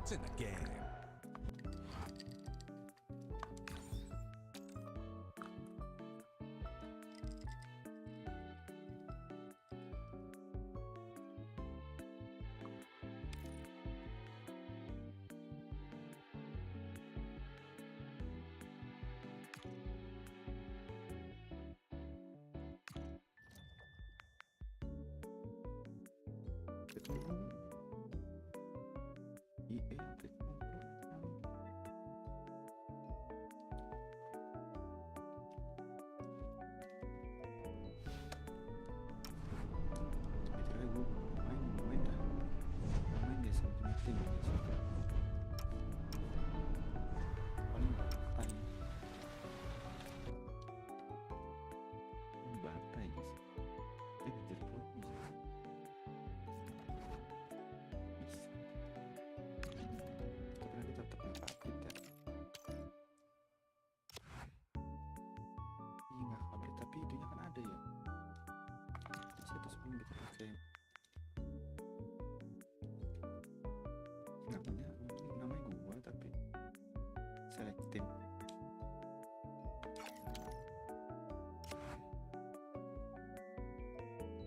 What's in the game? Tapi itunya kan ada ya. Siapa sebelum kita pakai namanya gua tapi select tim.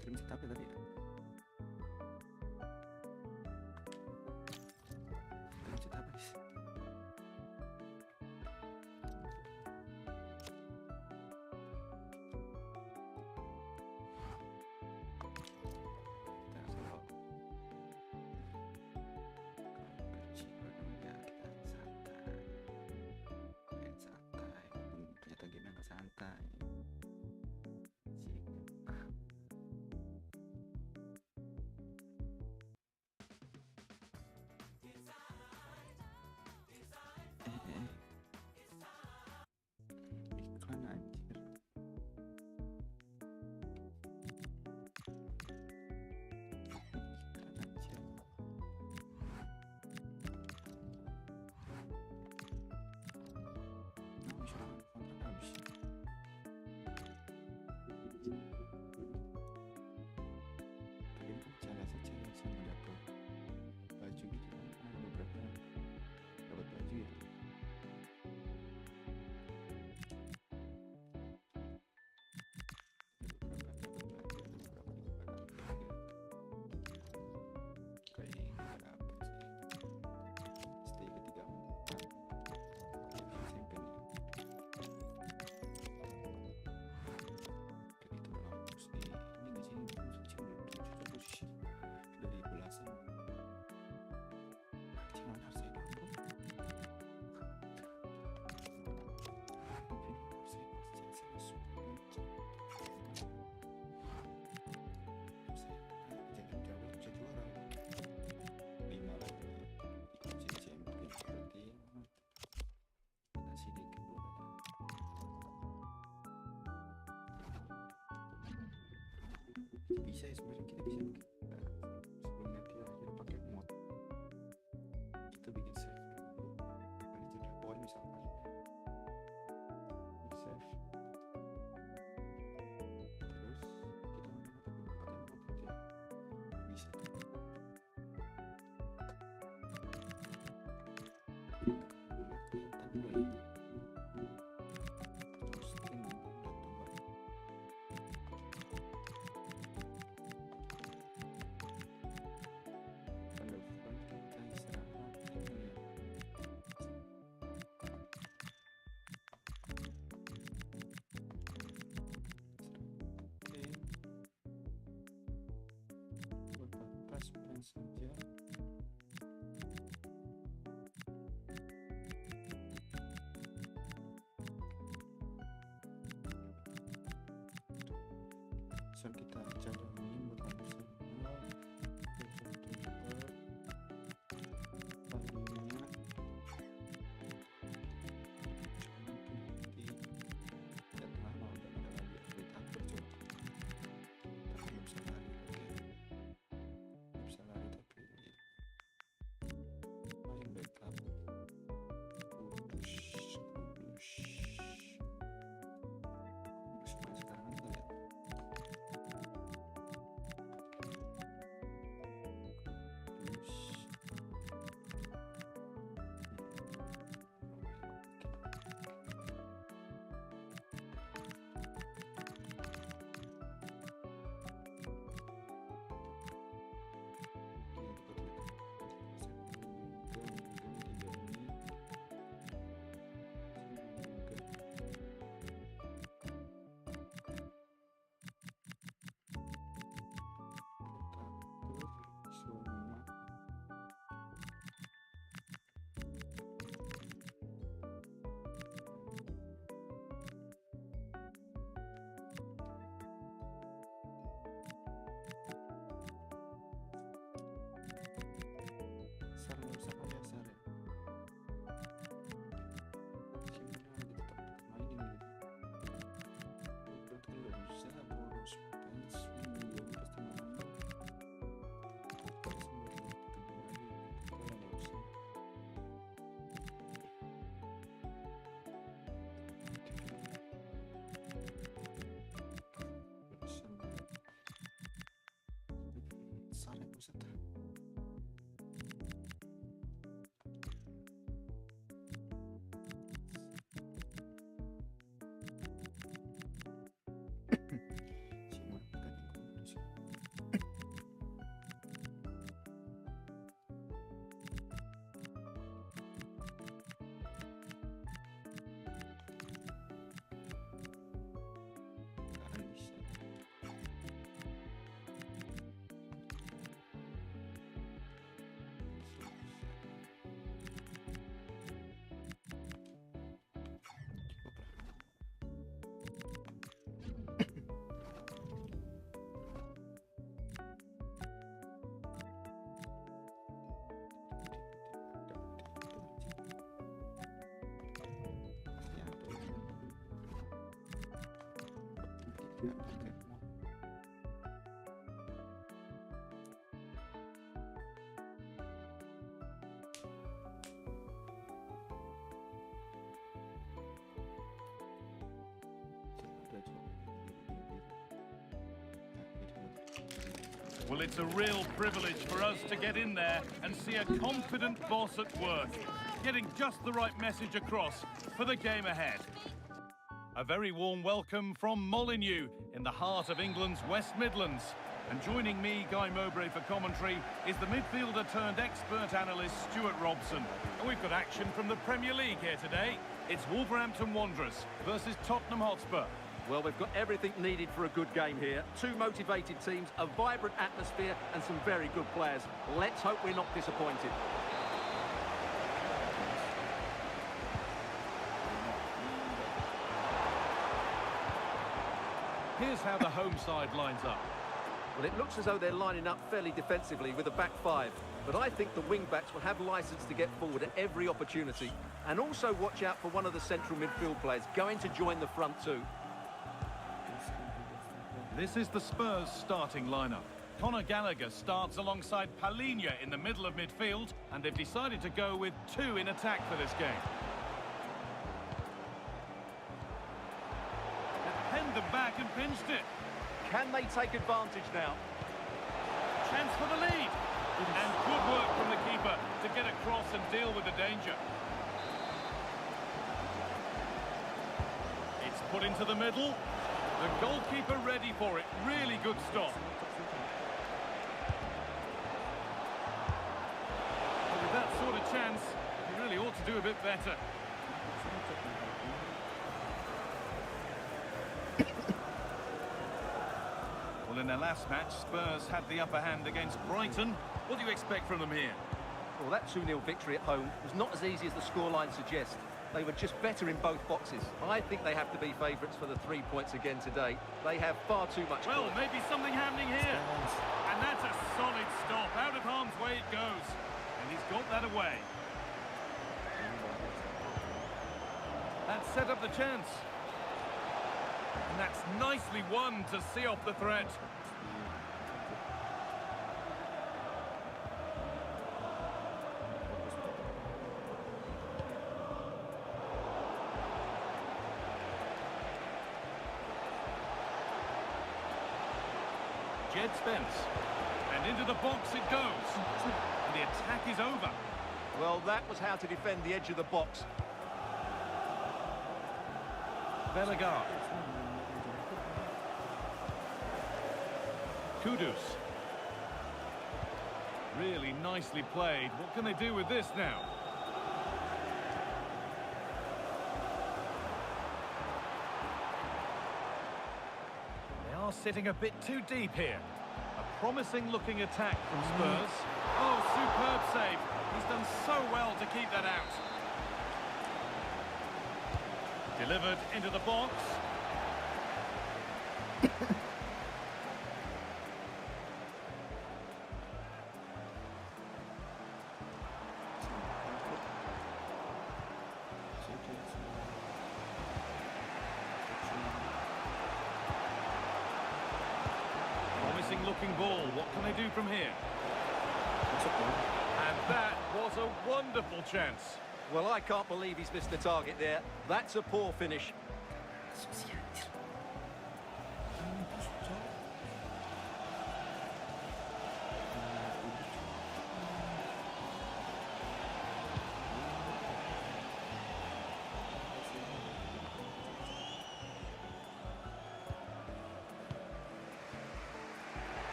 Tim apa tadi ya? Tim apa sih? Santai. Iklan anjir. Sama dapat baju gitu kan, ada beberapa dapat baju gitu. Bisa ya sebenarnya kita bisa sebelum latihan kita pakai mod, kita bikin save dulu manajer poin misalkan di save, terus kita pakai mod aja bisa. Kita mulai saja. So kita jalanin buat semua palingnya dan lama udah ada lagi update update coba. Tapi belum bisa lari, oke. Belum bisa lari tapi Well, it's a real privilege for us to get in there and see a confident boss at work, getting just the right message across for the game ahead. A very warm welcome from Molineux in the heart of England's West Midlands. And joining me, Guy Mowbray, for commentary is the midfielder-turned-expert analyst Stuart Robson. And we've got action from the Premier League here today. It's Wolverhampton Wanderers versus Tottenham Hotspur. Well, we've got everything needed for a good game here. Two motivated teams, a vibrant atmosphere and some very good players. Let's hope we're not disappointed. Here's how the home side lines up. Well, it looks as though they're lining up fairly defensively with a back five. But I think the wing-backs will have licence to get forward at every opportunity. And also watch out for one of the central midfield players going to join the front two. This is the Spurs starting lineup. Conor Gallagher starts alongside Palhinha in the middle of midfield, and they've decided to go with two in attack for this game. They've penned them back and pinched it. Can they take advantage now? Chance for the lead. And good work from the keeper to get across and deal with the danger. It's put into the middle. The goalkeeper ready for it. Really good stop. With that sort of chance, he really ought to do a bit better. Well, in their last match, Spurs had the upper hand against Brighton. What do you expect from them here? Well, that 2-0 victory at home was not as easy as the scoreline suggests. They were just better in both boxes. I think they have to be favourites for the 3 points again today. They have far too much... Well, maybe something happening here. And that's a solid stop. Out of harm's way it goes. And he's got that away. That set up the chance. And that's nicely won to see off the threat. Jed Spence. And into the box it goes. And the attack is over. Well, that was how to defend the edge of the box. Bellegarde. Kudus. Really nicely played. What can they do with this now? They are sitting a bit too deep here. A promising looking attack from Spurs. Oh, superb save. He's done so well to keep that out. Delivered into the box. Promising looking ball. What can they do from here? And that was a wonderful chance. Well, I can't believe he's missed the target there. That's a poor finish.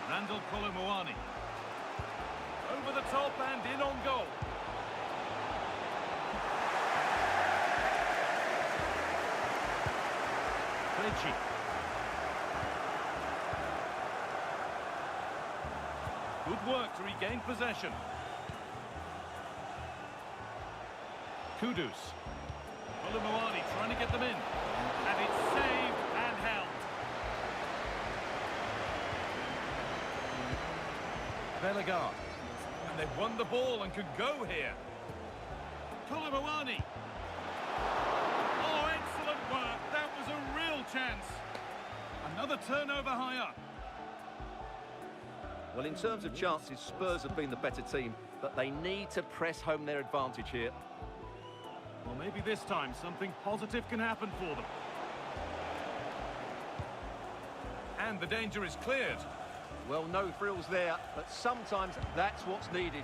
Randall Colomouani. Over the top and in on goal. Clichy. Good work to regain possession. Kudus. Colomouani trying to get them in. And it's saved and held. Bellegarde. And they've won the ball and could go here. Colomouani. Oh, excellent work. That was a real chance. Another turnover high up. Well, in terms of chances, Spurs have been the better team, but they need to press home their advantage here. Well, maybe this time something positive can happen for them. And the danger is cleared. Well, no thrills there, but sometimes that's what's needed.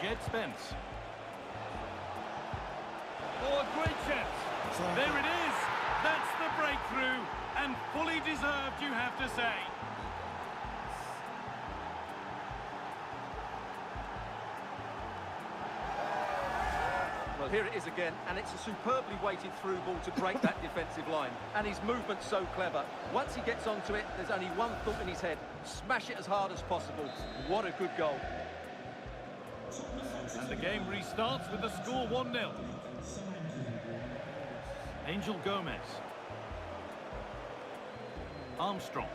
Jed Spence. Oh, a great chance. There it is. That's the breakthrough. And fully deserved, you have to say. Well, here it is again, and it's a superbly weighted through ball to break that defensive line. And his movement's so clever. Once he gets onto it, there's only one thought in his head. Smash it as hard as possible. What a good goal. And the game restarts with the score 1-0. Angel Gomez. Armstrong.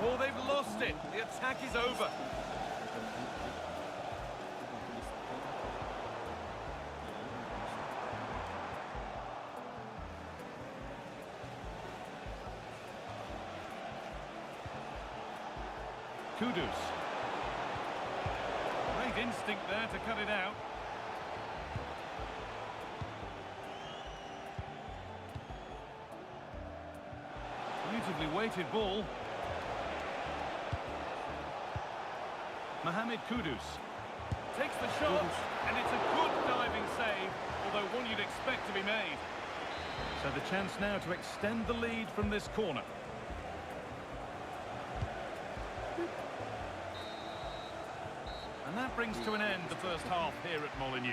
Oh, they've lost it. The attack is over. Kudus. Great instinct there to cut it out. Beautifully weighted ball. Mohamed Kudus takes the shot, and it's a good diving save, although one you'd expect to be made. So the chance now to extend the lead from this corner. And that brings to an end the first half here at Molineux.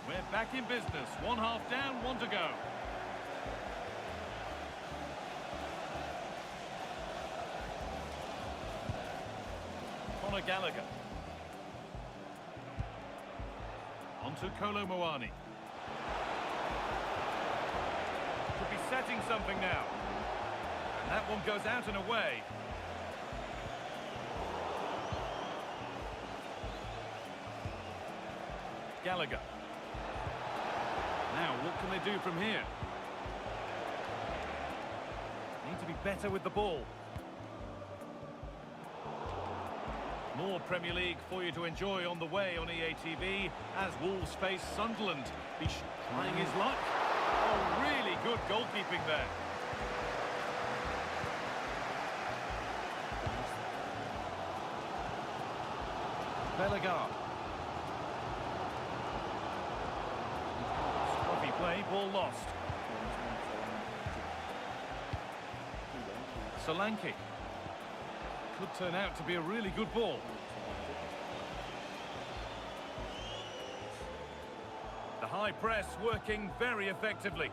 We're back in business. One half down, one to go. Gallagher. On to Kolo Muani. Could be setting something now. And that one goes out and away. Gallagher. Now, what can they do from here? Need to be better with the ball. More Premier League for you to enjoy on the way on EA TV as Wolves face Sunderland. He's trying his luck. Oh, really good goalkeeping there. Bellegarde. Scruffy play, ball lost. Solanke. Could turn out to be a really good ball. The high press working very effectively.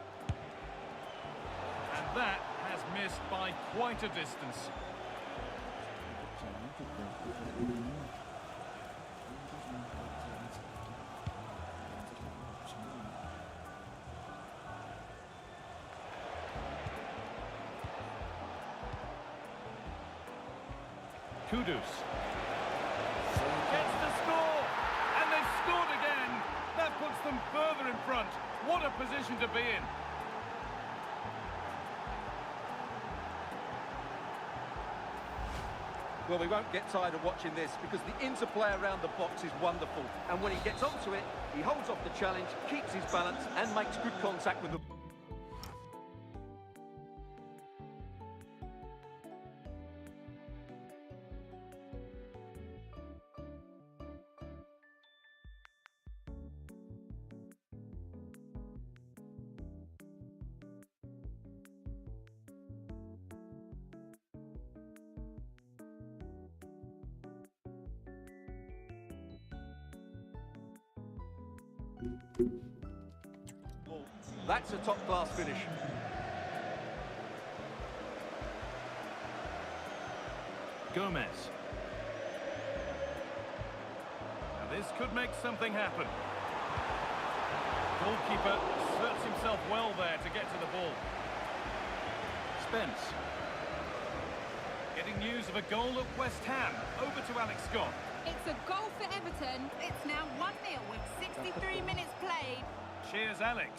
And that has missed by quite a distance. Kudus gets the score, and they've scored again. That puts them further in front. What a position to be in. Well, we won't get tired of watching this because the interplay around the box is wonderful. And when he gets onto it, he holds off the challenge, keeps his balance, and makes good contact with the... That's a top-class finish. Gomez. Now this could make something happen. Goalkeeper asserts himself well there to get to the ball. Spence. Getting news of a goal at West Ham. Over to Alex Scott. It's a goal for Everton. It's now 1-0 with 63 minutes played. Cheers, Alex.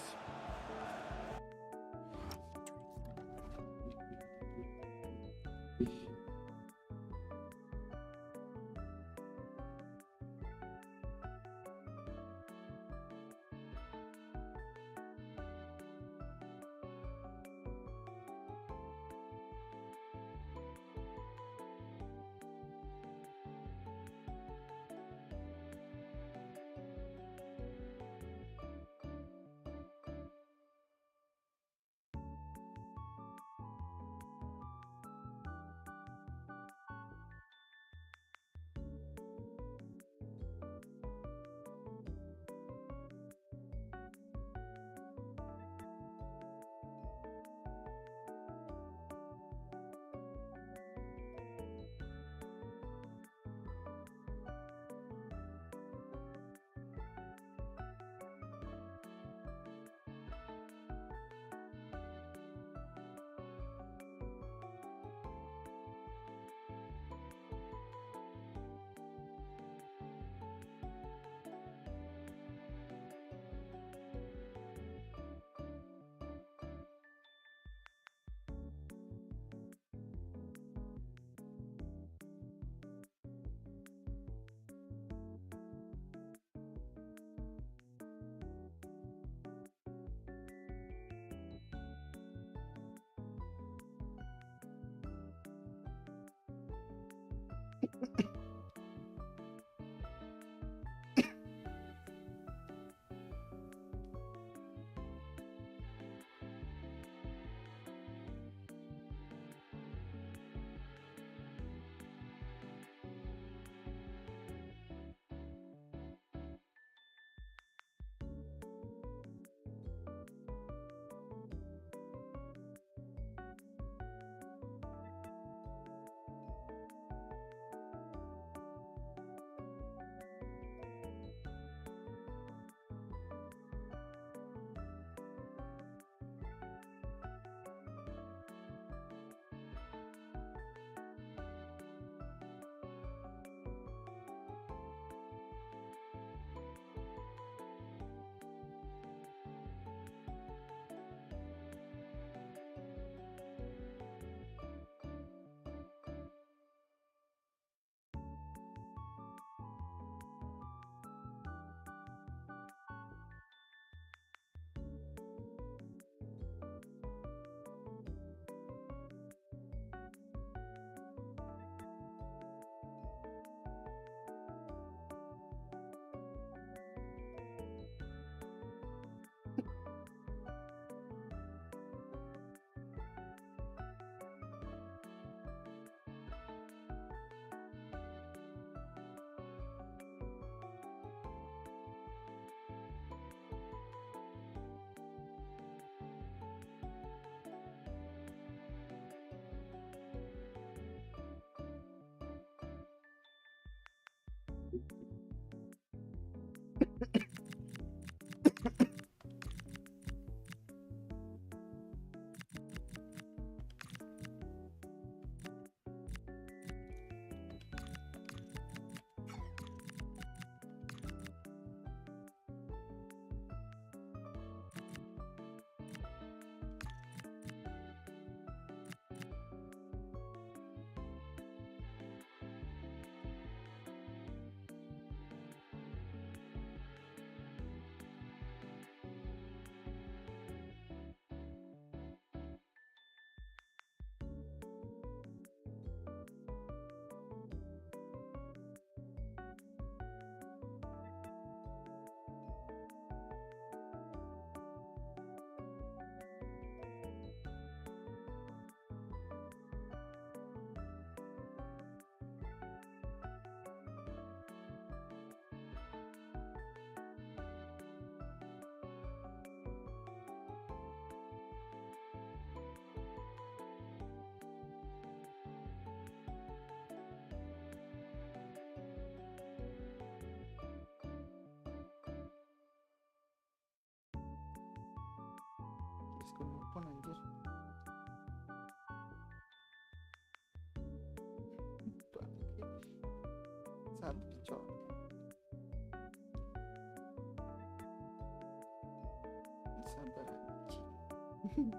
Kenapa anjir? Bangke. Salah Cok. Sabar anjing.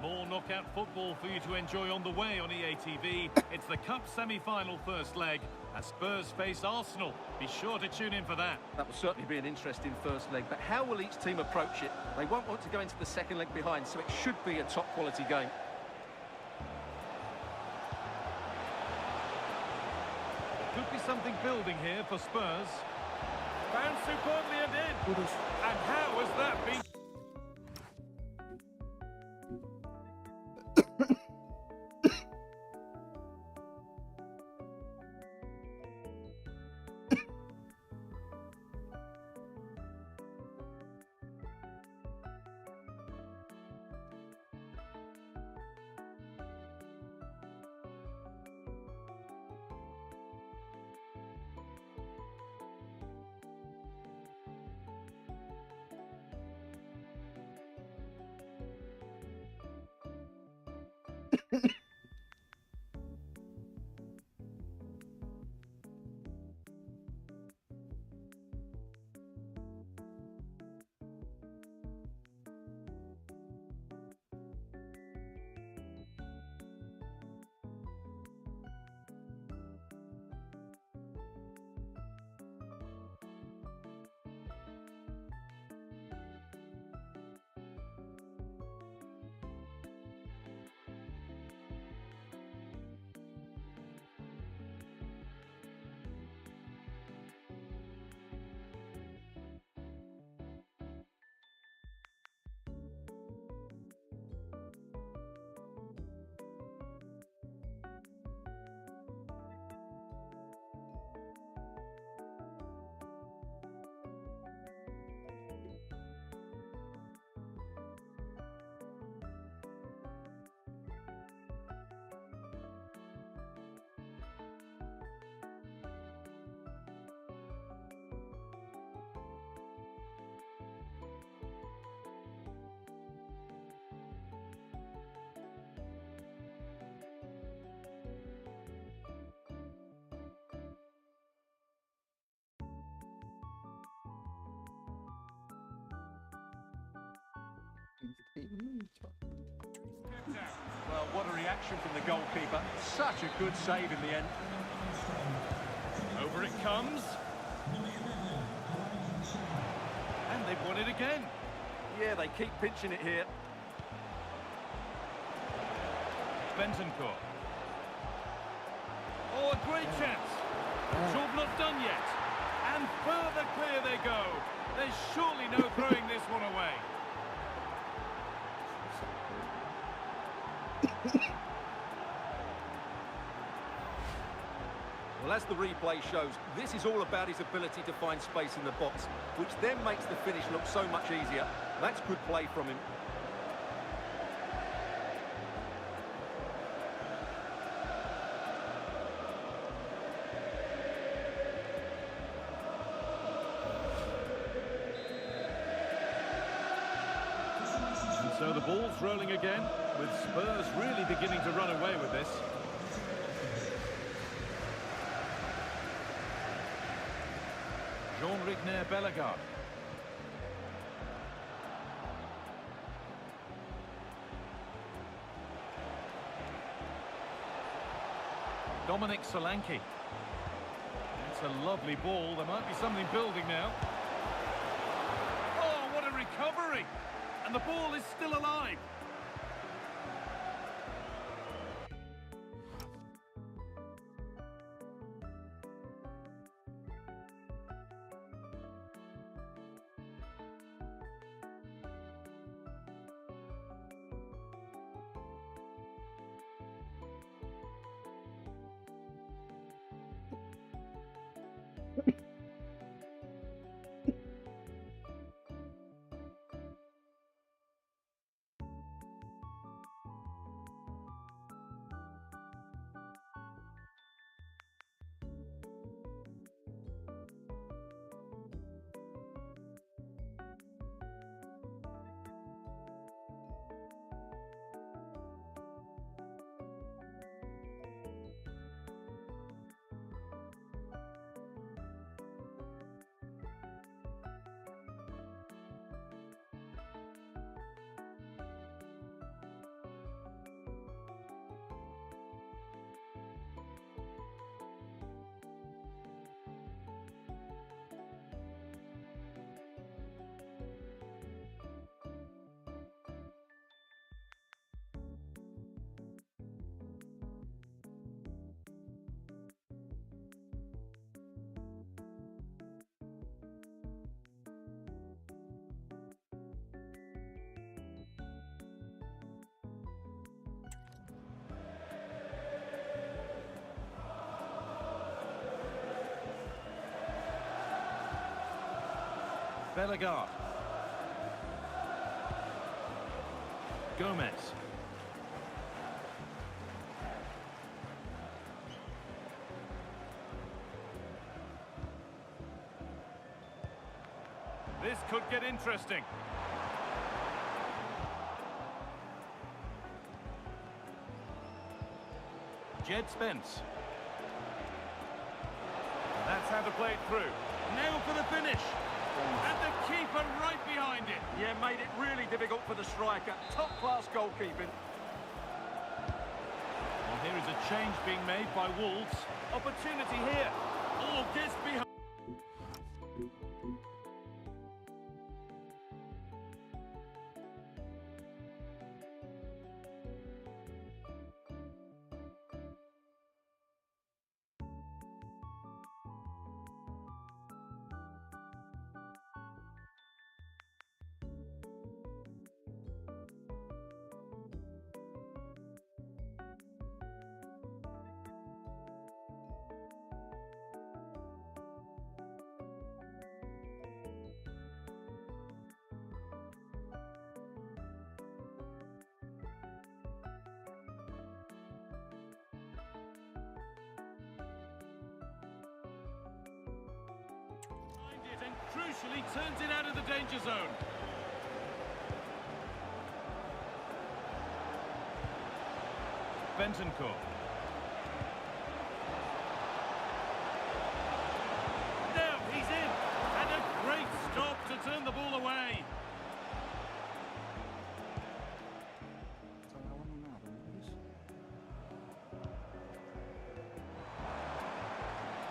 More knockout football for you to enjoy on the way on EA TV. It's the Cup semi-final first leg as Spurs face Arsenal. Be sure to tune in for that. That will certainly be an interesting first leg, but how will each team approach it? They won't want to go into the second leg behind, so it should be a top-quality game. Could be something building here for Spurs. Found superbly and in. And how has that been? Well, what a reaction from the goalkeeper. Such a good save in the end. Over it comes. And they've won it again. Yeah, they keep pinching it here. Bentoncourt. Oh, a great chance. Job not done yet. And further clear they go. There's surely no throwing this one away. Well, as the replay shows, this is all about his ability to find space in the box, which then makes the finish look so much easier. That's good play from him. So the ball's rolling again, with Spurs really beginning to run away with this. Jean-Rigner Bellegarde. Dominic Solanke. It's a lovely ball. There might be something building now. Oh, what a recovery! And the ball is still alive. Bellegarde. Gomez. This could get interesting. Jed Spence. That's how to play it through. Now for the finish. And the keeper right behind it. Yeah, made it really difficult for the striker. Top-class goalkeeping. Well, here is a change being made by Wolves. Opportunity here. Oh, gets behind. And crucially turns it out of the danger zone. Bentancur. Now he's in, and a great stop to turn the ball away.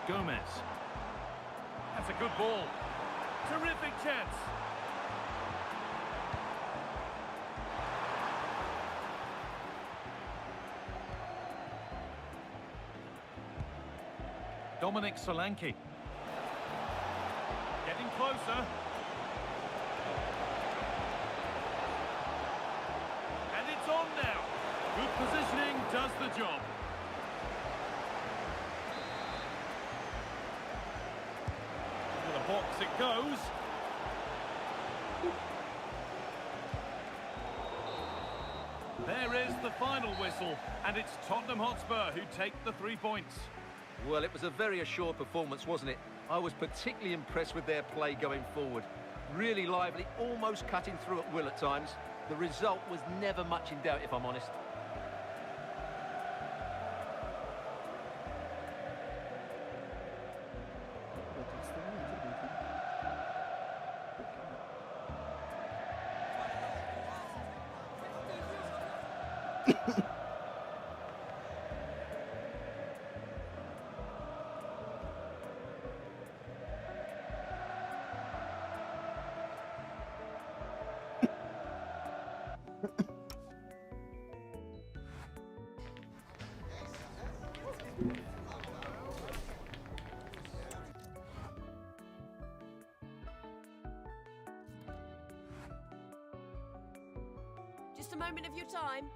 Gomez. That's a good ball. Terrific chance. Dominic Solanke. Getting closer. And it's on now. Good positioning does the job. Box it goes. There is the final whistle, and it's Tottenham Hotspur who take the 3 points. Well, it was a very assured performance, wasn't it? I was particularly impressed with their play going forward. Really lively, almost cutting through at will at times. The result was never much in doubt, if I'm honest. Just a moment of your time.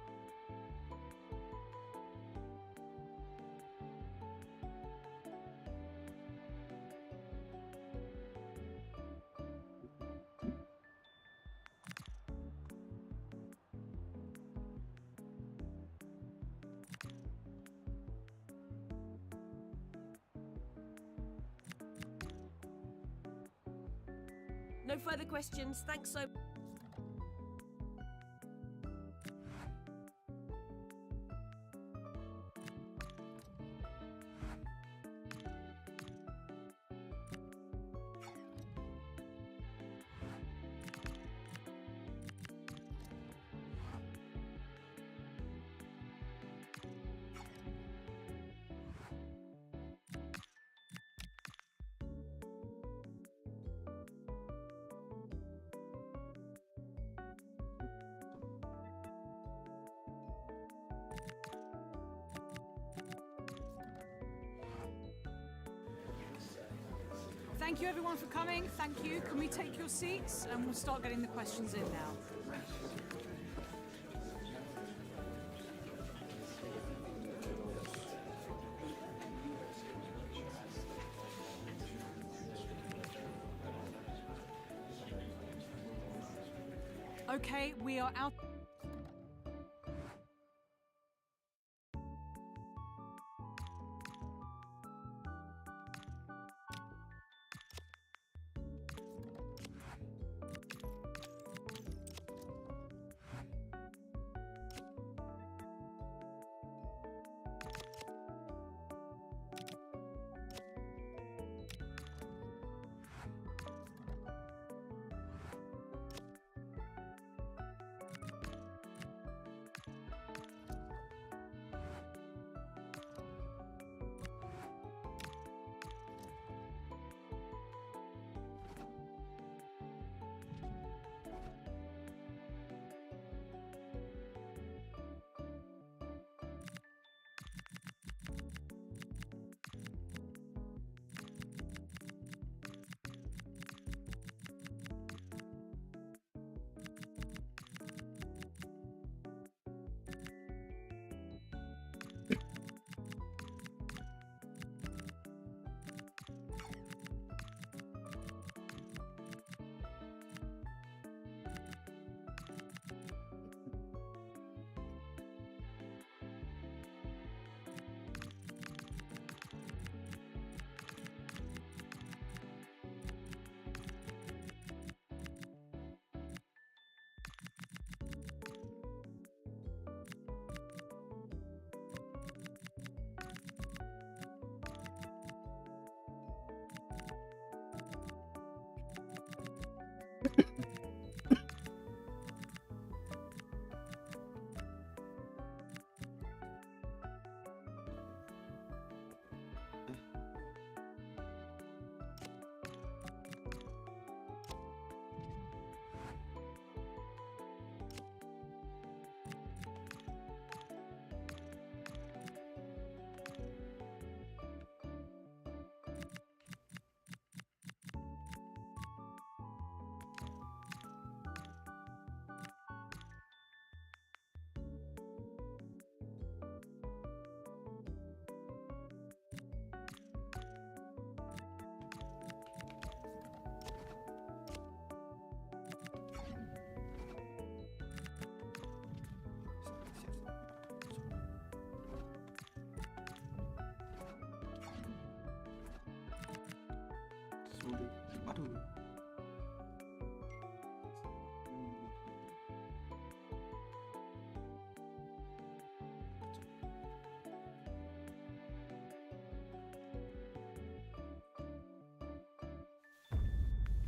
No further questions. Thanks so much. Thank you everyone for coming. Thank you. Can we take your seats and we'll start getting the questions in now. Okay, we are out.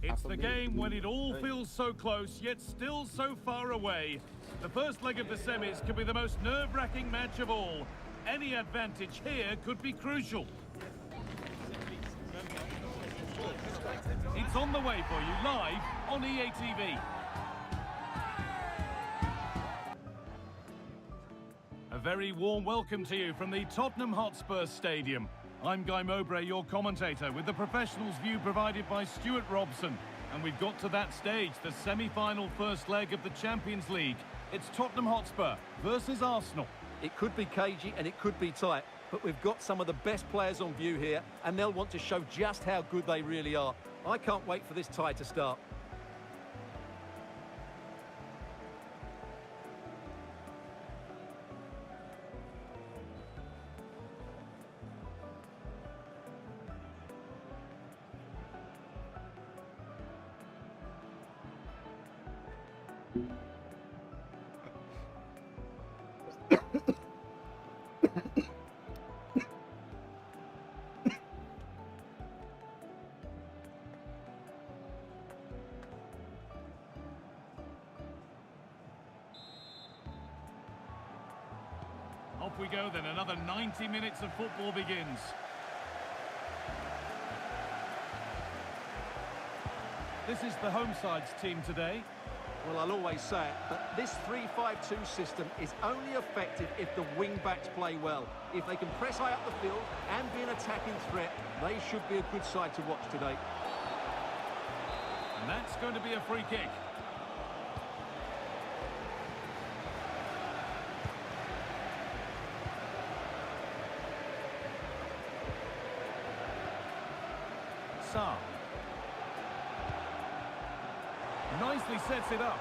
It's the game when it all feels so close, yet still so far away. The first leg of the semis could be the most nerve-wracking match of all. Any advantage here could be crucial. It's on the way for you live on EA TV. A very warm welcome to you from the Tottenham Hotspurs Stadium. I'm Guy Mowbray, your commentator, with the professionals' view provided by Stuart Robson. And we've got to that stage, the semi-final first leg of the Champions League. It's Tottenham Hotspur versus Arsenal. It could be cagey and it could be tight, but we've got some of the best players on view here, and they'll want to show just how good they really are. I can't wait for this tie to start. Off we go then, another 90 minutes of football begins. This is the home side's team today. Well, I'll always say it, but this 3-5-2 system is only effective if the wing-backs play well. If they can press high up the field and be an attacking threat, they should be a good side to watch today. And that's going to be a free kick. Sa. Nicely sets it up.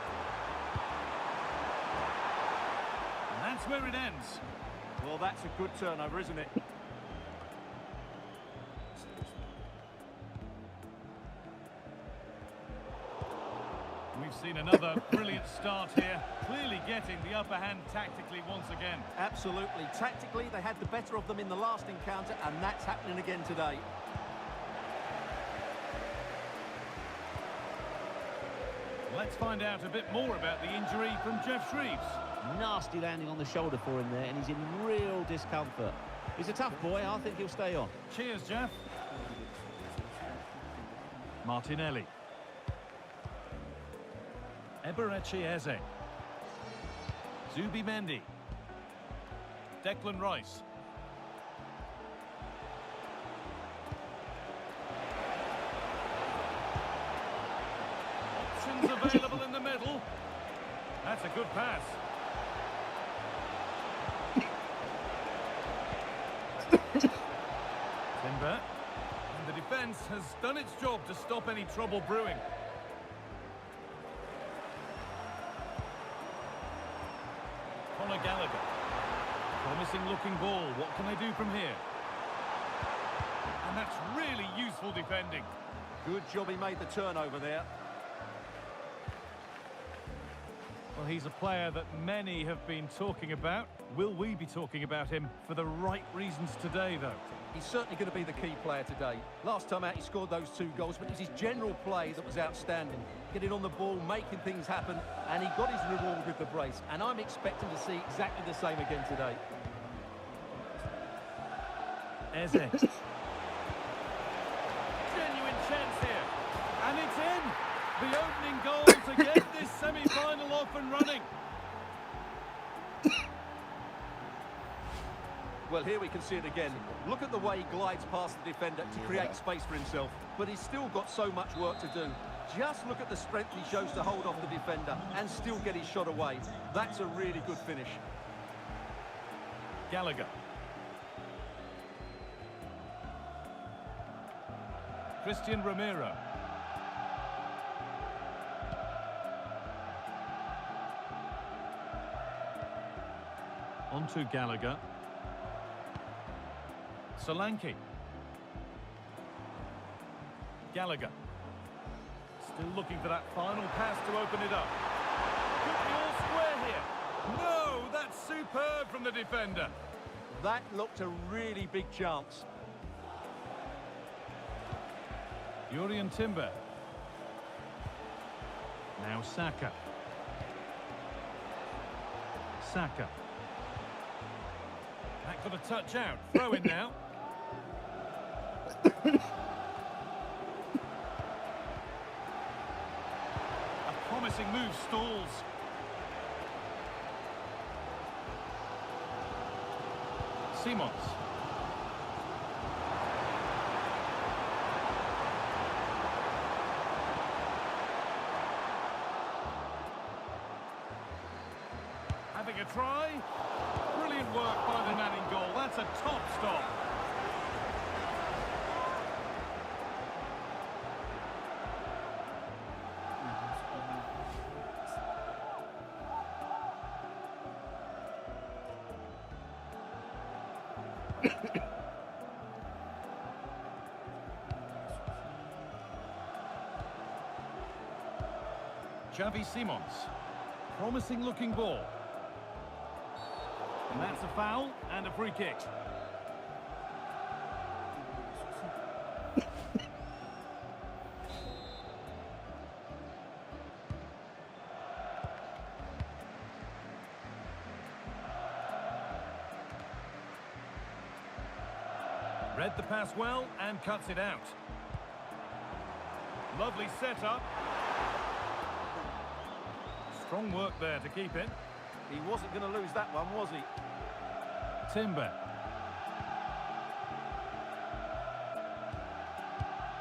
And that's where it ends. Well, that's a good turnover, isn't it? We've seen another brilliant start here, clearly getting the upper hand tactically once again. Absolutely. Tactically, they had the better of them in the last encounter, and that's happening again today. Let's find out a bit more about the injury from Jeff Shreves. Nasty landing on the shoulder for him there, and he's in real discomfort. He's a tough boy. I think he'll stay on. Cheers, Jeff. Martinelli. Eberechi Eze. Zubi Mendy. Declan Rice. Options available in the middle. That's a good pass. Timber. And the defence has done its job to stop any trouble brewing. Conor Gallagher. Promising looking ball. What can they do from here? And that's really useful defending. Good job he made the turnover there. Well, he's a player that many have been talking about. Will we be talking about him for the right reasons today, though? He's certainly going to be the key player today. Last time out, he scored those 2 goals, but it was his general play that was outstanding. Getting on the ball, making things happen, and he got his reward with the brace. And I'm expecting to see exactly the same again today. Eze. Genuine chance here. And it's in! The opening goal to get this semi-final off and running. Well, here we can see it again. Look at the way he glides past the defender to create space for himself. But he's still got so much work to do. Just look at the strength he shows to hold off the defender and still get his shot away. That's a really good finish. Gallagher. Christian Romero. On to Gallagher. Solanke. Gallagher. Still looking for that final pass to open it up. Could be all square here. No, that's superb from the defender. That looked a really big chance. Jurrien Timber. Now Saka. Saka. That got a touch out. Throw in now. A promising move stalls. Simons. Having a try. Brilliant work by the man in goal. That's a top stop. Xavi Simons. Promising looking ball. And that's a foul and a free kick. Read the pass well and cuts it out. Lovely setup. Strong work there to keep it. He wasn't going to lose that one, was he? Timber.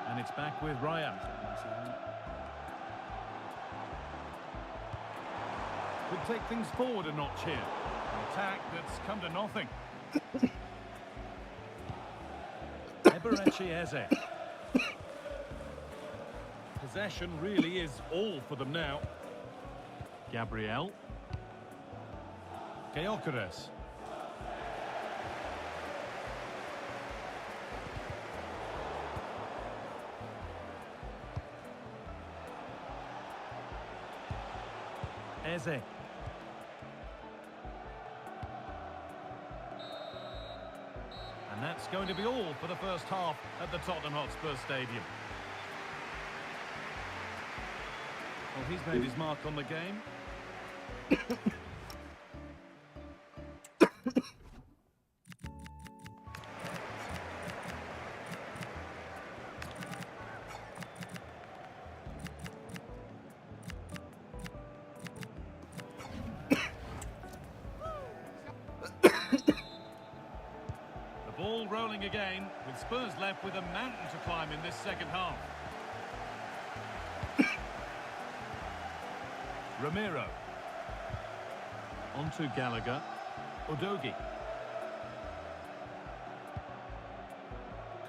And it's back with Raya. Could take things forward a notch here. An attack that's come to nothing. Eberechi Eze. Possession really is all for them now. Gabriel. Gyökeres. Eze. And that's going to be all for the first half at the Tottenham Hotspurs Stadium. Well, he's made his mark on the game. The ball rolling again, with Spurs left with a mountain to climb in this second half. Ramiro. On to Gallagher. Udogie.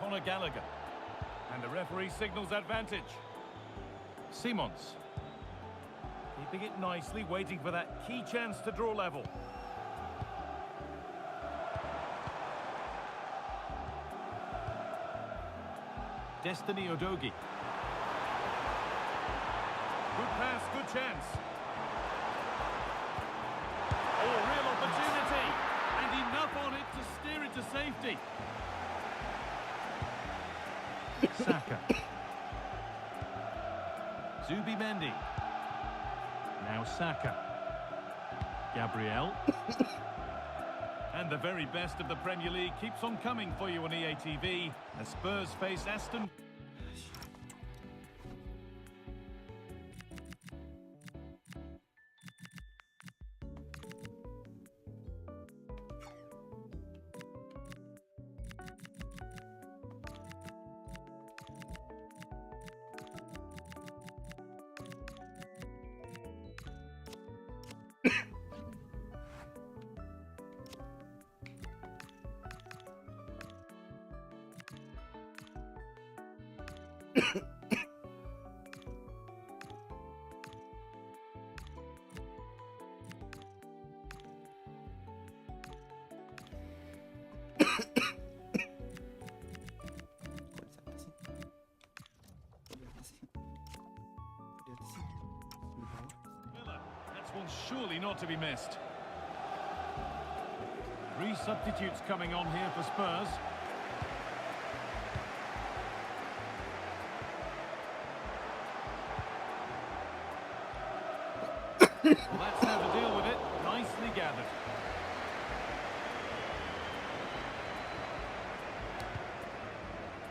Conor Gallagher. And the referee signals advantage. Simons. Keeping it nicely, waiting for that key chance to draw level. Destiny Udogie. Good pass, good chance. Oh, real opportunity. And enough on it to steer it to safety. Saka. Zubimendi. Now Saka. Gabriel. And the very best of the Premier League keeps on coming for you on EA TV as Spurs face Aston. That's one surely not to be missed. 3 substitutes coming on here for Spurs. Well, that's how to deal with it. Nicely gathered.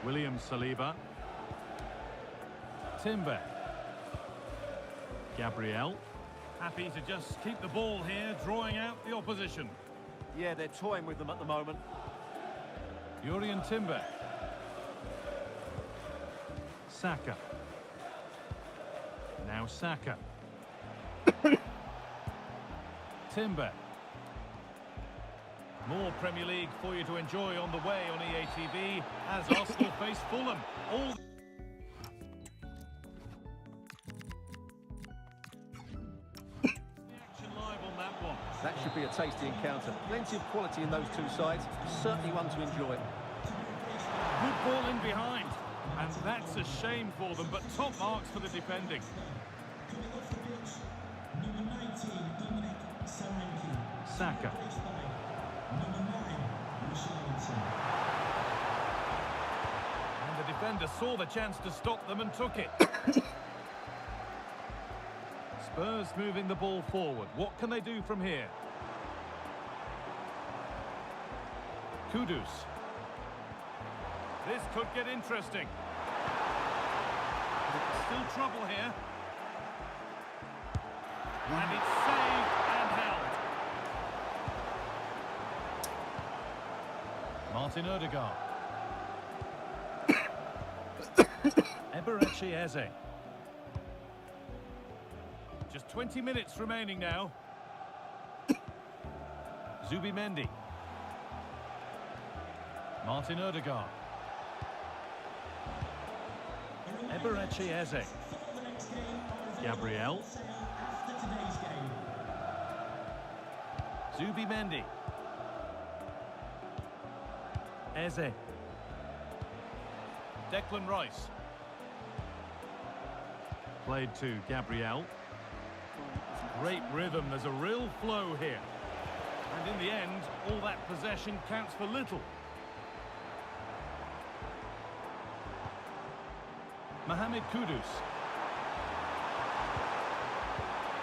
William Saliba. Timber. Gabriel. Happy to just keep the ball here, drawing out the opposition. Yeah, they're toying with them at the moment. Jurien Timber. Saka. Now Saka. Timber. More Premier League for you to enjoy on the way on EA TV as Arsenal face Fulham. All the action live on that one. That should be a tasty encounter. Plenty of quality in those two sides. Certainly one to enjoy. Good ball in behind. And that's a shame for them, but top marks for the defending. Saka. And the defender saw the chance to stop them and took it. Spurs moving the ball forward. What can they do from here? Kudus. This could get interesting. Still trouble here. And it's saved and held. Martin Odegaard. Eberechi Eze. Just 20 minutes remaining now. Zubimendi. Martin Odegaard. Eberechi Eze. Gabriel. Zubimendi. Eze. Declan Rice. Played to Gabriel. Great rhythm, there's a real flow here. And in the end, all that possession counts for little. Mohamed Kudus.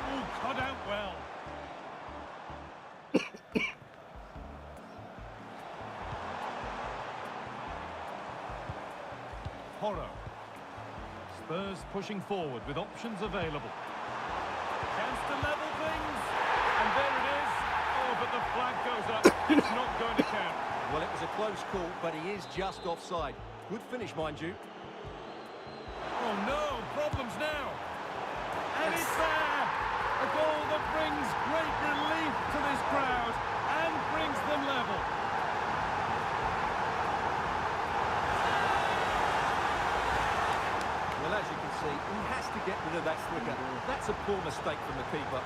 Oh, cut out well. Porro. Spurs pushing forward with options available. Chance to level things. And there it is. Oh, but the flag goes up. It's not going to count. Well, it was a close call, but he is just offside. Good finish, mind you. Oh no, problems now. And it's there. A goal that brings great relief to this crowd and brings them level. Well, as you can see, he has to get rid of that flicker. That's a poor mistake from the keeper.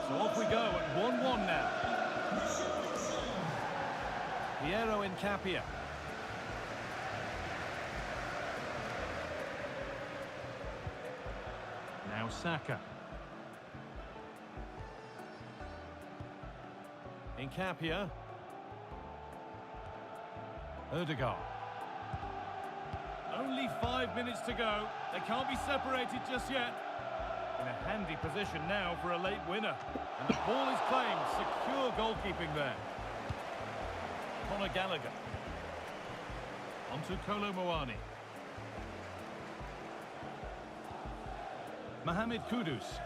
So off we go at 1-1 now. Piero in Capia. Now Saka. In Capia. Odegaard. Only 5 minutes to go. They can't be separated just yet. In a handy position now for a late winner. And the ball is claimed. Secure goalkeeping there. Conor Gallagher. Onto Kolo Muani. Mohamed Kudus.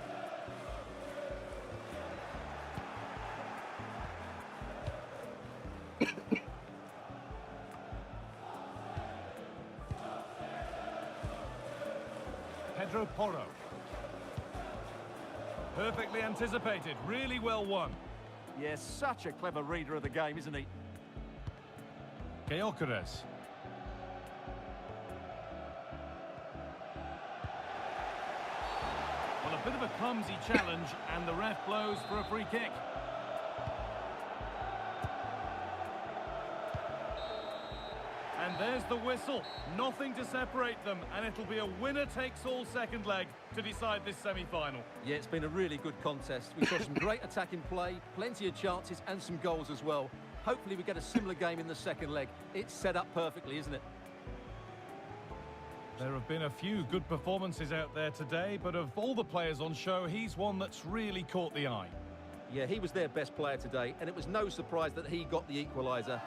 Pedro Porro. Perfectly anticipated, really well won. Yes, such a clever reader of the game, isn't he? Gyökeres. Well, a bit of a clumsy challenge, and the ref blows for a free kick. And there's the whistle. Nothing to separate them, and it'll be a winner-takes-all second leg to decide this semi-final. Yeah, it's been a really good contest. We saw some great attacking play, plenty of chances and some goals as well. Hopefully we get a similar game in the second leg. It's set up perfectly, isn't it? There have been a few good performances out there today, but of all the players on show, he's one that's really caught the eye. Yeah, he was their best player today, and it was no surprise that he got the equaliser.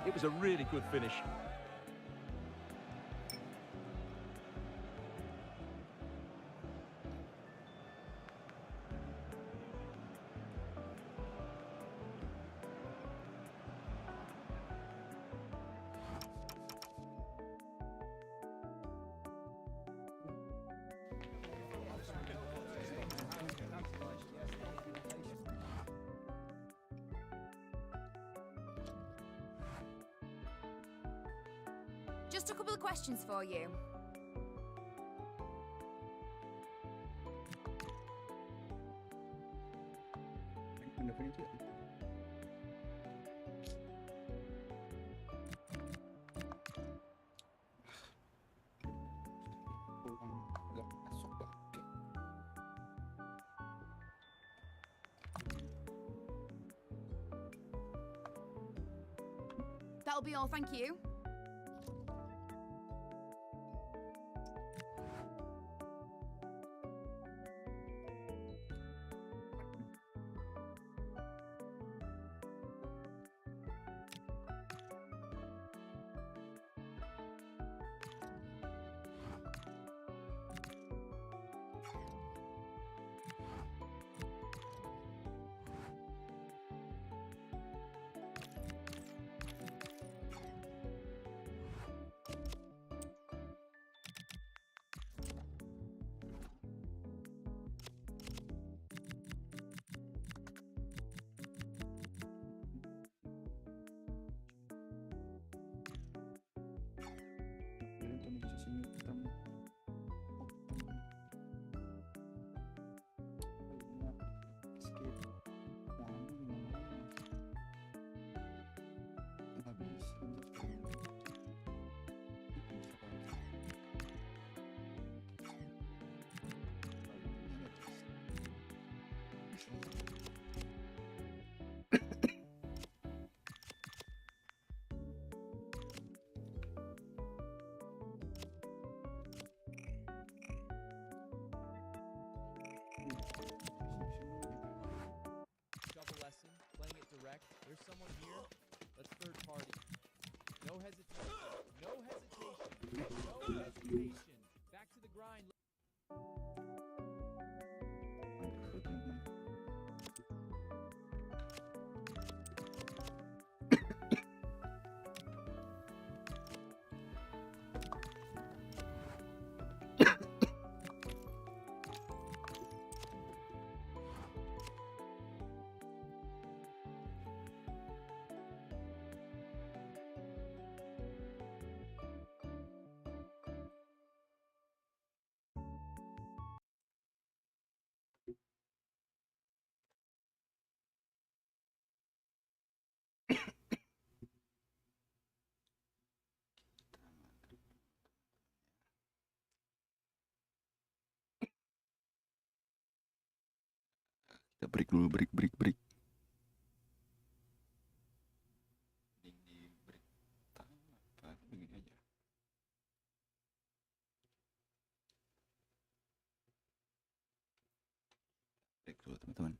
It was a really good finish. Just a couple of questions for you. definitely. Nggak masuk lah. Oke. That'll be all, thank you. Kemudian posisinya kita escape. Nggak bisa. Double lesson, playing it direct. There's someone here. Let's third party. No hesitation. No hesitation. No hesitation. Back to the grind. Kita break dulu, break. Di break apa begini aja. Break dulu teman-teman.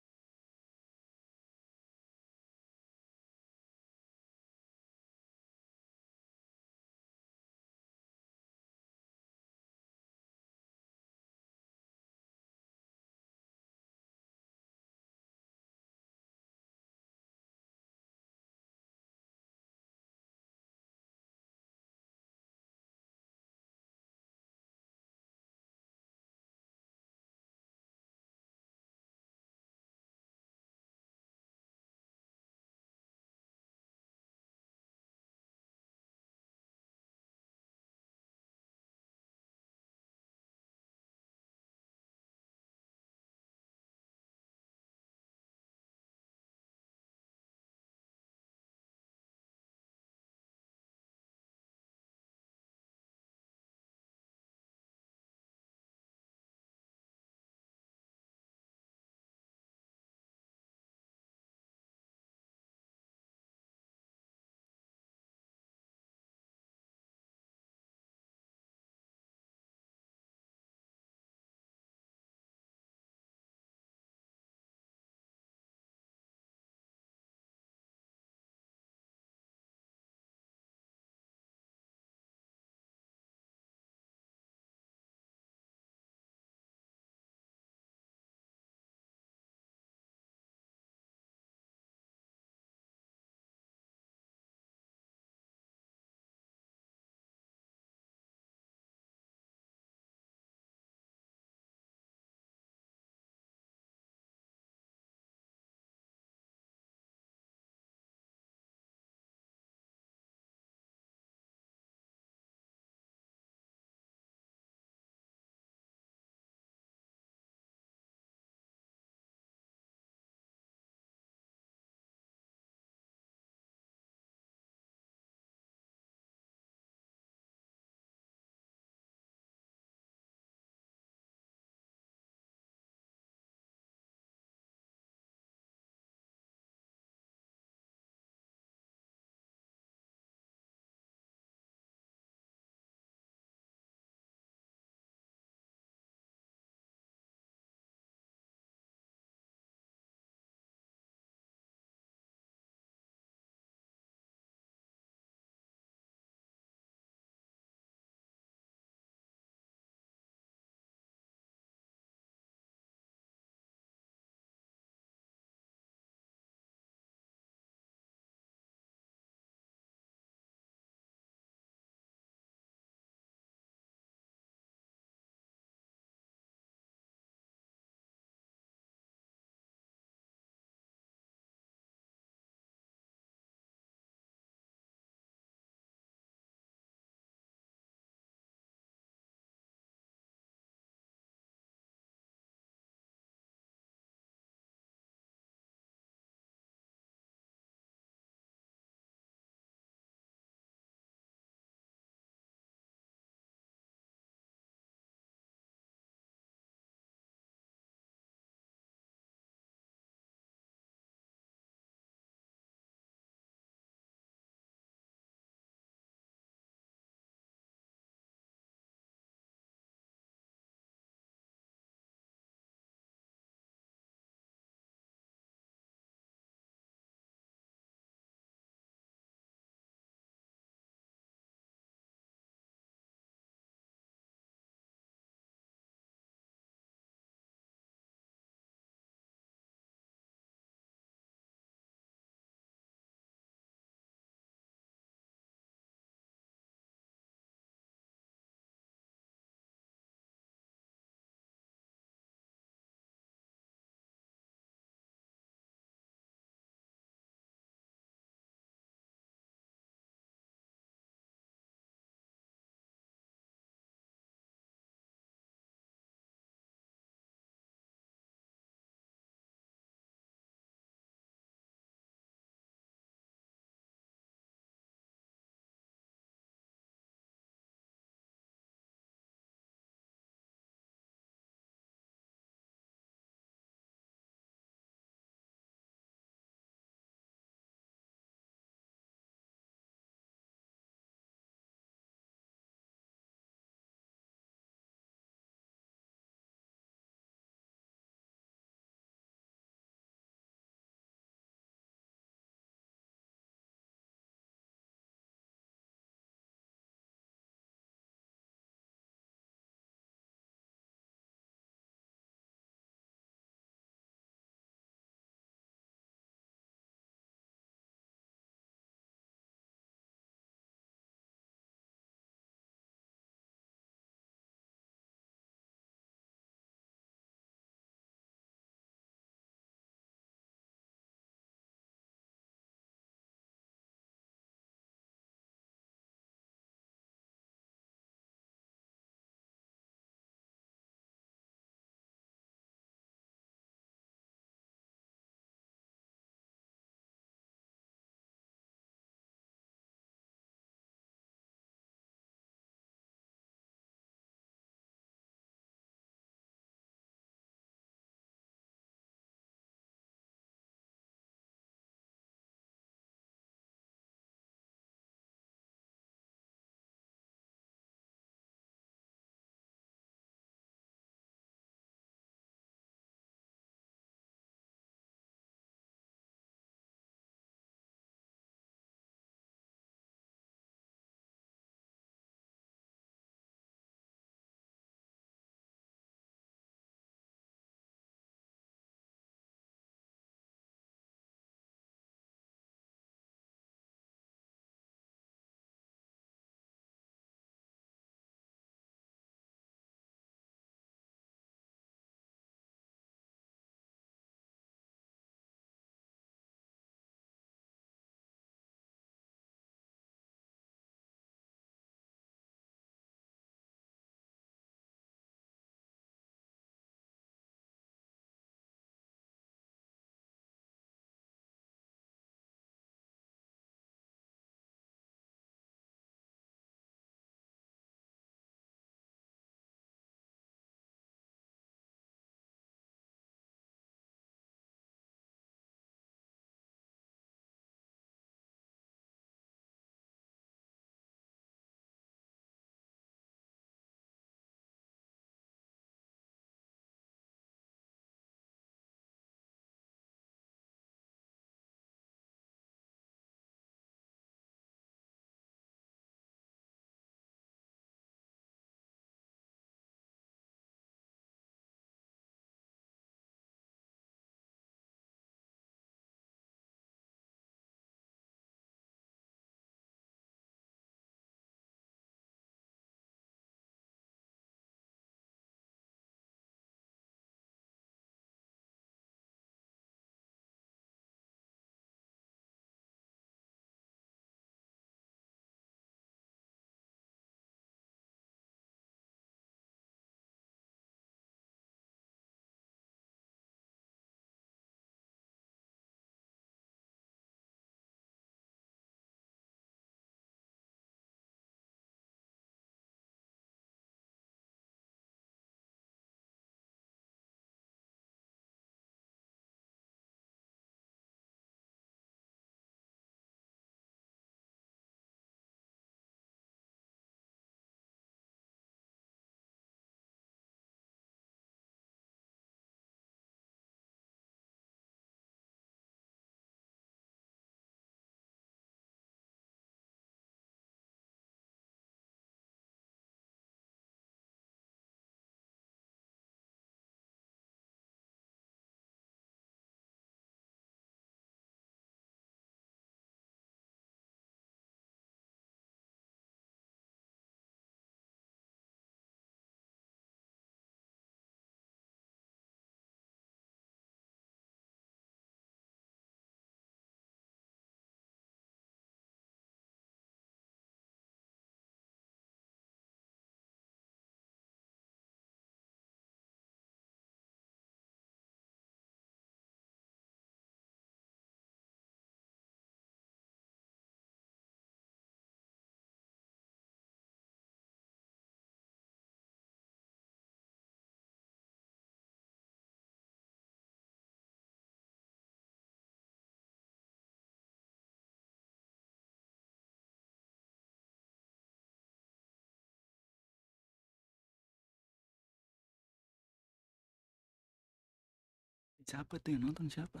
Siapa tuh yang nonton siapa?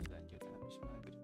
Lanjut habis maghrib.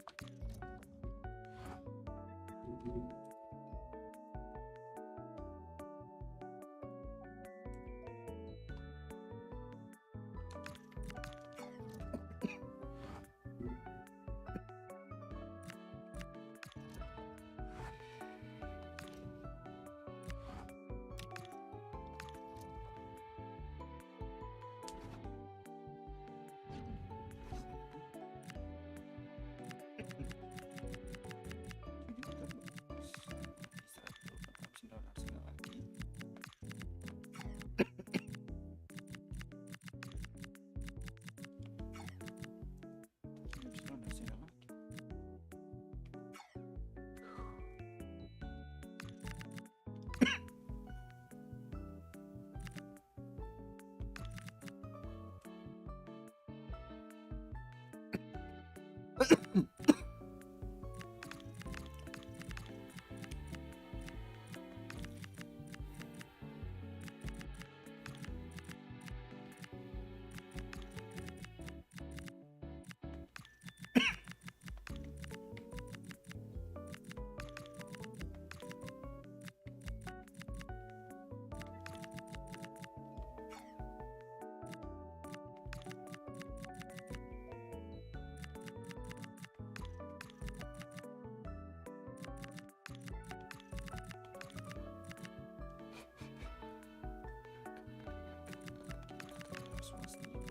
Champions League.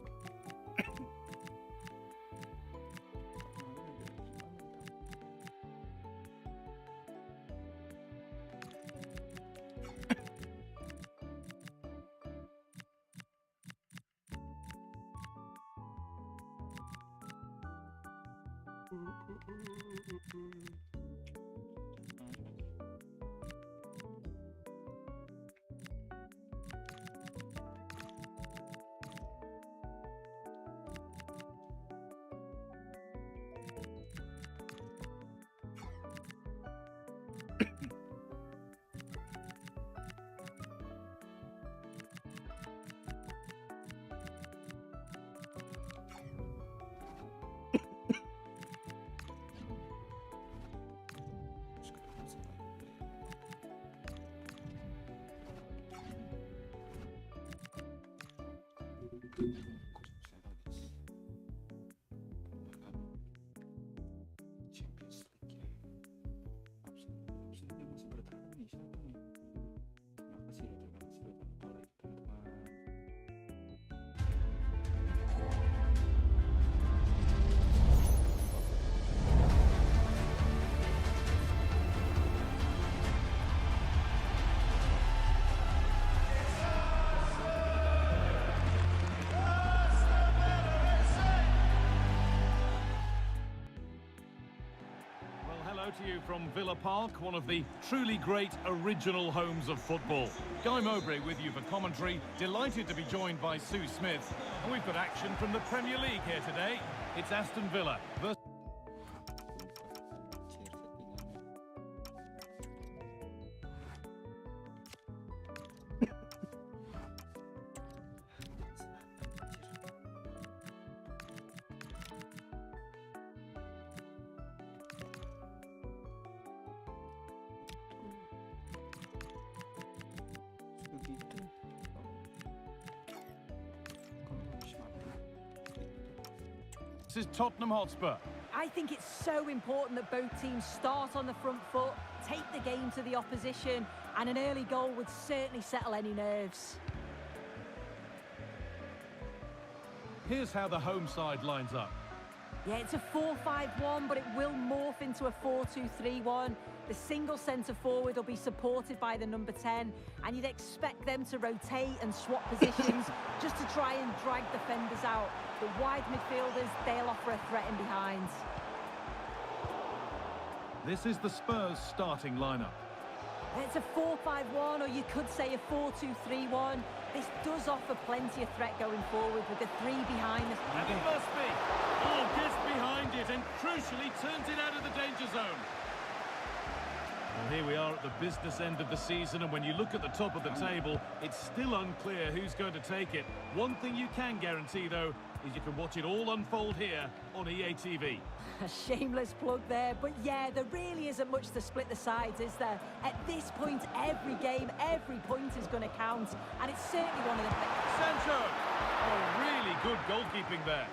to you from Villa Park, one of the truly great original homes of football. Guy Mowbray with you for commentary, delighted to be joined by Sue Smith. And we've got action from the Premier League here today. It's Aston Villa versus... This is Tottenham Hotspur. I think it's so important that both teams start on the front foot, take the game to the opposition, and an early goal would certainly settle any nerves. Here's how the home side lines up. Yeah, it's a 4-5-1, but it will morph into a 4-2-3-1. The single centre-forward will be supported by the number 10, and you'd expect them to rotate and swap positions just to try and drag defenders out. The wide midfielders, they'll offer a threat in behind. This is the Spurs starting lineup. It's a 4-5-1, or you could say a 4-2-3-1. This does offer plenty of threat going forward with the three behind us. And it must be. Oh, gets behind it and crucially turns it out of the danger zone. Well, here we are at the business end of the season, and when you look at the top of the table, it's still unclear who's going to take it. One thing you can guarantee, though, is you can watch it all unfold here on EA TV. A shameless plug there, but yeah, there really isn't much to split the sides, is there? At this point, every game, every point is going to count, and it's certainly one of the best. Sancho! Oh, really good goalkeeping there.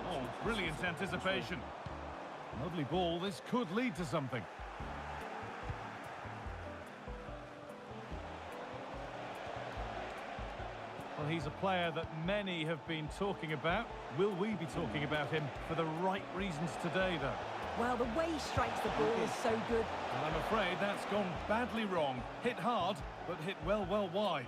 Oh, brilliant anticipation. Lovely ball, this could lead to something. Well, he's a player that many have been talking about. Will we be talking about him for the right reasons today, though? Well, the way he strikes the ball is so good. Well, I'm afraid that's gone badly wrong. Hit hard, but hit well wide.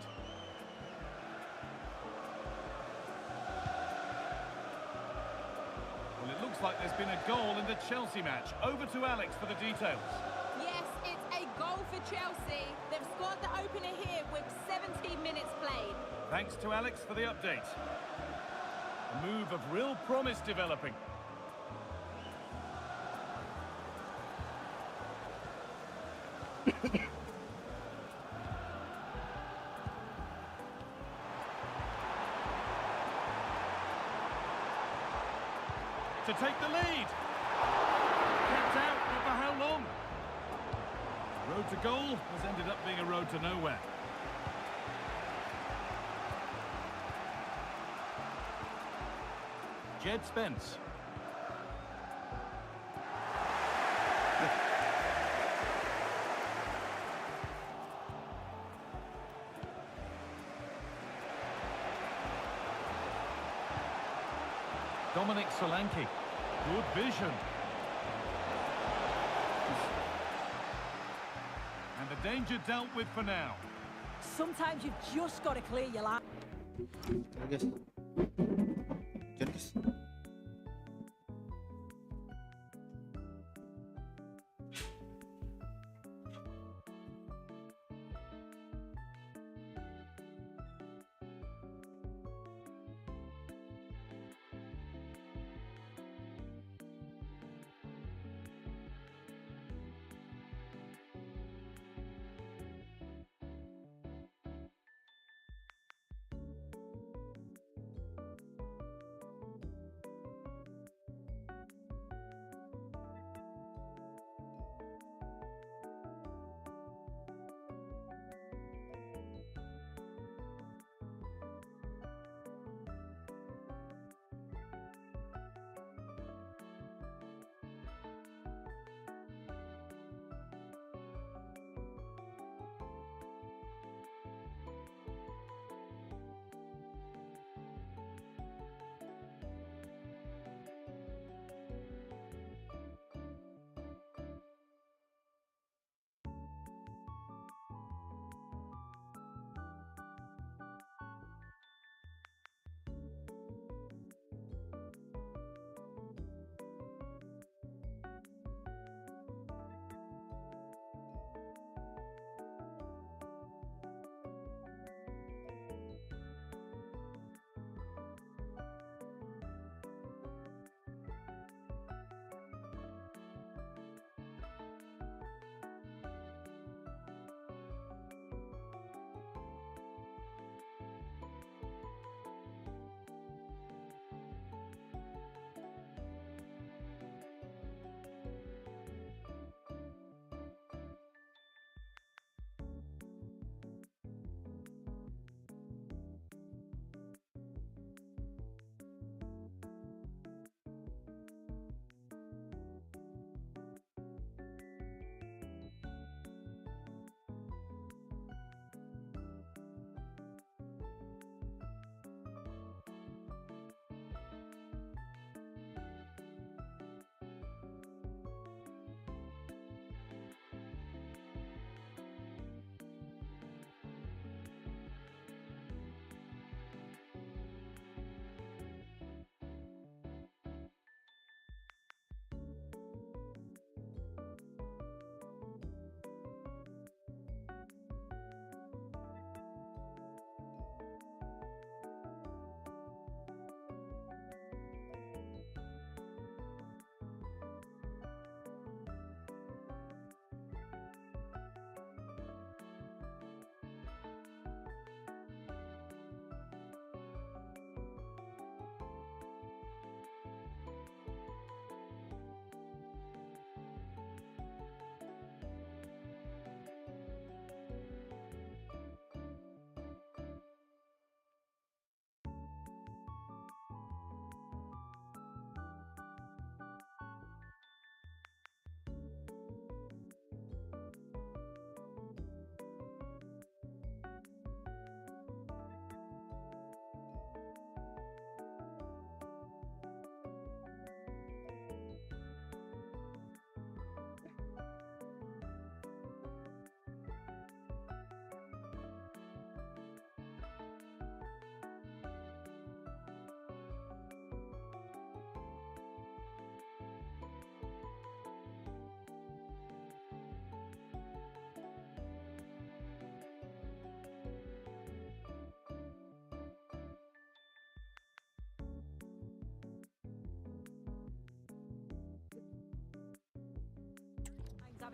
Well, it looks like there's been a goal in the Chelsea match. Over to Alex for the details. Yes, it's a goal for Chelsea. They've scored the opener here with 17 minutes played. Thanks to Alex for the update. A move of real promise developing. To take the lead. Kept out, but for how long? Road to goal has ended up being a road to nowhere. Jed Spence. Dominic Solanke. Good vision. And the danger dealt with for now. Sometimes you've just got to clear your line. Guys. Jangan, guys.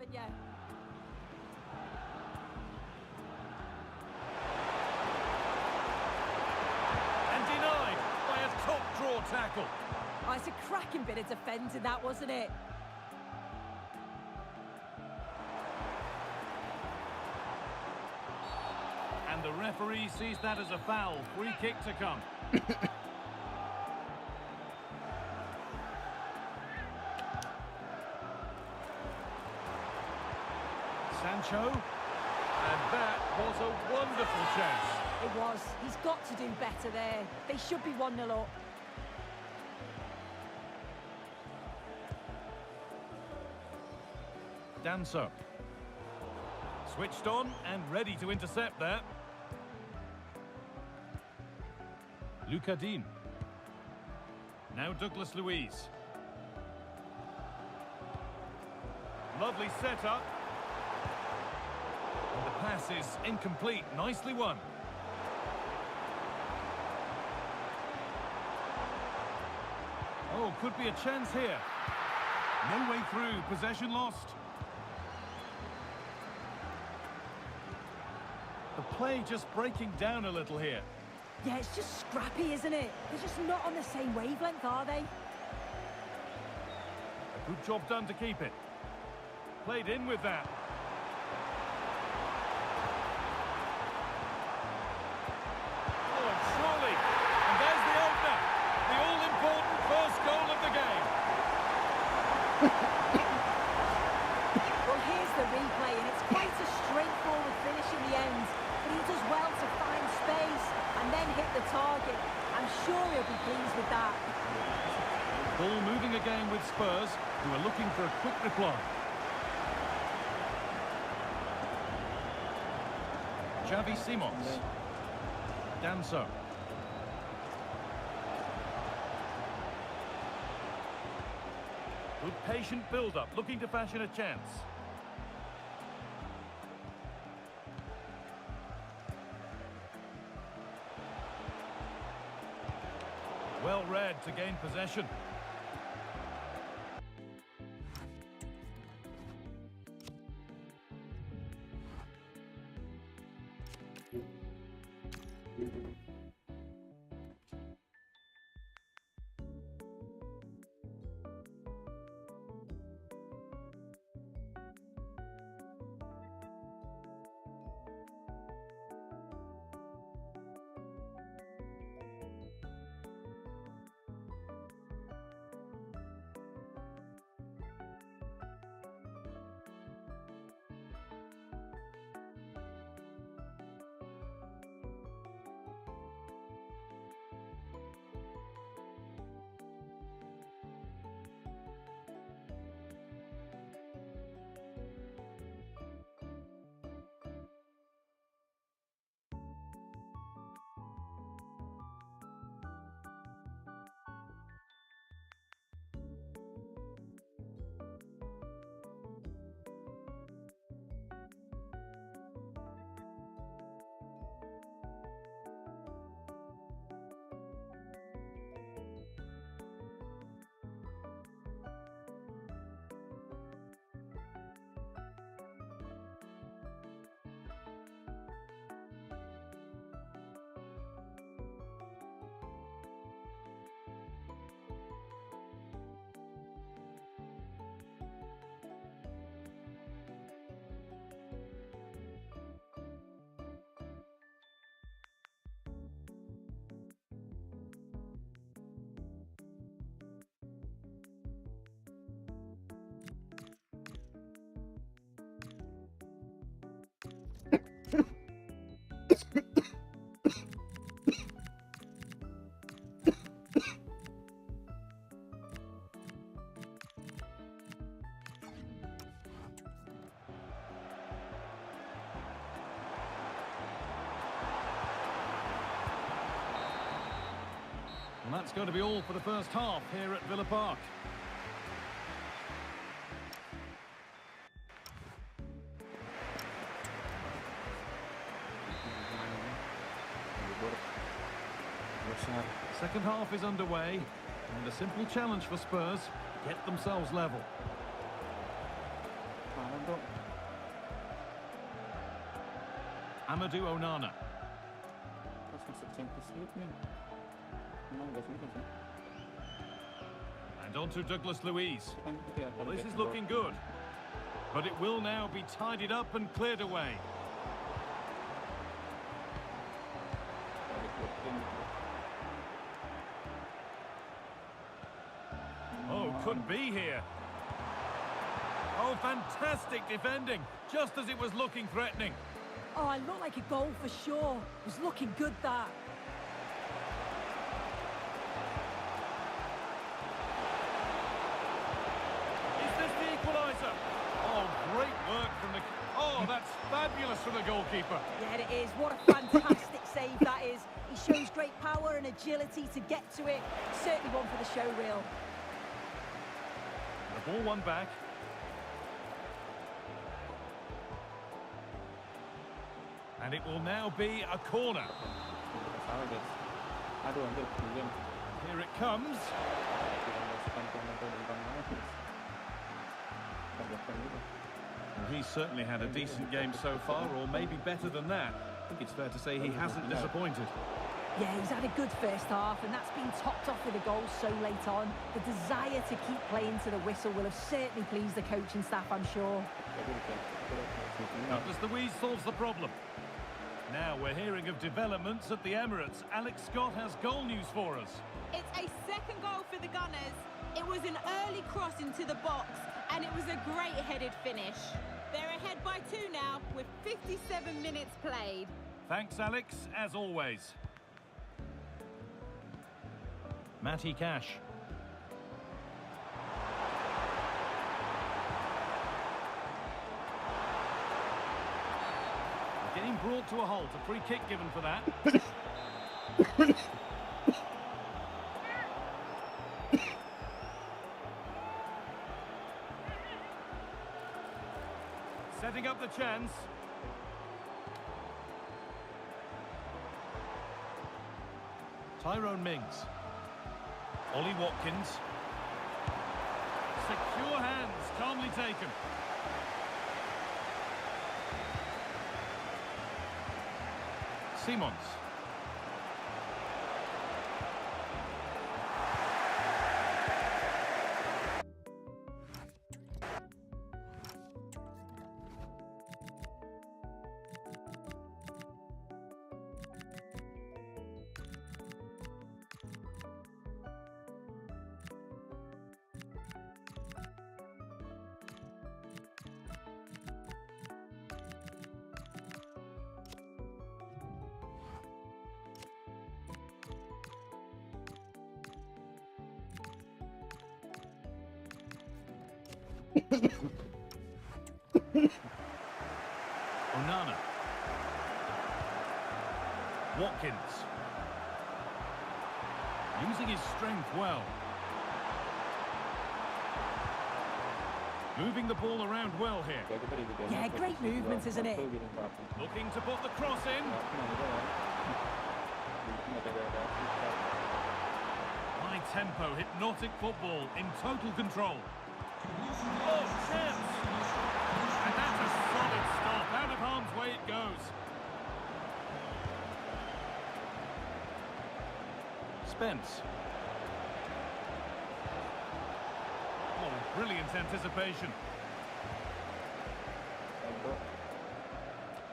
haven't you? And denied by a top-draw tackle. Oh, it's a cracking bit of defending, that, wasn't it? And the referee sees that as a foul. Free kick to come. Sancho. And that was a wonderful chance. It was. He's got to do better there. They should be 1-0 up. Danso. Switched on and ready to intercept that. Luca Dean. Now Douglas Luiz. Lovely setup. And the pass is incomplete. Nicely won. Oh, could be a chance here. No way through. Possession lost. The play just breaking down a little here. Yeah, it's just scrappy, isn't it? They're just not on the same wavelength, are they? A good job done to keep it. Played in with that. Oh, and surely. And there's the opener. The all-important first goal of the game. Well, here's the replay, and it's quite a straightforward finish in the end. But he does well to find space and then hit the target. I'm sure he'll be pleased with that. Ball moving again with Spurs, who are looking for a quick reply. Xavi Simons. Danso. Good patient build-up, looking to fashion a chance. Well read to gain possession. And that's going to be all for the first half here at Villa Park. Second half is underway, and a simple challenge for Spurs: get themselves level. Parang Amadou Onana. And on to Douglas Luiz. Well, this is looking good. But it will now be tidied up and cleared away. Oh, could be here. Oh, fantastic defending, just as it was looking threatening. Oh, it looked like a goal for sure. It was looking good, that. Is this the equaliser? Oh, great work from the... Oh, that's fabulous from the goalkeeper. Yeah, it is. What a fantastic save that is. He shows great power and agility to get to it. Certainly one for the show reel. The ball won back. And it will now be a corner. Here it comes. Well, he's certainly had a decent game so far, or maybe better than that. I think it's fair to say he hasn't disappointed. Yeah, he's had a good first half, and that's been topped off with a goal so late on. The desire to keep playing to the whistle will have certainly pleased the coaching staff, I'm sure. Douglas Luiz solves the problem. Now we're hearing of developments at the Emirates. Alex Scott has goal news for us. It's a second goal for the Gunners. It was an early cross into the box, and it was a great headed finish. They're ahead by 2 now, with 57 minutes played. Thanks, Alex, as always. Matty Cash. Getting brought to a halt. A free kick given for that. Setting up the chance. Tyrone Mings. Ollie Watkins. Secure hands, calmly taken. Simons. Onana. Watkins. Using his strength well. Moving the ball around well here. Yeah, great movement, isn't it? Looking to put the cross in. High tempo, hypnotic football in total control. Oh, chance! And that's a solid stop. Out of harm's way it goes. Spence. Oh, brilliant anticipation.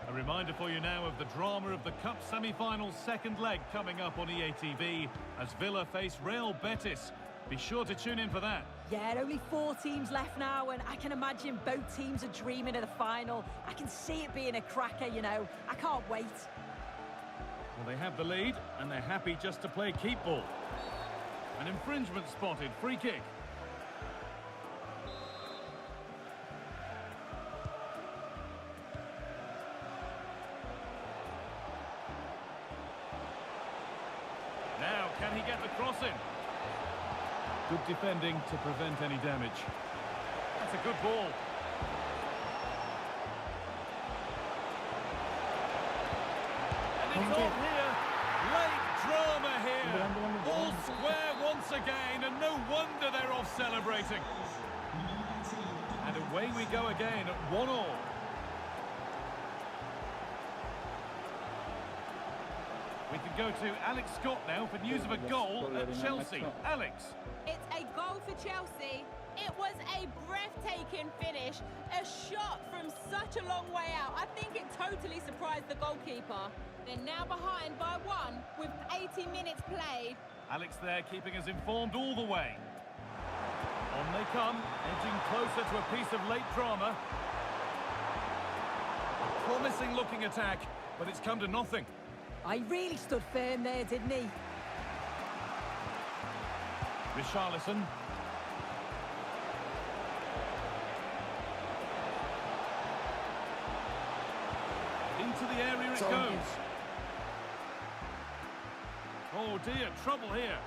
A reminder for you now of the drama of the Cup semi-finals second leg coming up on EA TV as Villa face Real Betis. Be sure to tune in for that. Yeah, only 4 teams left now, and I can imagine both teams are dreaming of the final. I can see it being a cracker, you know. I can't wait. Well, they have the lead, and they're happy just to play keep ball. An infringement spotted. Free kick. Now, can he get the cross in? Good defending to prevent any damage. That's a good ball. And it's off here. Late drama here. All square once again, and no wonder they're off celebrating. And away we go again at 1-1. We can go to Alex Scott now for news of a goal at Chelsea. Alex. It's a goal for Chelsea. It was a breathtaking finish, a shot from such a long way out. I think it totally surprised the goalkeeper. They're now behind by 1 with 80 minutes played. Alex there keeping us informed all the way. On they come, edging closer to a piece of late drama. A promising looking attack, but it's come to nothing. I really stood firm there, didn't he? Richarlison. Into the area it goes. Oh dear, trouble here.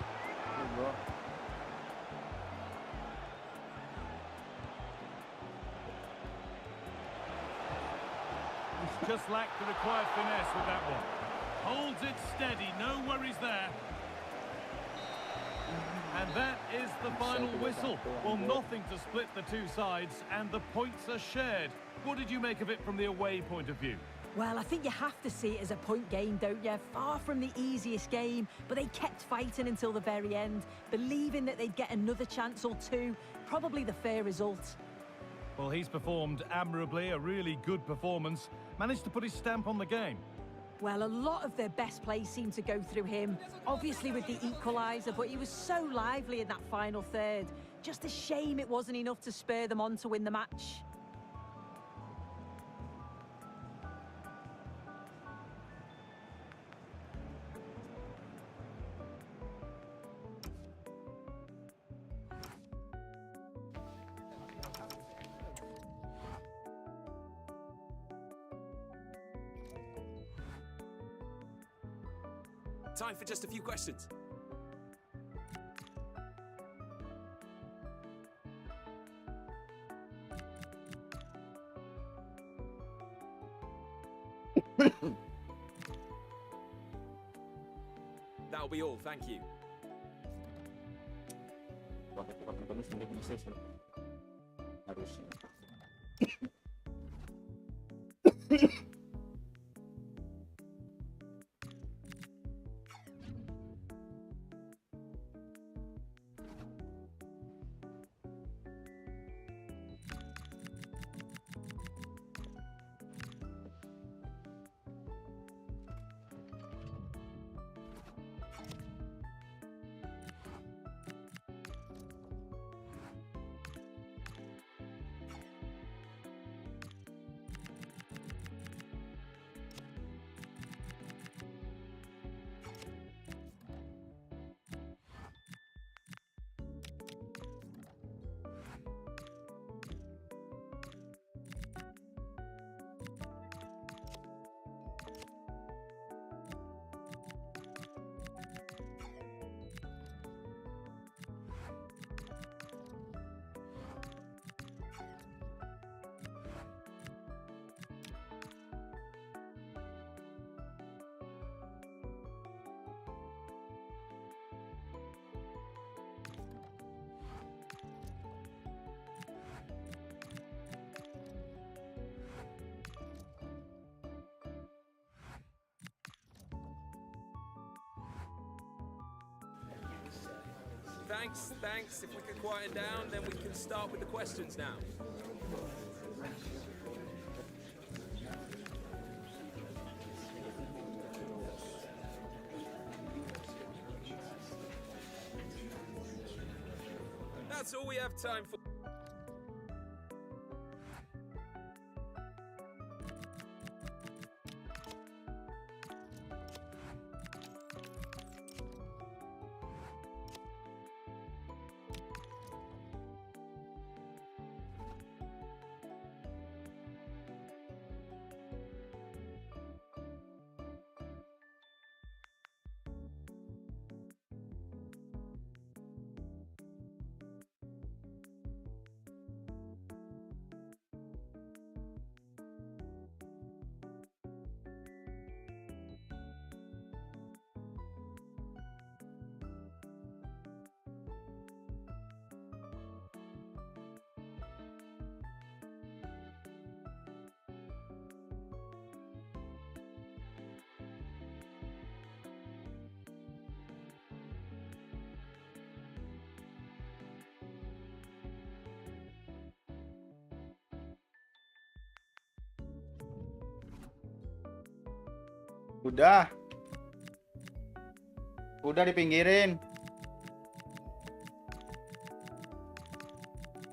He's just lacked the required finesse with that one. Holds it steady, no worries there. And that is the final whistle. Well, nothing to split the two sides, and the points are shared. What did you make of it from the away point of view? Well, I think you have to see it as a point game, don't you? Far from the easiest game, but they kept fighting until the very end, believing that they'd get another chance or two. Probably the fair result. Well, he's performed admirably, a really good performance. Managed to put his stamp on the game. Well, a lot of their best plays seemed to go through him, obviously with the equaliser, but he was so lively in that final third. Just a shame it wasn't enough to spur them on to win the match. Time for just a few questions. That'll be all, thank you. Thanks. If we can quieten down, then we can start with the questions now. That's all we have time for. Udah. Udah dipinggirin.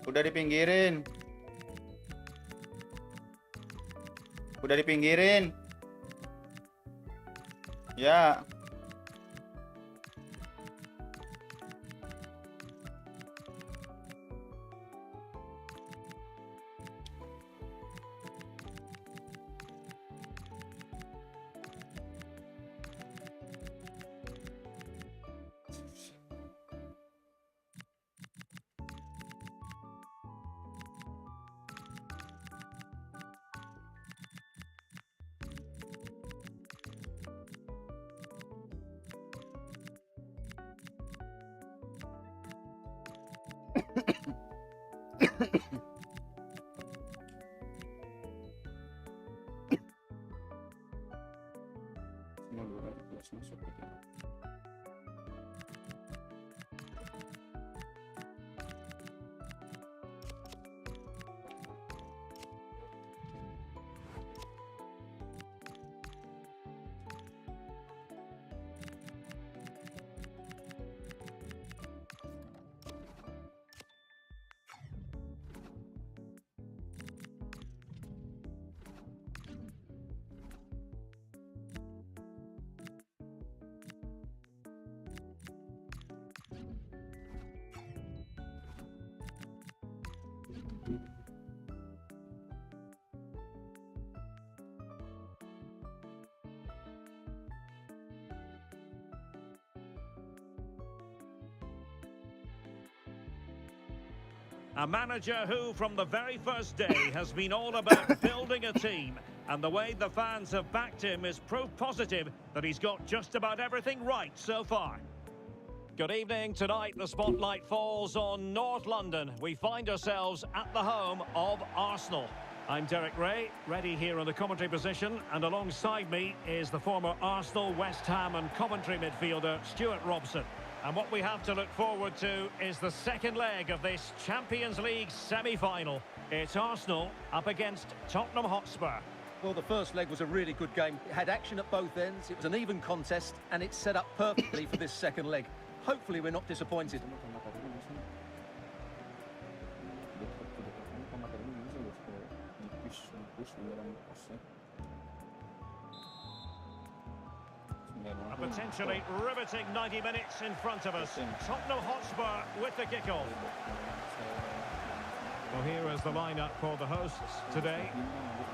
Udah dipinggirin. Udah dipinggirin. Ya. A manager who, from the very first day, has been all about building a team. And the way the fans have backed him is proof positive that he's got just about everything right so far. Good evening. Tonight, the spotlight falls on North London. We find ourselves at the home of Arsenal. I'm Derek Ray, ready here in the commentary position, and alongside me is the former Arsenal, West Ham and Coventry midfielder, Stuart Robson. And what we have to look forward to is the second leg of this Champions League semi-final. It's Arsenal up against Tottenham Hotspur. Well, the first leg was a really good game. It had action at both ends, it was an even contest, and it's set up perfectly for this second leg. Hopefully we're not disappointed. A potentially riveting 90 minutes in front of us. Tottenham Hotspur with the kickoff. Well, here is the lineup for the hosts today.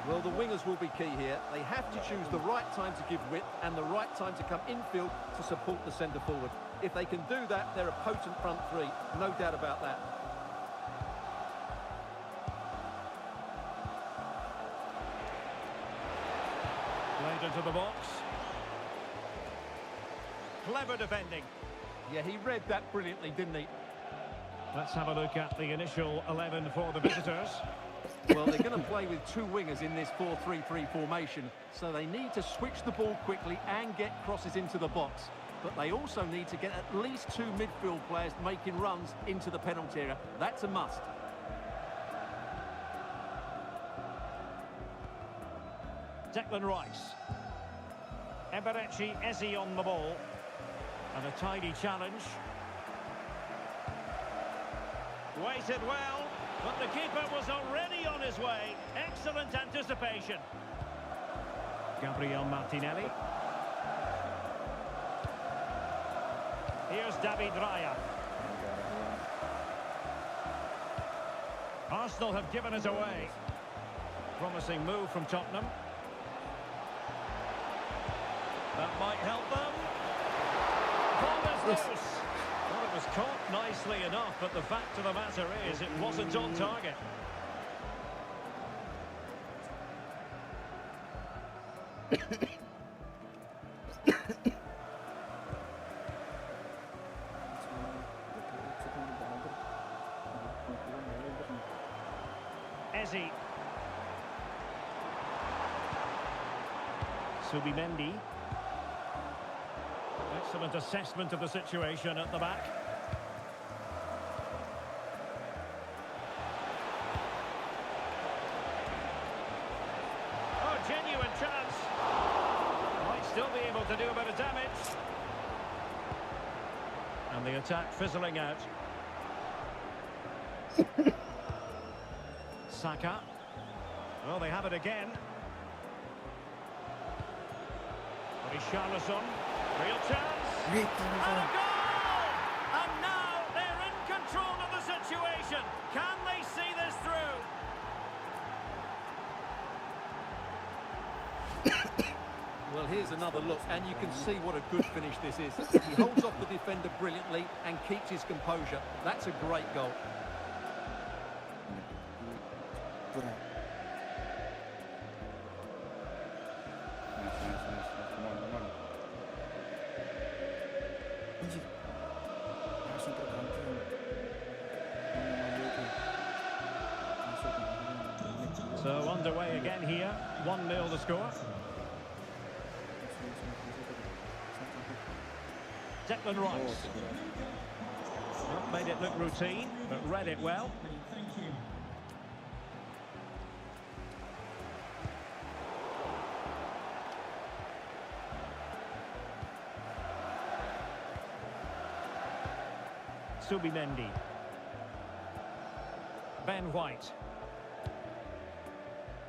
Well, the wingers will be key here. They have to choose the right time to give width and the right time to come infield to support the centre forward. If they can do that, they're a potent front three. No doubt about that. Played into the box. Clever defending. Yeah, he read that brilliantly, didn't he? Let's have a look at the initial 11 for the visitors. Well, they're going to play with two wingers in this 4-3-3 formation, so they need to switch the ball quickly and get crosses into the box. But they also need to get at least two midfield players making runs into the penalty area. That's a must. Declan Rice. Eberechi Eze on the ball. And a tidy challenge. Waited well, but the keeper was already on his way. Excellent anticipation. Gabriel Martinelli. Here's David Raya. Arsenal have given us away. Promising move from Tottenham. That might help them. Ball is loose. Well, it was caught nicely enough, but the fact of the matter is it wasn't on target. Eze. Subimendi. Excellent assessment of the situation at the back. Oh, genuine chance. Might still be able to do a bit of damage. And the attack fizzling out. Saka. Well, they have it again. Richarlison. Real chance. And a goal! And now they're in control of the situation. Can they see this through? Well, here's another look, and you can see what a good finish this is. He holds off the defender brilliantly and keeps his composure. That's a great goal. So underway again here. 1-0 the score. Declan Rice. Well, made it look routine, but read it well. Subimendi. Ben White.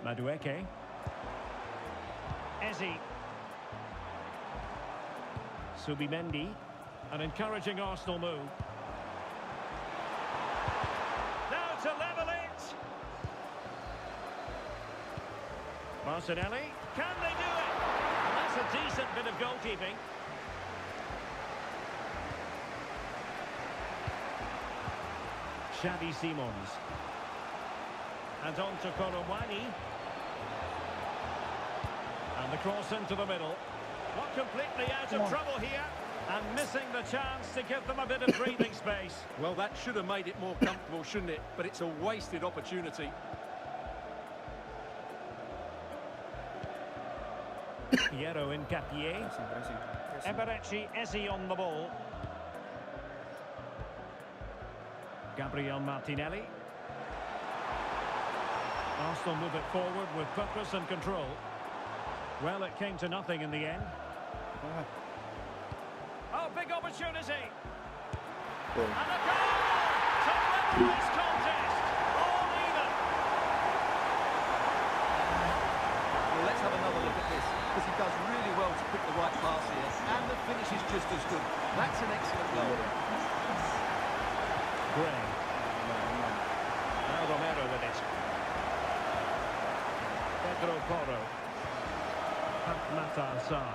Madueke. Eze. Subimendi. An encouraging Arsenal move. Now to level it. Martinelli. Can they do it? And that's a decent bit of goalkeeping. Xavi Simons. And on to Korowani. And the cross into the middle. Not completely out of trouble here. And missing the chance to give them a bit of breathing space. Well, that should have made it more comfortable, shouldn't it? But it's a wasted opportunity. Piero Incapié. Eberechi Eze on the ball. Gabriel Martinelli. Arsenal move it forward with purpose and control. Well, it came to nothing in the end. Oh, big opportunity. And a goal to level this contest. All even. Well, let's have another look at this, because he does really well to pick the right pass here. And the finish is just as good. That's an excellent goal. Gray. Now Romero with it. Pedro Porro. Matar Sarr.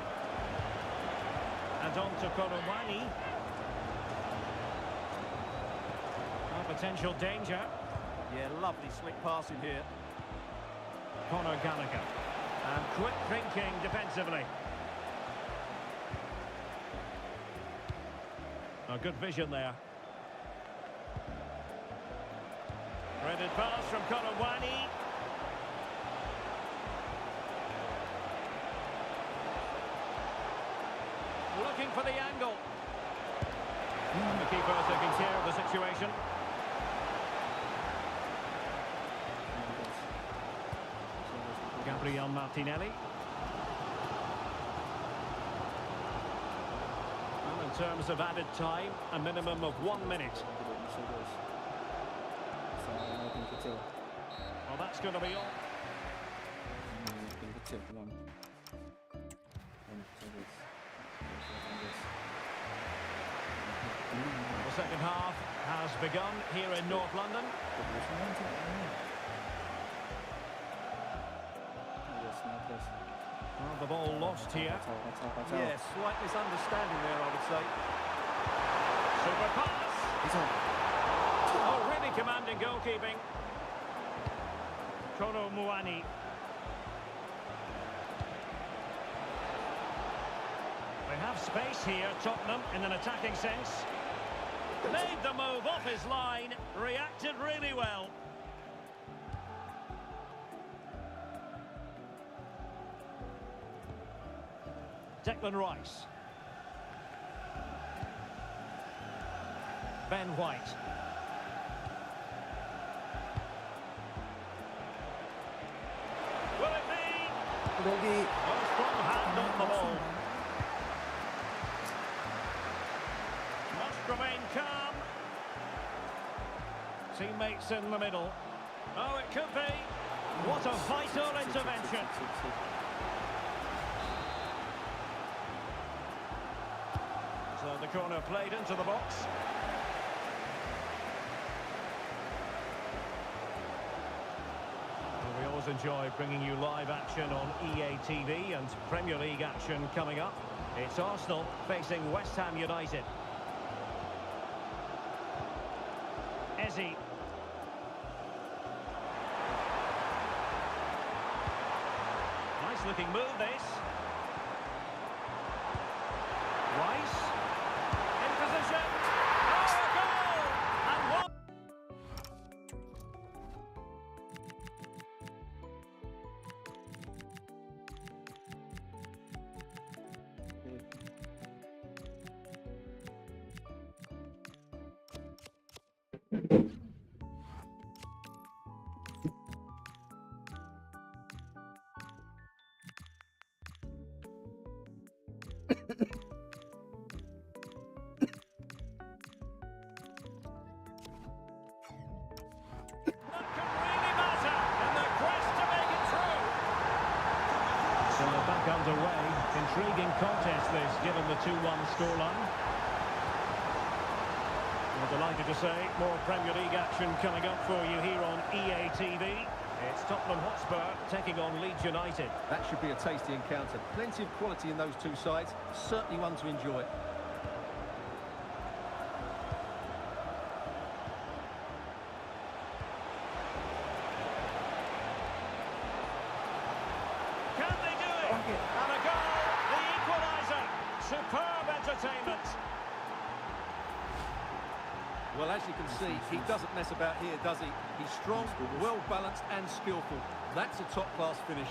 And on to Korowani. Potential danger. Yeah, lovely slick passing here. Conor Gallagher. And quick thinking defensively. A good vision there. Threaded pass from Korowani. Looking for the angle. And the keeper taking care of the situation. Gabriel Martinelli. Well, in terms of added time, a minimum of 1 minute. Well, that's going to be all. The second half has begun here in North London. Well, the ball lost here. Yeah, slight misunderstanding there, I would say. Super pass. Oh, really commanding goalkeeping. Korowani. They have space here, Tottenham, in an attacking sense. Made the move off his line, reacted really well. Declan Rice. Ben White. Will it be? Oh, strong hand on the ball. remain calm. Teammates in the middle. Oh, it could be. What a vital intervention. So the corner played into the box. Well, we always enjoy bringing you live action on EA TV and Premier League action coming up. It's Arsenal facing West Ham United. Ezzy. Nice looking move this. Rice. In position. Oh, a goal! And one. Underway. Intriguing contest this, given the 2-1 scoreline. We're delighted to say more Premier League action coming up for you here on EA TV. It's Tottenham Hotspur taking on Leeds United. That should be a tasty encounter. Plenty of quality in those two sides. Certainly one to enjoy. And a goal, the equaliser. Superb entertainment. Well, as you can see, he doesn't mess about here, does he? He's strong, well-balanced and skillful. That's a top-class finish.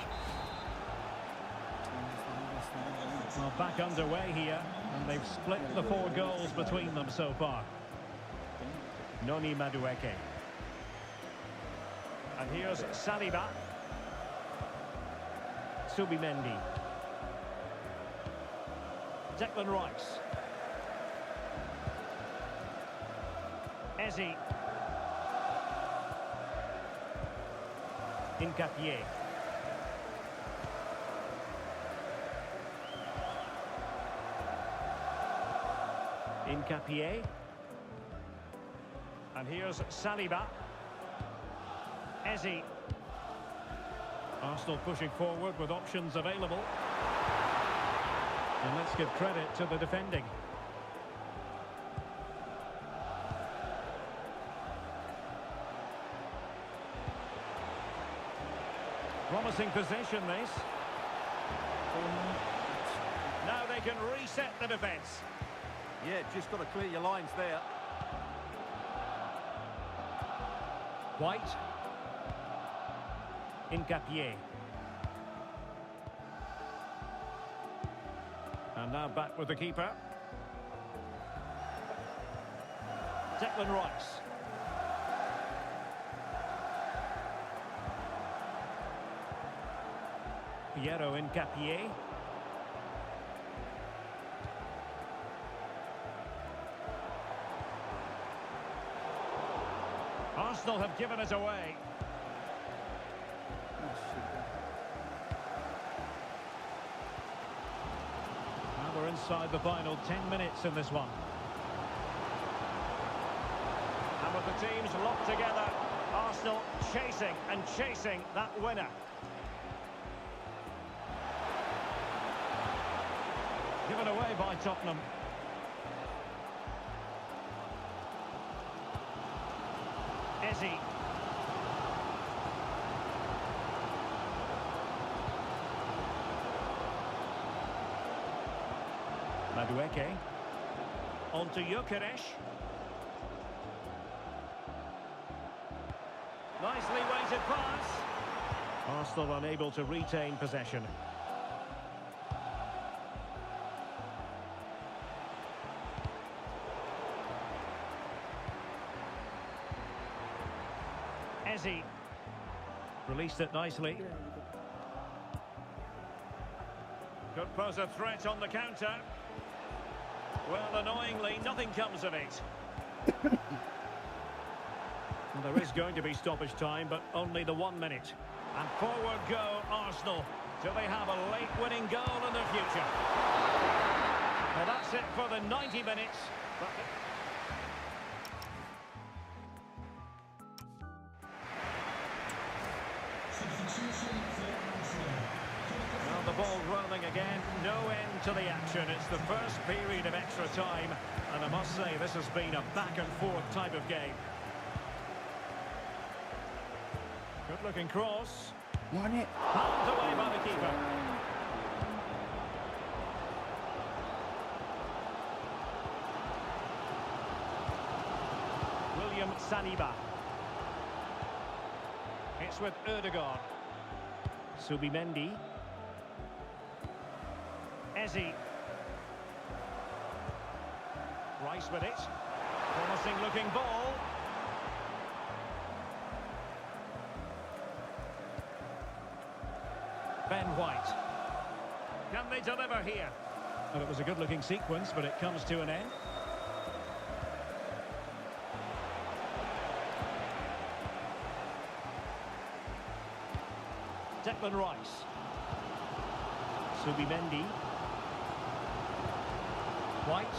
Well, back underway here, and they've split the 4 goals between them so far. Noni Madueke. And here's Saliba. Subimendi. Declan Rice. Ezzy. Incapié. Incapié. And here's Saliba. Ezzy. Arsenal pushing forward with options available. And let's give credit to the defending. Promising position, this. Now they can reset the defence. Yeah, just got to clear your lines there. White. Incapié. And now back with the keeper. Declan Rice. Piero Incapié. Arsenal have given it away. Now we're inside the final 10 minutes in this one. And with the teams locked together, Arsenal chasing and chasing that winner. Given away by Tottenham. Ezzy. Madueke. On to Gyökeres. Nicely weighted pass. Arsenal unable to retain possession. Ezzy. Released it nicely. Could pose a threat on the counter. Well, annoyingly, nothing comes of it. Well, there is going to be stoppage time, but only the 1 minute. And forward go Arsenal. Do they have a late winning goal in the future? Well, that's it for the 90 minutes. But well, the ball rolling again. No end to the action. It's the first period of extra time. And I must say, this has been a back-and-forth type of game. Good-looking cross. Won it. Palmed away by the keeper. William Saliba. It's with Ødegaard. Subimendi. Eze. Rice with it. Promising looking ball. Ben White. Can they deliver here? Well, it was a good-looking sequence, but it comes to an end. Declan Rice. Subimendi. White.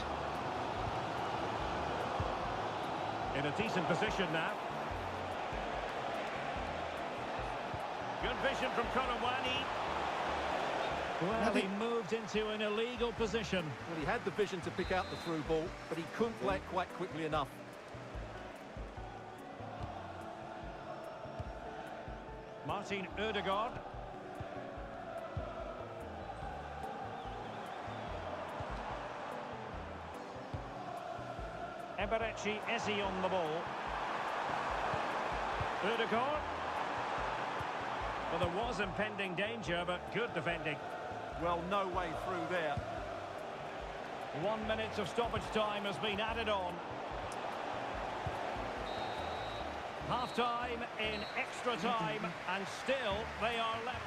In a decent position now. Good vision from Kolawani. Well, he moved into an illegal position. Well, he had the vision to pick out the through ball, but he couldn't play it quite quickly enough. Martin Ødegaard. Eberechi Eze on the ball. Ødegaard. Well, there was impending danger, but good defending. Well, no way through there. 1 minute of stoppage time has been added on. Half-time in extra time, and still they are left.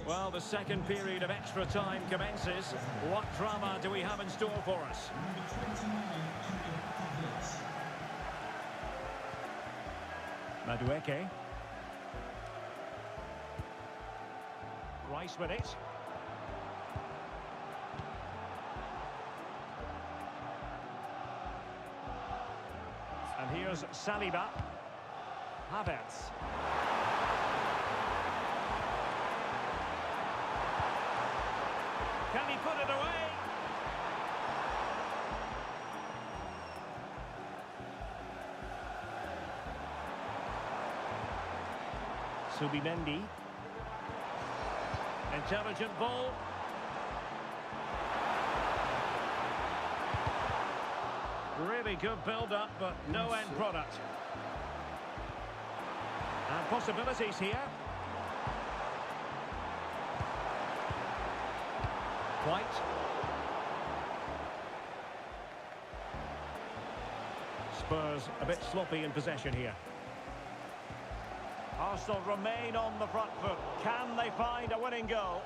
Well, the second period of extra time commences. What drama do we have in store for us? Madueke. Rice with it. And here's Saliba. Havertz. Can he put it away? Subimendi. Intelligent ball. Really good build-up, but no end product. And possibilities here. White. Spurs a bit sloppy in possession here. Arsenal remain on the front foot. Can they find a winning goal?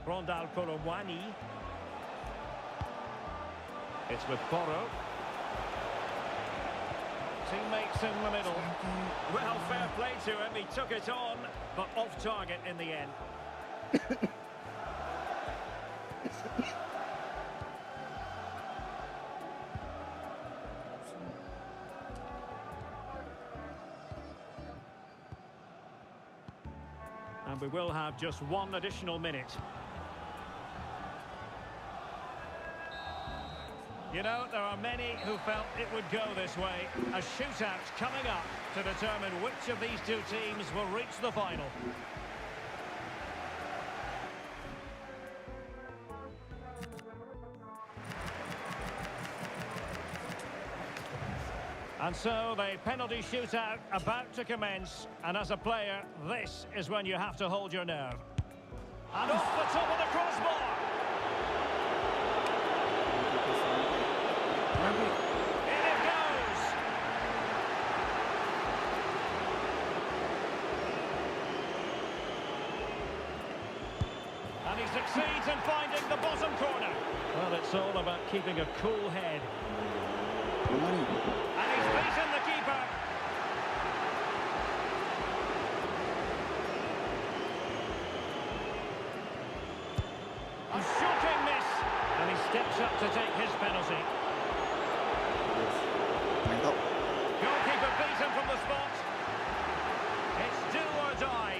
Rondal Kolawani. It's with Porro. Teammates in the middle. Well, fair play to him. He took it on, but off target in the end. And we will have just one additional minute. You know, there are many who felt it would go this way. A shootout coming up to determine which of these two teams will reach the final. And so the penalty shootout about to commence. And as a player, this is when you have to hold your nerve. And off the top of the crossbar. In it goes. And he succeeds in finding the bottom corner. Well, it's all about keeping a cool head. And he's beaten the keeper. A shocking miss. And he steps up to take his penalty. Goalkeeper beaten from the spot. It's do or die.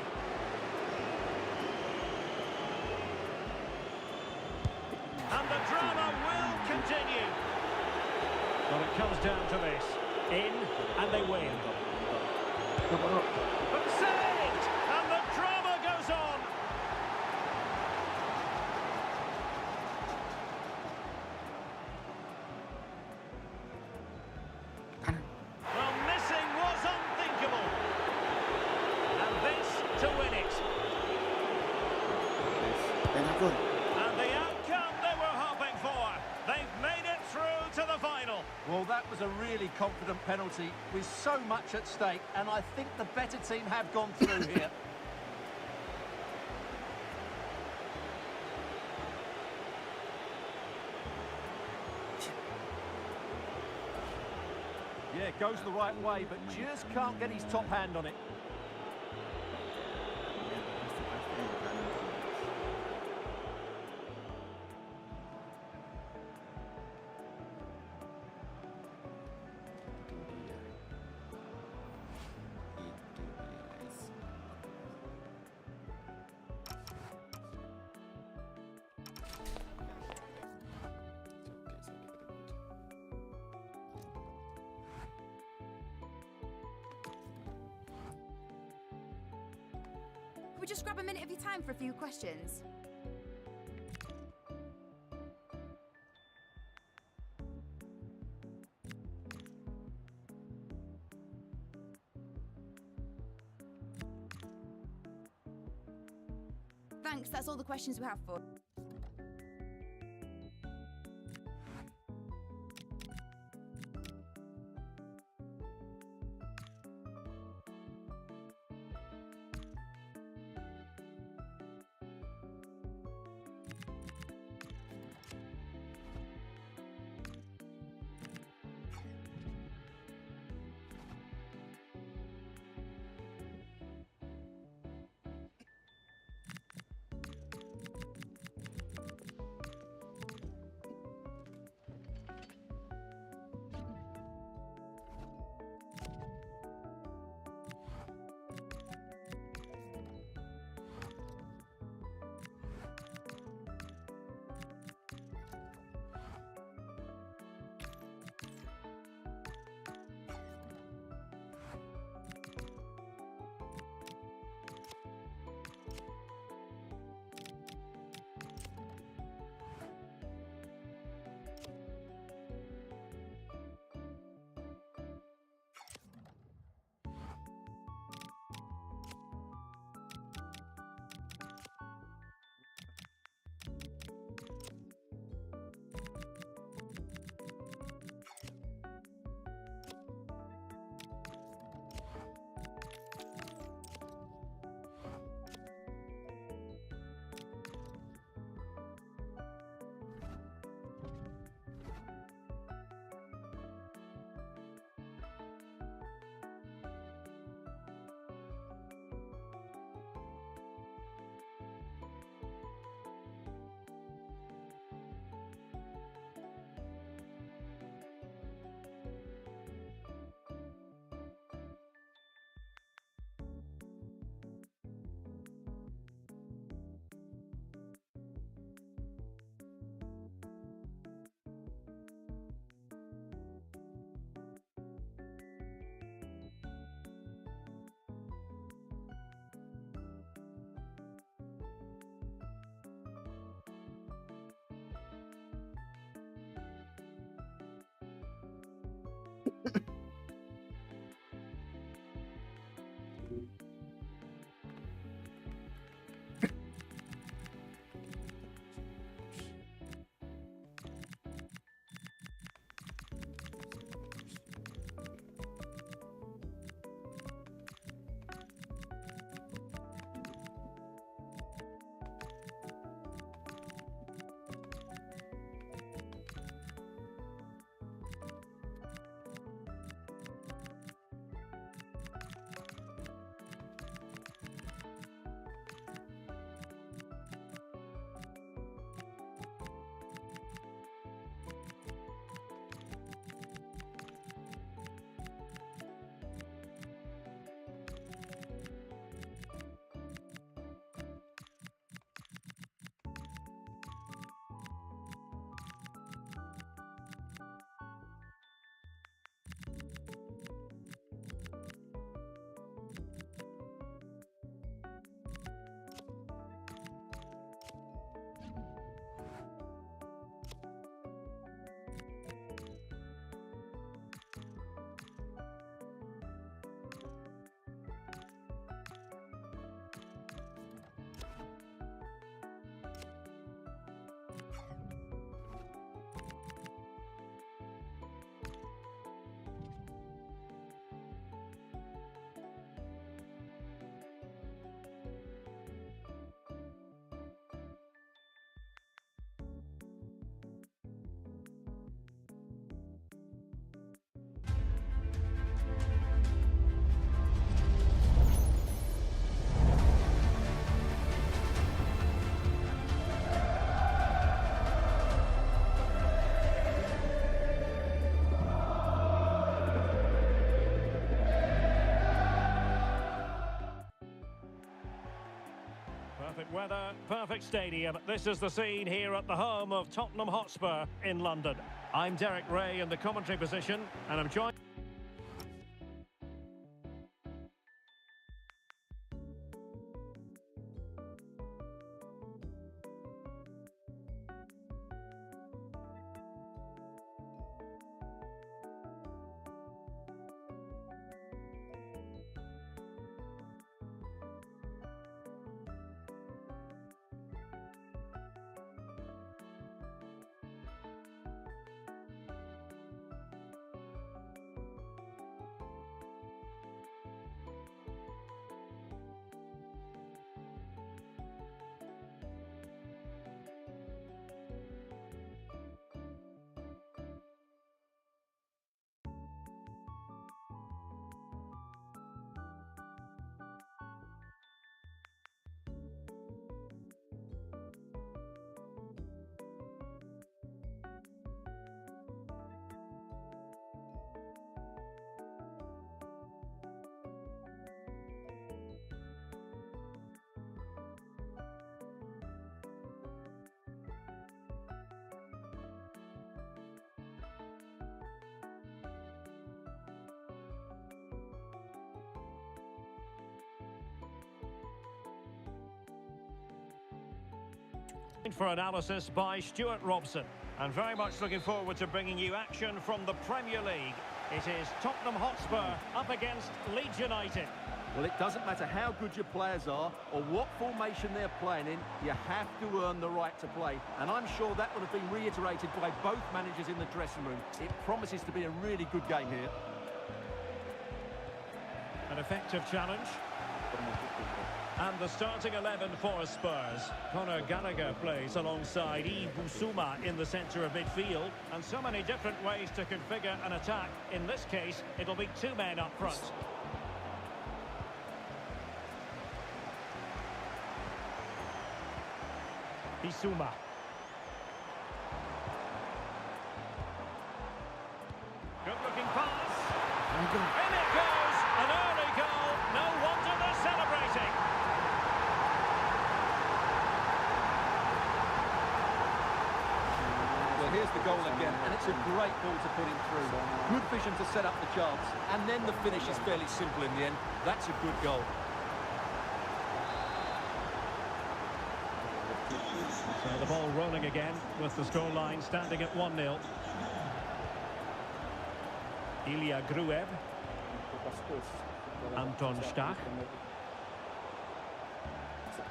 And the drama will continue. Well, it comes down to this. In, and they win. But saved! And the drama goes on. Well, missing was unthinkable. And this to win it. And the outcome they were hoping for. They've made it through to the final. Well, that was a really confident penalty with so much at stake, and I think the better team have gone through here. Yeah, it goes the right way, but just can't get his top hand on it. Could we just grab a minute of your time for a few questions? Thanks, that's all the questions we have for. Brilliant weather, perfect stadium. This is the scene here at the home of Tottenham Hotspur in London. I'm Derek Ray in the commentary position, and I'm joined... For analysis by Stuart Robson, and very much looking forward to bringing you action from the Premier League. It is Tottenham Hotspur up against Leeds United. Well, it doesn't matter how good your players are or what formation they're playing in, you have to earn the right to play. And I'm sure that would have been reiterated by both managers in the dressing room. It promises to be a really good game here. An effective challenge. And the starting 11 for Spurs. Conor Gallagher plays alongside Bissouma in the centre of midfield. And so many different ways to configure an attack. In this case, it'll be two men up front. Bissouma. Good-looking pass. In it goes! An early goal. No wonder they're celebrating. Well, here's the goal again, and it's a great ball to put him through. Good vision to set up the chance, and then the finish is fairly simple in the end. That's a good goal. So the ball rolling again, with the scoreline standing at 1-0. Ilya Gruev. Anton Stach.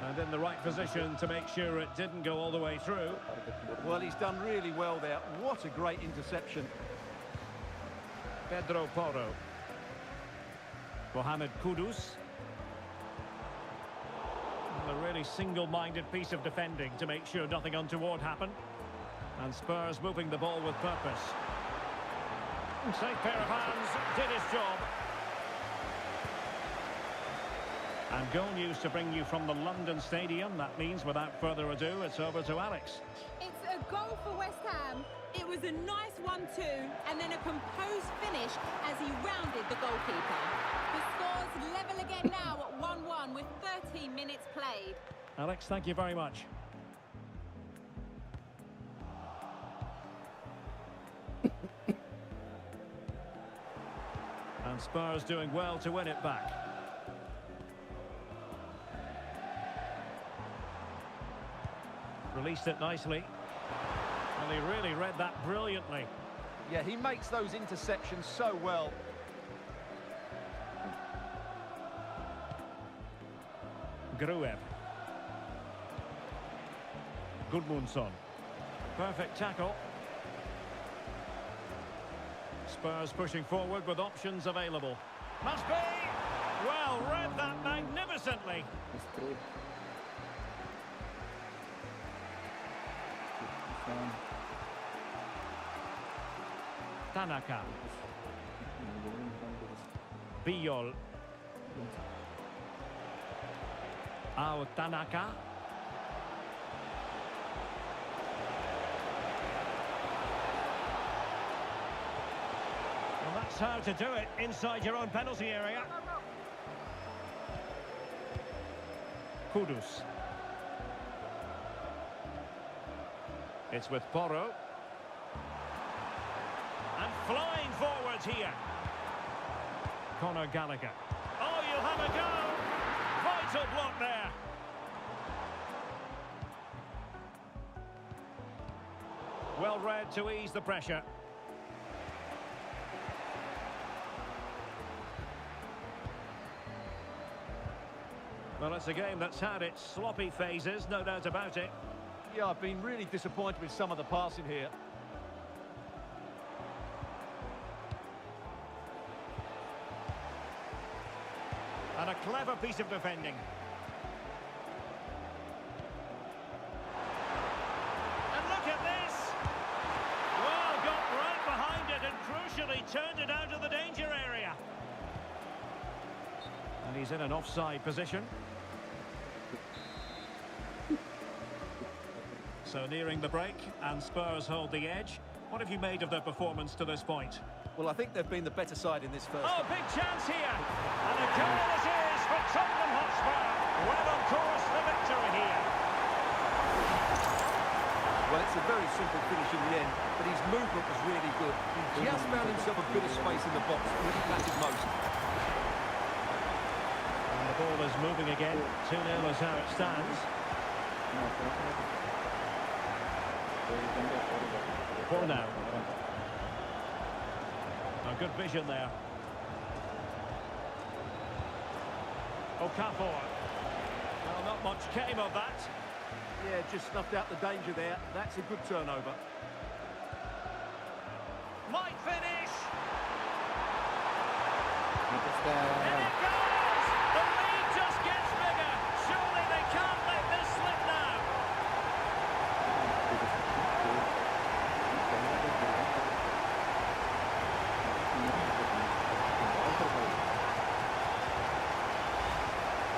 And in the right position to make sure it didn't go all the way through. Well, he's done really well there. What a great interception. Pedro Porro. Mohamed Kudus. A really single-minded piece of defending to make sure nothing untoward happened. And Spurs moving the ball with purpose. Safe pair of hands, did his job. And goal news to bring you from the London Stadium. That means, without further ado, it's over to Alex. It's a goal for West Ham. It was a nice 1-2 and then a composed finish as he rounded the goalkeeper. The score's level again now at 1-1 with 13 minutes played. Alex, thank you very much. And Spurs doing well to win it back. Released it nicely. And he really read that brilliantly. Yeah, he makes those interceptions so well. Gruev. Gudmundsson. Perfect tackle. Spurs pushing forward with options available. Must be! Well, read that magnificently. Tanaka. Biol. Tanaka. Well, that's how to do it inside your own penalty area. Kudus. It's with Porro. And flying forwards here. Conor Gallagher. Oh, you'll have a go. Vital block there. Well read to ease the pressure. Well, it's a game that's had its sloppy phases, no doubt about it. Yeah, I've been really disappointed with some of the passing here. And a clever piece of defending. And look at this! Well, got right behind it and crucially turned it out of the danger area. And he's in an offside position. So nearing the break, and Spurs hold the edge. What have you made of their performance to this point? Well, I think they've been the better side in this first. Oh, big chance here! And a goal it is for Tottenham Hotspur. Well on course for victory here. Well, it's a very simple finish in the end, but his movement was really good. He just found himself a bit of space in the box when he mattered most. And the ball is moving again. 2-0 is how it stands. For now. A good vision there. Okafor. Well, not much came of that. Yeah, just snuffed out the danger there. That's a good turnover. Might finish. And it goes! The lead just gets bigger. Surely they can't let this slip now.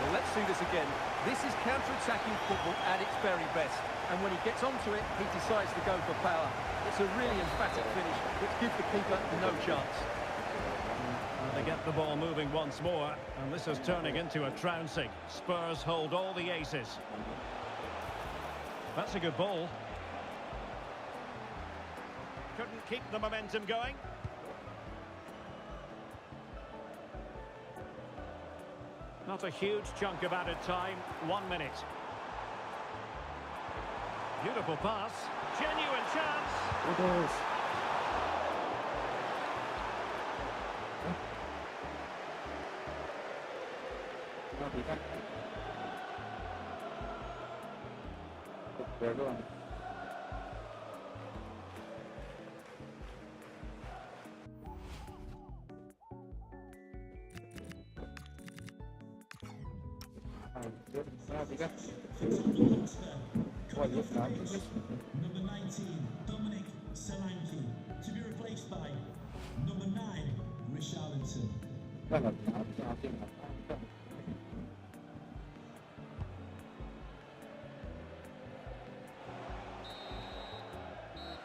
Well, let's see this again. This is counter-attacking football at its very best. And when he gets onto it, he decides to go for power. It's a really emphatic finish, which gives the keeper no chance. They get the ball moving once more, and this is turning into a trouncing. Spurs hold all the aces. That's a good ball. Couldn't keep the momentum going. Not a huge chunk of added time. 1 minute. Beautiful pass. Genuine chance. Number 19, Dominic Solanke, to be replaced by number 9, Richarlison.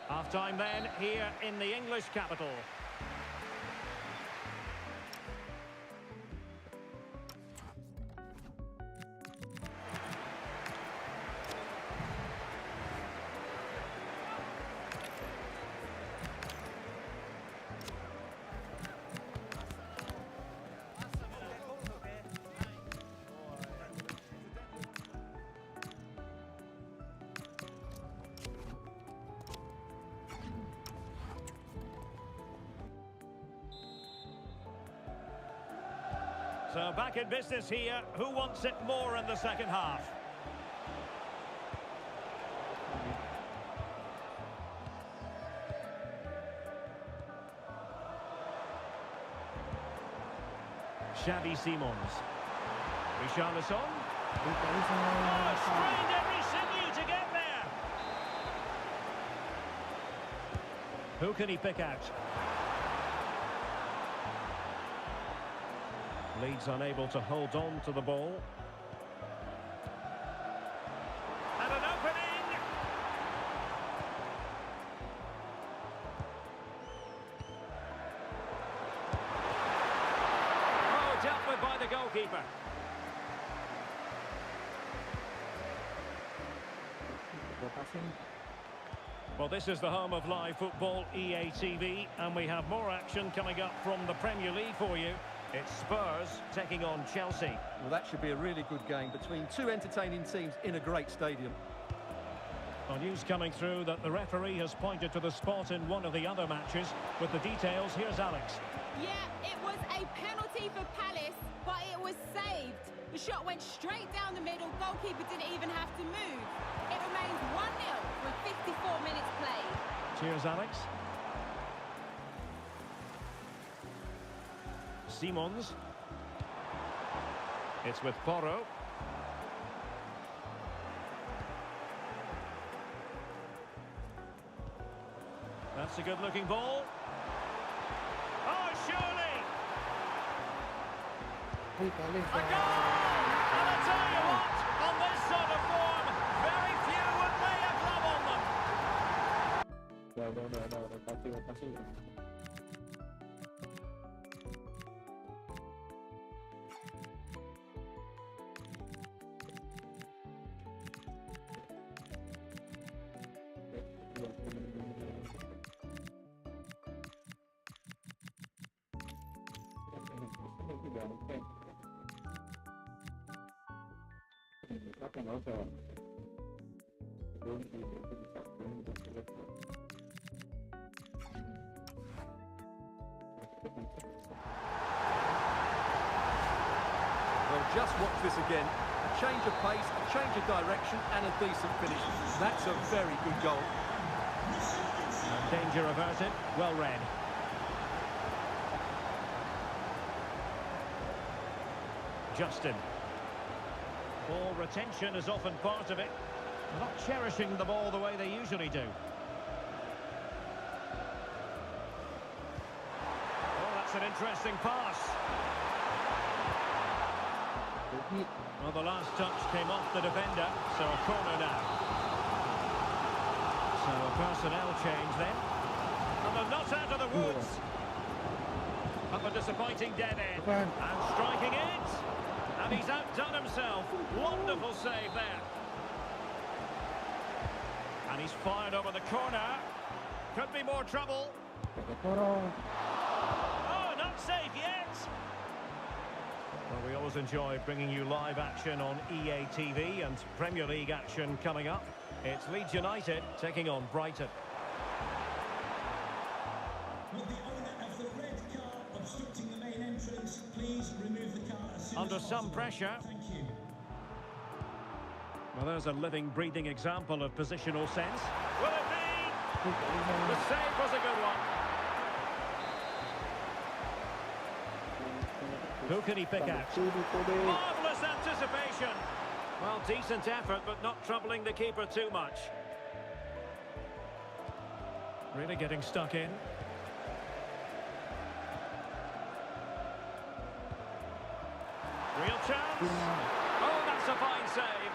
Half-time then, here in the English capital. So back in business here. Who wants it more in the second half? Xavi Simons. Richarlison. Oh, strained every sinew to get there. Who can he pick out? Leeds unable to hold on to the ball. And an opening! Oh, dealt with by the goalkeeper. Well, this is the home of live football, EA TV, and we have more action coming up from the Premier League for you. It's Spurs taking on Chelsea. Well, that should be a really good game between two entertaining teams in a great stadium. Well, news coming through that the referee has pointed to the spot in one of the other matches. With the details, here's Alex. Yeah, it was a penalty for Palace, but it was saved. The shot went straight down the middle, goalkeeper didn't even have to move. It remains 1-0 with 54 minutes played. Cheers, Alex. Simons. It's with Porro. That's a good-looking ball. Oh, surely! A goal! And I tell you what, on this sort of form, very few would lay a glove on them. Well, just watch this again. A change of pace, a change of direction, and a decent finish. That's a very good goal. Danger averted. Well read. Justin. Ball retention is often part of it. Not cherishing the ball the way they usually do. Oh, that's an interesting pass. Well, the last touch came off the defender, so a corner now. So a personnel change then. And they're not out of the woods. Up a disappointing dead end. And striking it. And he's outdone himself. Wonderful save there. And he's fired over the corner. Could be more trouble. Oh, not safe yet. Well, we always enjoy bringing you live action on EA TV and Premier League action coming up. It's Leeds United taking on Brighton. Will the owner of the red car obstructing the main entrance please remove the car as soon Under as some possible? pressure. Thank you. Well, there's a living, breathing example of positional sense. Will it be? The save was a good one. Who can he pick out? Marvellous anticipation. Well, decent effort, but not troubling the keeper too much. Really getting stuck in. Real chance. Oh, that's a fine save.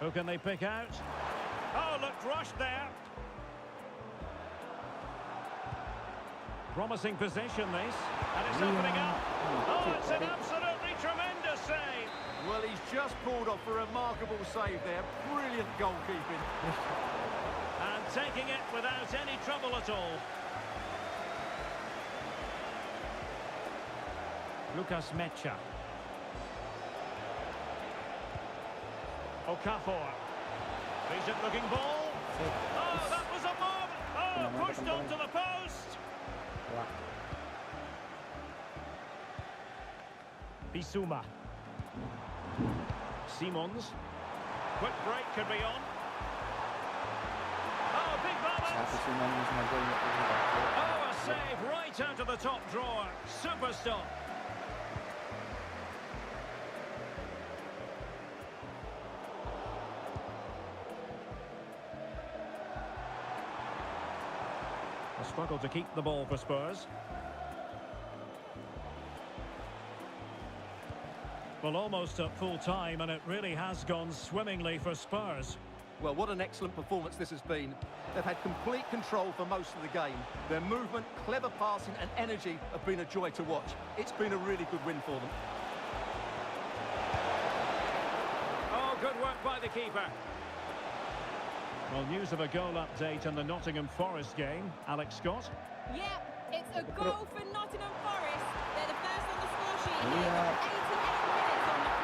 Who can they pick out? Oh, looked rushed there. Promising position, this. And it's opening up. Oh, it's an absolutely tremendous save. Well, he's just pulled off a remarkable save there. Brilliant goalkeeping. And taking it without any trouble at all. Lucas Mecha. Okafor. Decent looking ball. Oh, that was a mob. Oh, pushed onto the post. Bissouma. Simons. Quick break could be on. Oh, big balance. Oh, a save right out of the top drawer. Super stop. A struggle to keep the ball for Spurs. Well, almost at full time, and it really has gone swimmingly for Spurs. Well, what an excellent performance this has been. They've had complete control for most of the game. Their movement, clever passing and energy have been a joy to watch. It's been a really good win for them. good work by the keeper. Well, news of a goal update on the Nottingham Forest game. Alex Scott. Yep, it's a goal for Nottingham Forest. They're the first on the score sheet here with 88 minutes on the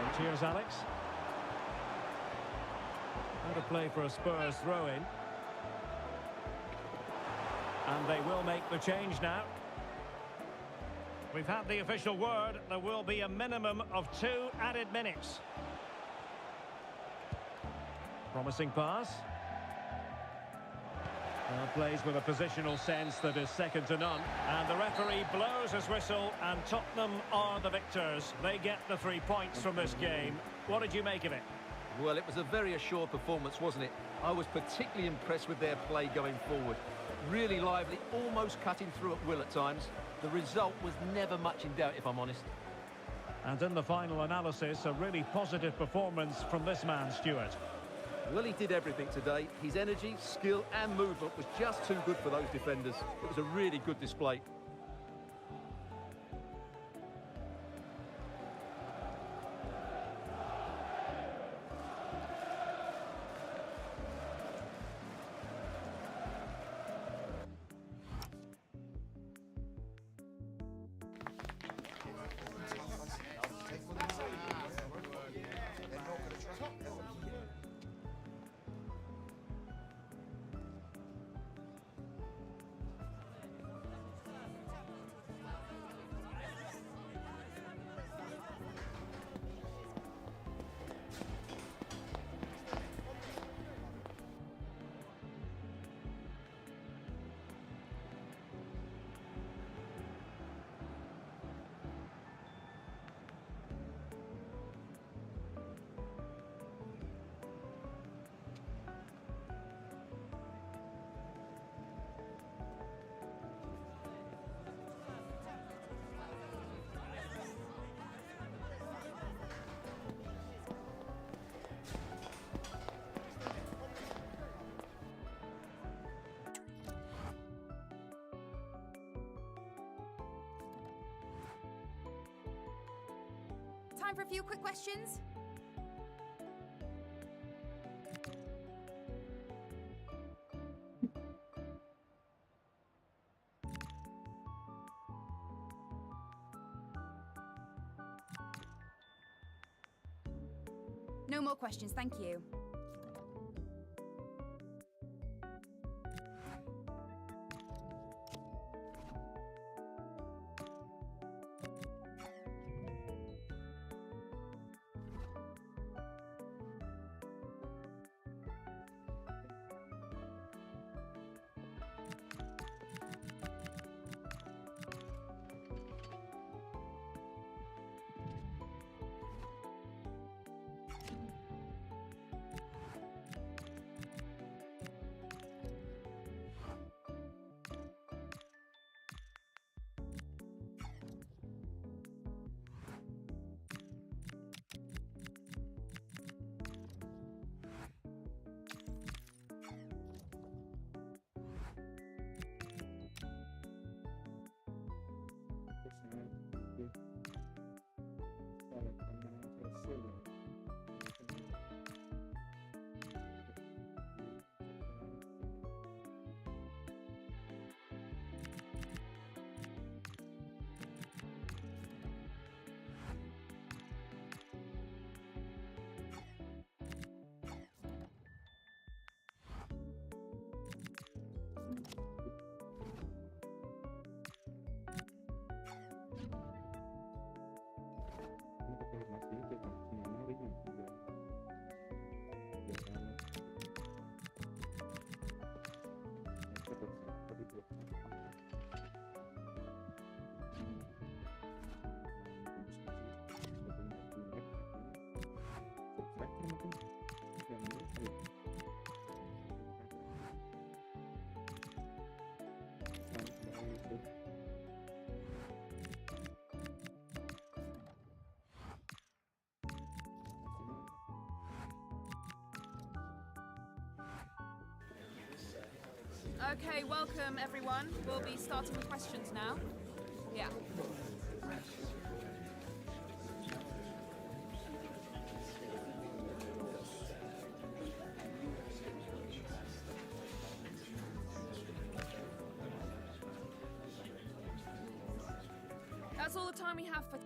clock. Cheers, Alex. What a play for a Spurs throw-in. And they will make the change now. We've had the official word. There will be a minimum of 2 added minutes. Promising pass. Plays with a positional sense that is second to none. And the referee blows his whistle, and Tottenham are the victors. They get the 3 points from this game. What did you make of it? Well, it was a very assured performance, wasn't it? I was particularly impressed with their play going forward. Really lively, almost cutting through at will at times. The result was never much in doubt, if I'm honest. And in the final analysis, a really positive performance from this man, Stuart. Well, he did everything today. His energy, skill and movement was just too good for those defenders. It was a really good display. Time for a few quick questions. No more questions, thank you. Okay, welcome everyone. We'll be starting with questions now. Yeah. that's all the time we have for...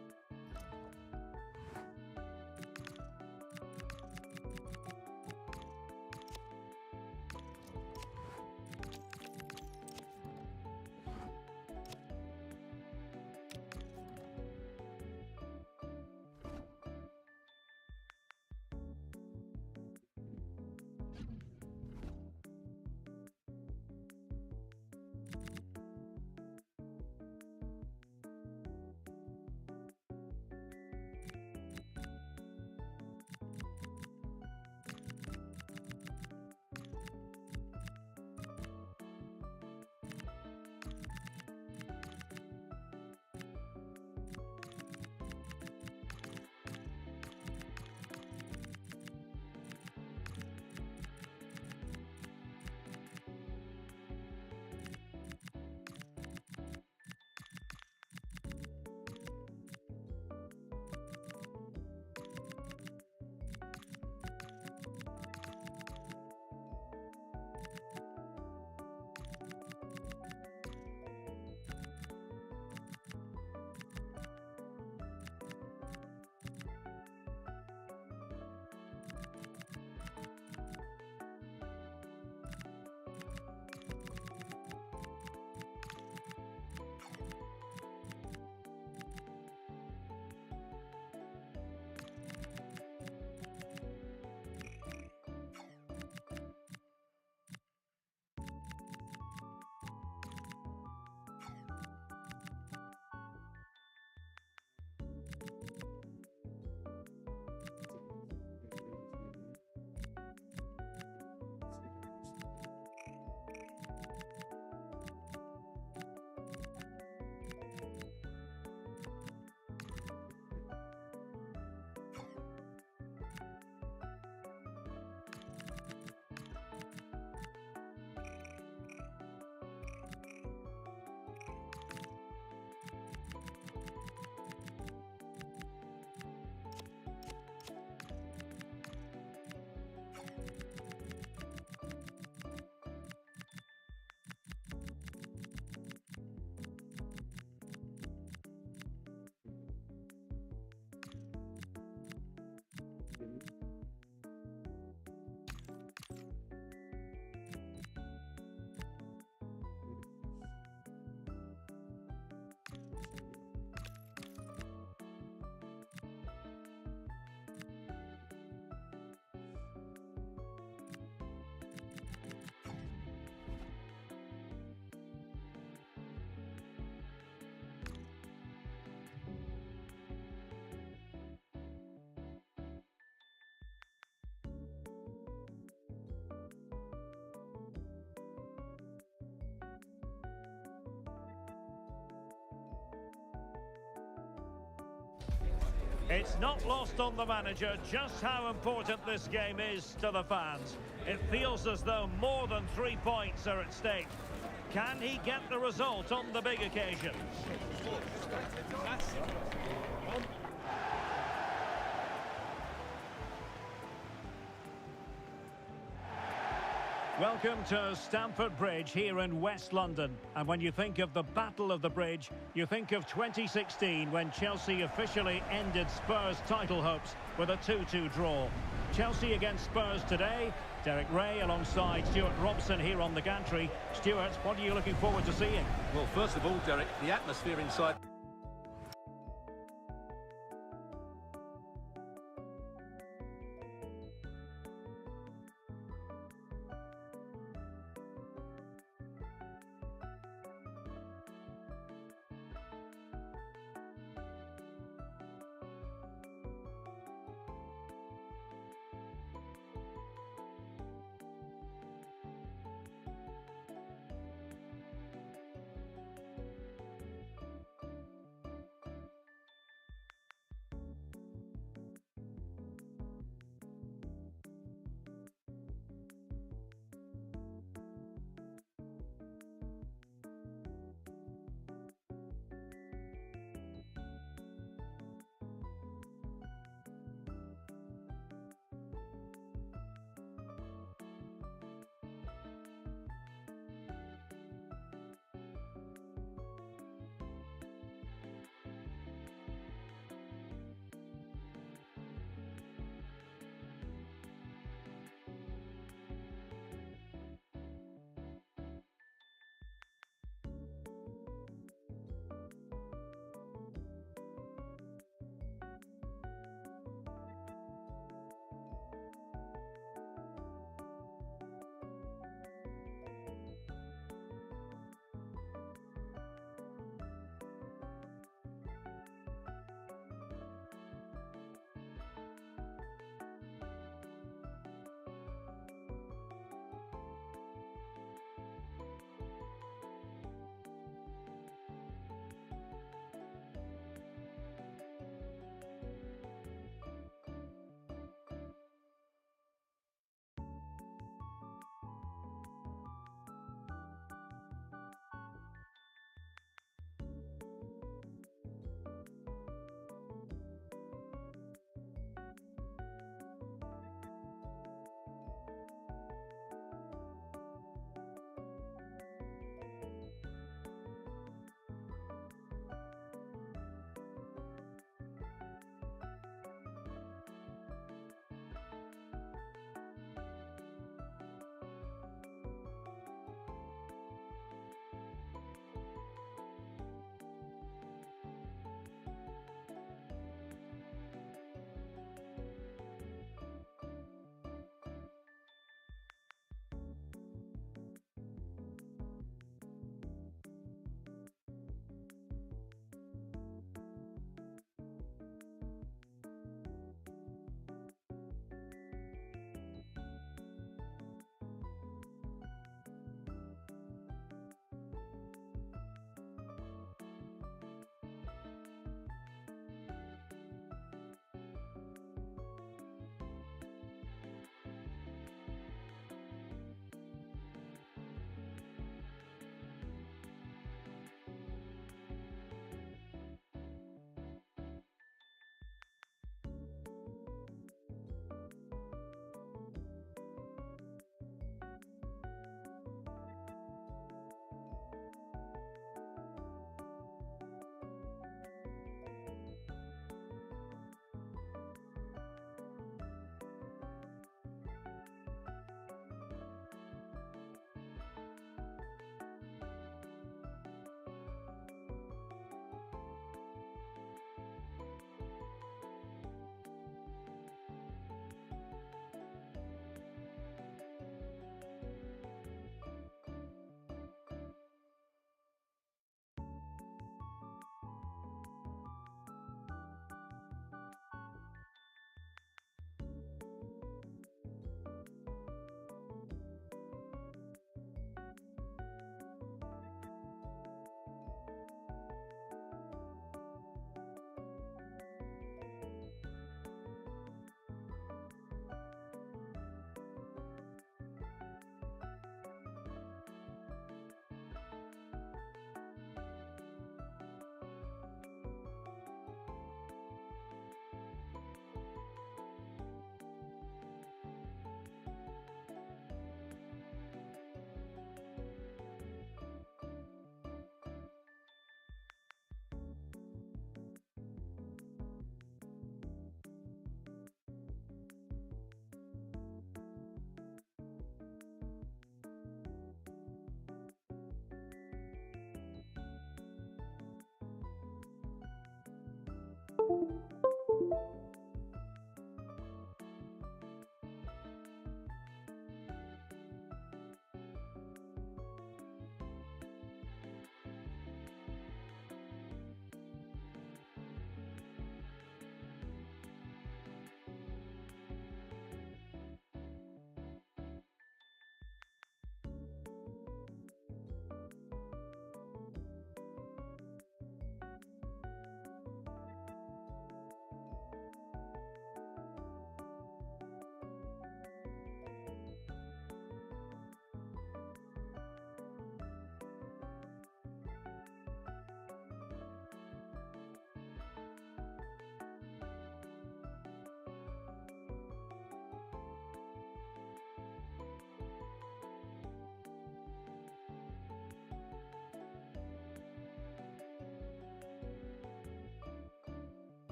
It's not lost on the manager just how important this game is to the fans. It feels as though more than 3 points are at stake. Can he get the result on the big occasion? Welcome to Stamford Bridge here in West London. And when you think of the Battle of the Bridge, you think of 2016 when Chelsea officially ended Spurs' title hopes with a 2-2 draw. Chelsea against Spurs today. Derek Ray alongside Stuart Robson here on the gantry. Stuart, what are you looking forward to seeing? Well, first of all, Derek, the atmosphere inside...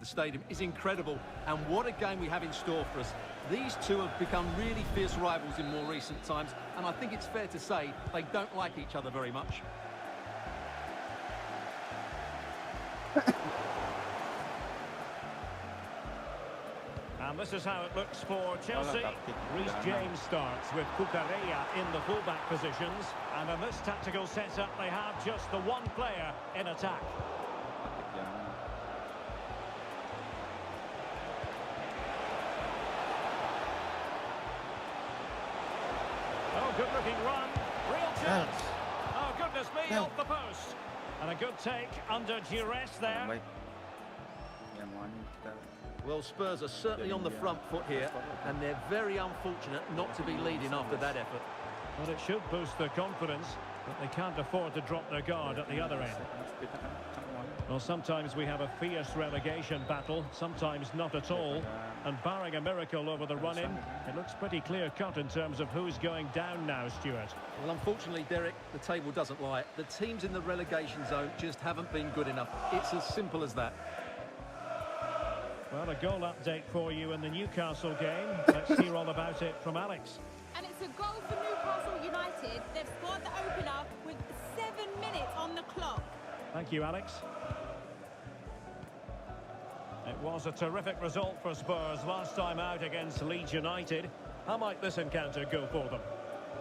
the stadium is incredible. And what a game we have in store for us. These two have become really fierce rivals in more recent times, and I think it's fair to say they don't like each other very much. And this is how it looks for Chelsea. Reece James starts with Cucurella in the fullback positions. And in this tactical setup, they have just the one player in attack. Oh, good-looking run. Real chance. Oh, goodness me, off the post. And a good take under duress there. Well, Spurs are certainly on the front foot here, and they're very unfortunate not to be leading after that effort. Well, it should boost their confidence, but they can't afford to drop their guard at the other end. Well, sometimes we have a fierce relegation battle, sometimes not at all. And barring a miracle over the run-in, it looks pretty clear-cut in terms of who's going down now, Stuart. Well, unfortunately, Derek, the table doesn't lie. The teams in the relegation zone just haven't been good enough. It's as simple as that. Well, a goal update for you in the Newcastle game. Let's hear all about it from Alex. And it's a goal for Newcastle United. They've scored the opener with 7 minutes on the clock. Thank you, Alex. It was a terrific result for Spurs last time out against Leeds United. How might this encounter go for them?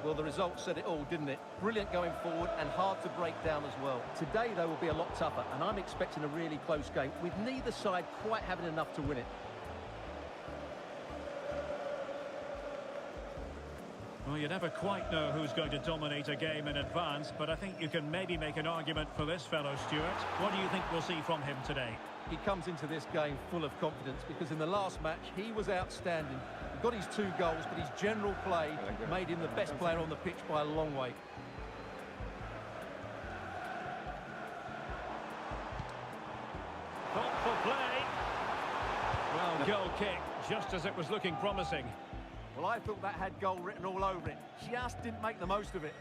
Well, the result said it all, didn't it? Brilliant going forward and hard to break down as well. Today, though, will be a lot tougher, and I'm expecting a really close game, with neither side quite having enough to win it. Well, you never quite know who's going to dominate a game in advance, but I think you can maybe make an argument for this fellow, Stuart. What do you think we'll see from him today? He comes into this game full of confidence, because in the last match, he was outstanding. He got his 2 goals, but his general play made him the best player on the pitch by a long way. Thoughtful play. Well, goal kick, just as it was looking promising. Well, I thought that had goal written all over it. Just didn't make the most of it.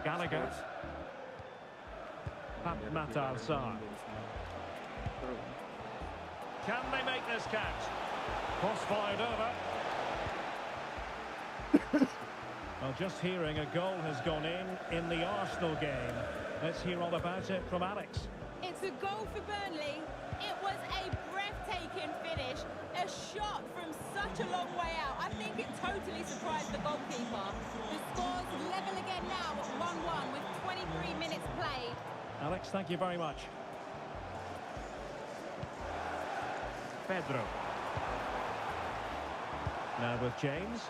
Gallagher. Matar. Can they make this count? Cross fired over. Well, just hearing a goal has gone in the Arsenal game. Let's hear all about it from Alex. It's a goal for Burnley. It was a breathtaking finish. A shot from such a long way out. I think it totally surprised the goalkeeper. The score's level again now at 1-1 with 23 minutes played. Alex, thank you very much. Pedro. Now with James.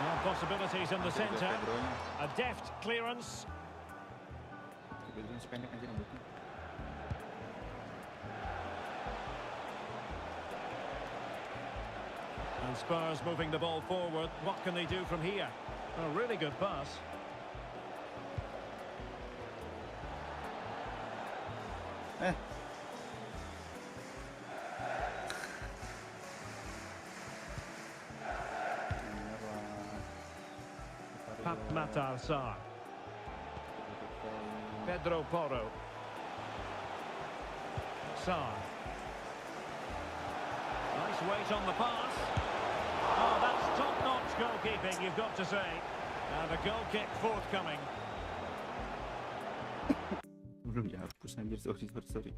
Now possibilities in the centre. A deft clearance. And Spurs moving the ball forward. What can they do from here? A really good pass. Matar. Pedro Porro. Sarr. Nice weight on the pass. Oh, that's top-notch goalkeeping, you've got to say. And a goal kick forthcoming. Sorry.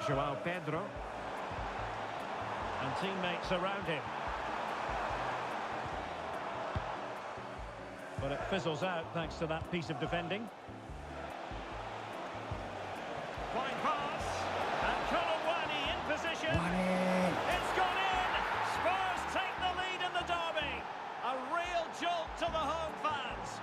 Joao Pedro. And teammates around him. But it fizzles out thanks to that piece of defending. Fine pass. And Colomwani in position. It's gone in. Spurs take the lead in the derby. A real jolt to the home fans.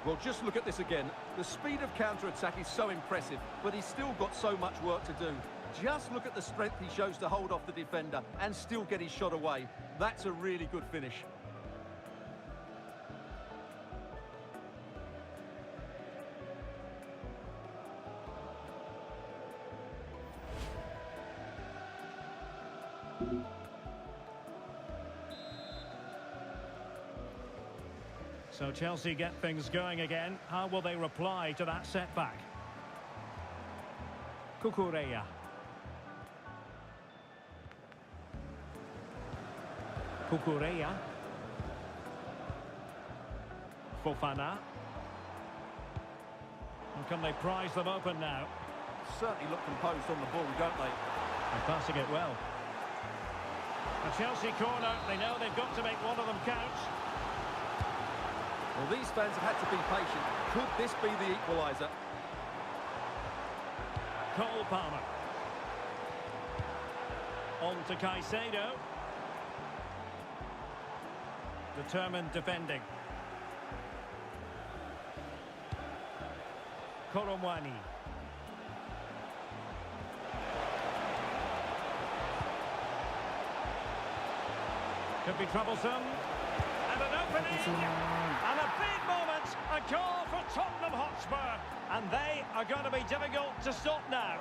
Well, just look at this again. The speed of counter-attack is so impressive, but he's still got so much work to do. Just look at the strength he shows to hold off the defender and still get his shot away. That's a really good finish. So Chelsea get things going again. How will they reply to that setback? Cucurella. Cucurella. Fofana. And can they prize them open now? Certainly look composed on the ball, don't they? And passing it well. A Chelsea corner. They know they've got to make one of them count. Well, these fans have had to be patient. Could this be the equaliser? Cole Palmer. On to Caicedo. Determined defending. Koromwani. Could be troublesome. And an opening. And a big moment. A goal for Tottenham Hotspur. And they are going to be difficult to stop now.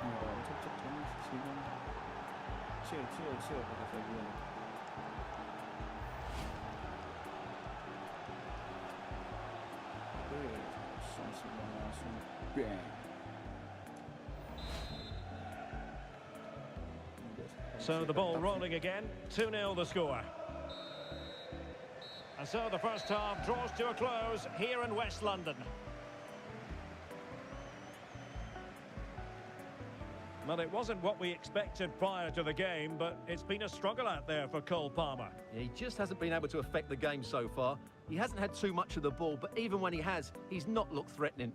So the ball rolling again. 2-0 the score. And so the first half draws to a close here in West London. Well, it wasn't what we expected prior to the game, but it's been a struggle out there for Cole Palmer. Yeah, he just hasn't been able to affect the game so far. He hasn't had too much of the ball, but even when he has, he's not looked threatening.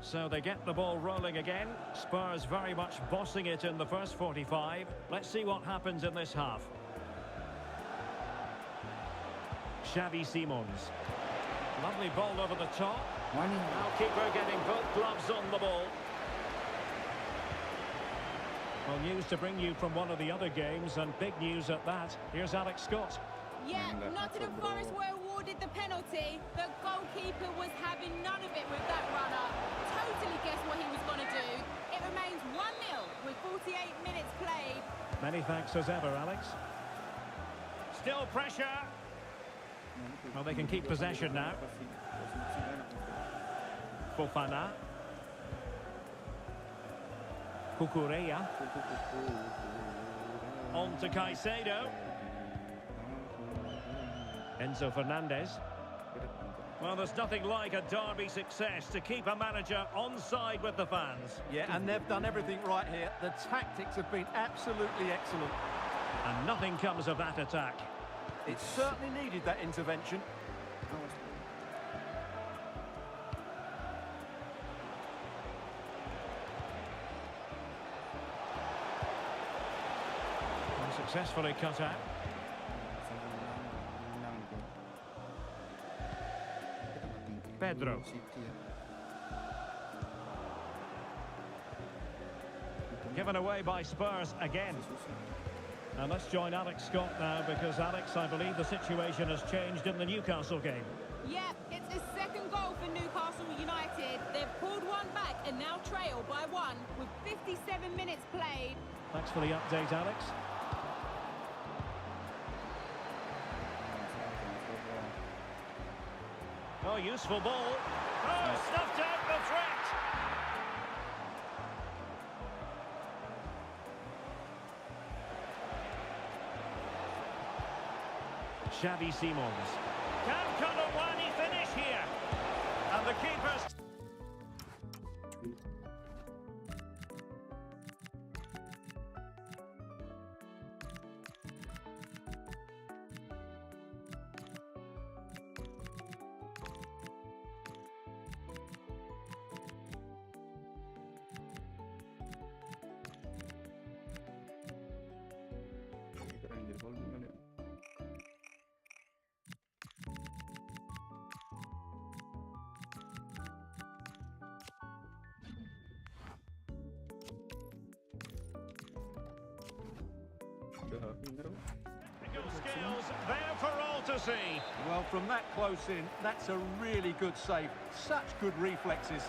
So they get the ball rolling again. Spurs very much bossing it in the first 45. Let's see what happens in this half. Xavi Simons. Lovely ball over the top. Now keeper getting both gloves on the ball. Well, news to bring you from one of the other games, and big news at that. Here's Alex Scott. Yeah, Nottingham Forest were awarded the penalty. The goalkeeper was having none of it with that runner. Totally guessed what he was going to do. It remains 1-0 with 48 minutes played. Many thanks as ever, Alex. Still pressure. Well, they can keep possession now. Fofana. Cucurella. On to Caicedo. Enzo Fernandez. Well, there's nothing like a derby success to keep a manager on side with the fans. Yeah, and they've done everything right here. The tactics have been absolutely excellent. And nothing comes of that attack. It certainly needed that intervention. Successfully cut out. Pedro. Given away by Spurs again. And let's join Alex Scott now, because Alex, I believe the situation has changed in the Newcastle game. Yeah, it's his second goal for Newcastle United. They've pulled one back and now trail by one with 57 minutes played. Thanks for the update, Alex. Oh, useful ball. Oh, snuffed out the threat. Xavi Simons. Can Colomwani finish here? And the keeper's... Skills there for all to see. Well, from that close in, that's a really good save. Such good reflexes.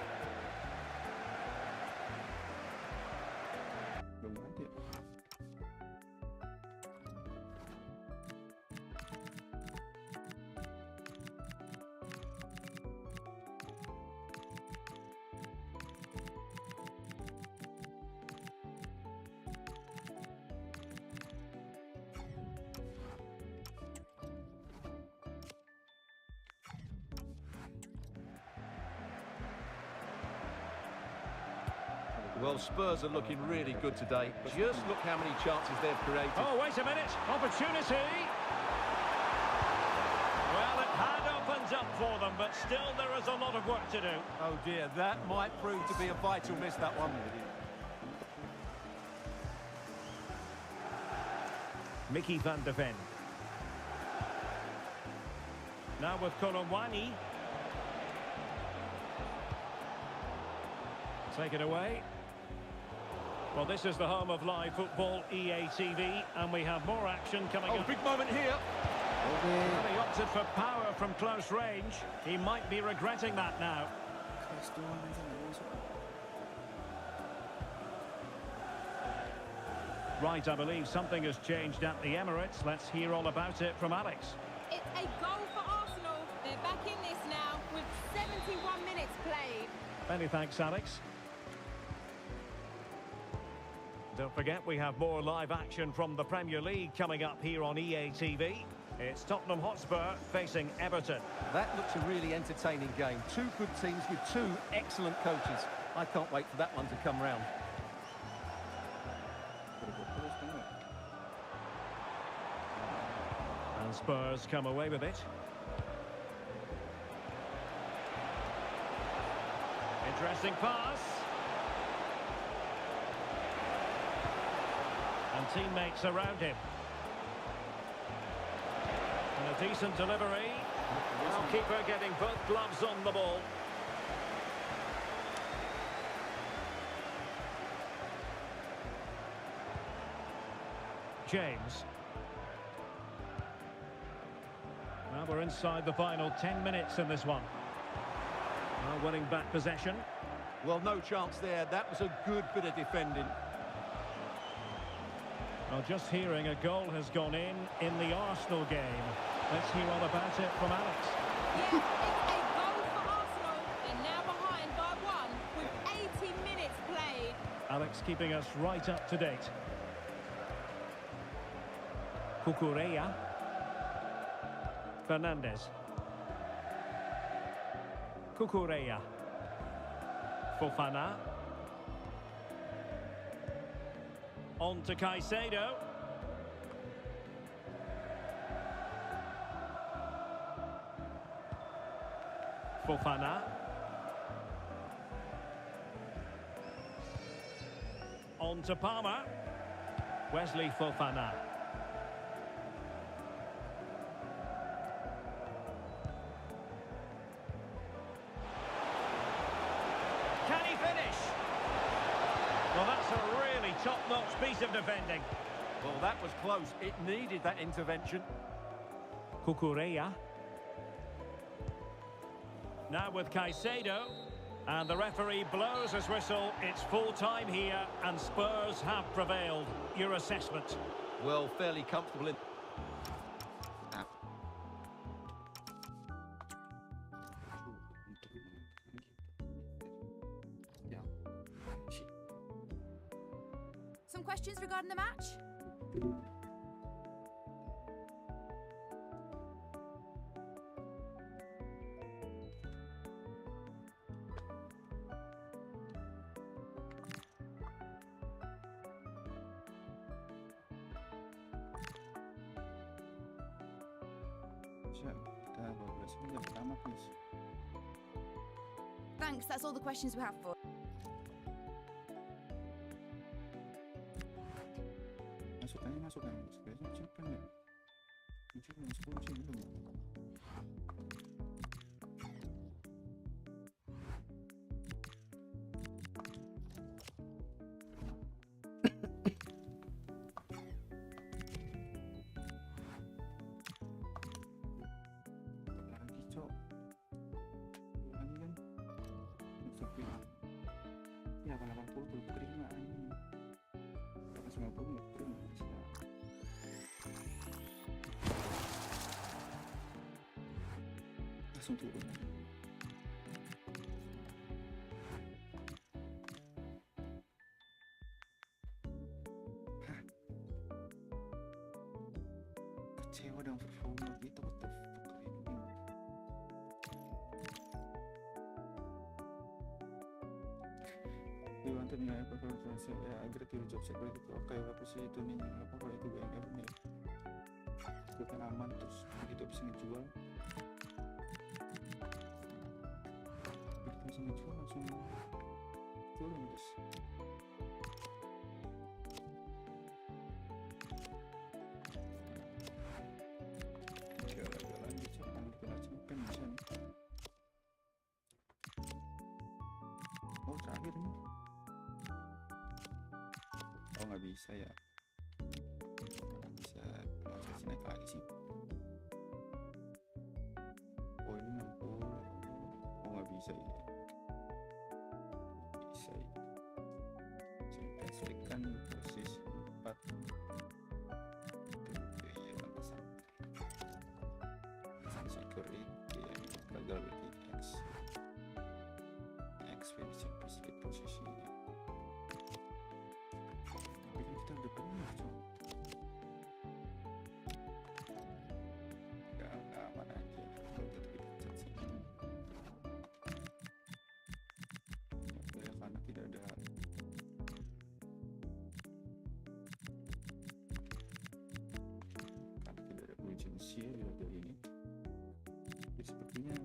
Well, Spurs are looking really good today. Just look how many chances they've created. Oh, wait a minute. Opportunity. Well, it had opened up for them, but still there is a lot of work to do. Oh, dear, that might prove to be a vital miss, that one. Mickey van de Ven. Now with Colomwani. Take it away. Well, this is the home of live football, EA TV, and we have more action coming up. Big moment here. Well, he opted for power from close range. He might be regretting that now. Right, I believe something has changed at the Emirates. Let's hear all about it from Alex. It's a goal for Arsenal. They're back in this now with 71 minutes played. Many thanks, Alex. Don't forget, we have more live action from the Premier League coming up here on EA TV. It's Tottenham Hotspur facing Everton. That looks a really entertaining game. Two good teams with two excellent coaches. I can't wait for that one to come round. And Spurs come away with it. Interesting pass. And teammates around him. And a decent delivery. Goalkeeper getting both gloves on the ball. James. Well, we're inside the final 10 minutes in this one. Now winning back possession. Well, no chance there. That was a good bit of defending. Well, just hearing a goal has gone in the Arsenal game. Let's hear all about it from Alex. Yeah, it's a goal for Arsenal. They're now behind by one with 80 minutes played. Alex keeping us right up to date. Cucurella. Fernandez. Cucurella. Fofana. On to Caicedo. Fofana. On to Palmer. Wesley Fofana. Well, that's a really top-notch piece of defending. Well, that was close. It needed that intervention. Cucurella. Now with Caicedo. And the referee blows his whistle. It's full time here, and Spurs have prevailed. Your assessment? Well, fairly comfortable in... Some questions regarding the match? Thanks, that's all the questions we have for. Masuk kan. Sebenarnya siapa nih? Mungkin yang 10 sih belum. Lagi, Cok. Lagi kan. Ya, 80 belum terima ini. 90 belum terima. Langsung turun. Hah? Kecewa dengan performa kita, what the fuck are you doing? We want to know apa performance ya, agar your job security itu oke, apa sih itu nih, apa kalau itu BNF nih, itu kan aman, terus begitu bisa ngejual, begitu bisa ngejual langsung turun guys. Jalan-jalan gitu, ambil pen bisa nih. Oh terakhir nih. Oh nggak bisa ya, bisa proses naik lagi sih. Oh ini 60. Oh nggak bisa ya, bisa ya. Saya transferkan posisi 4. Iya pantesan. Security gagal berarti X versi split posisinya. Kita udah bener, Cok. Gak aman aja. Tetap dipecat sih. Ya, karena tidak ada urgency ya di laga ini. Jadi sepertinya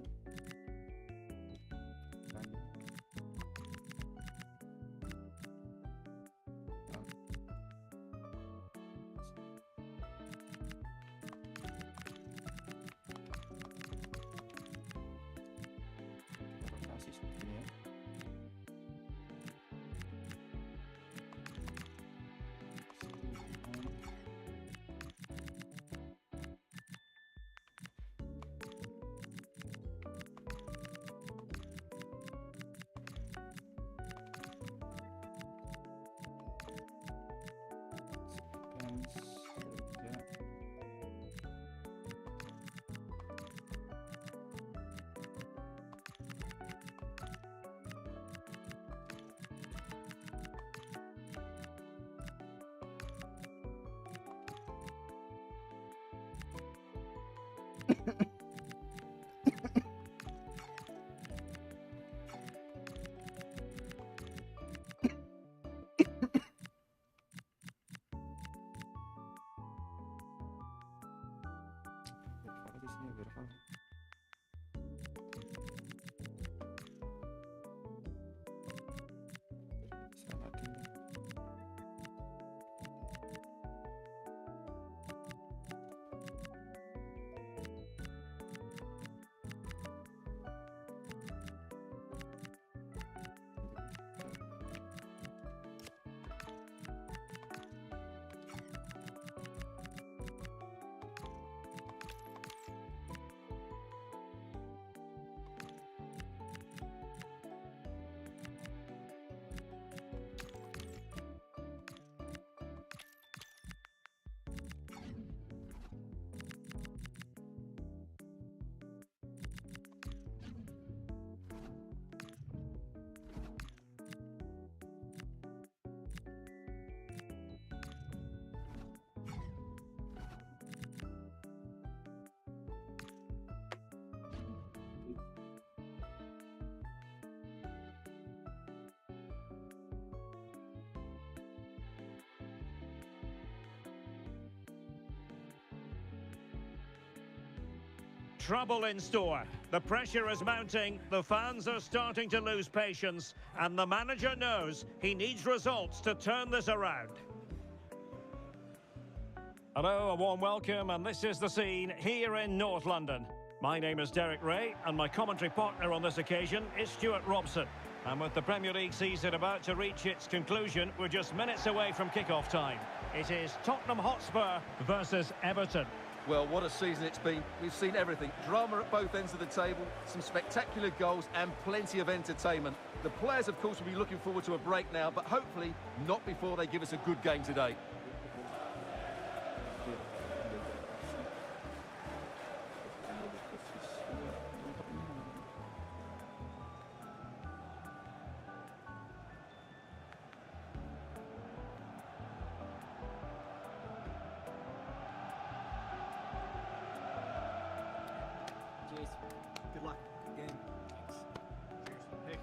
trouble in store. The pressure is mounting, the fans are starting to lose patience, and the manager knows he needs results to turn this around. Hello, a warm welcome, and this is the scene here in North London. My name is Derek Ray, and my commentary partner on this occasion is Stuart Robson. And with the Premier League season about to reach its conclusion, we're just minutes away from kick-off time. It is Tottenham Hotspur versus Everton. Well, what a season it's been. We've seen everything. Drama at both ends of the table, some spectacular goals and plenty of entertainment. The players, of course, will be looking forward to a break now, but hopefully not before they give us a good game today. Cheers. Good luck. Good game. Thanks. Cheers. Hey.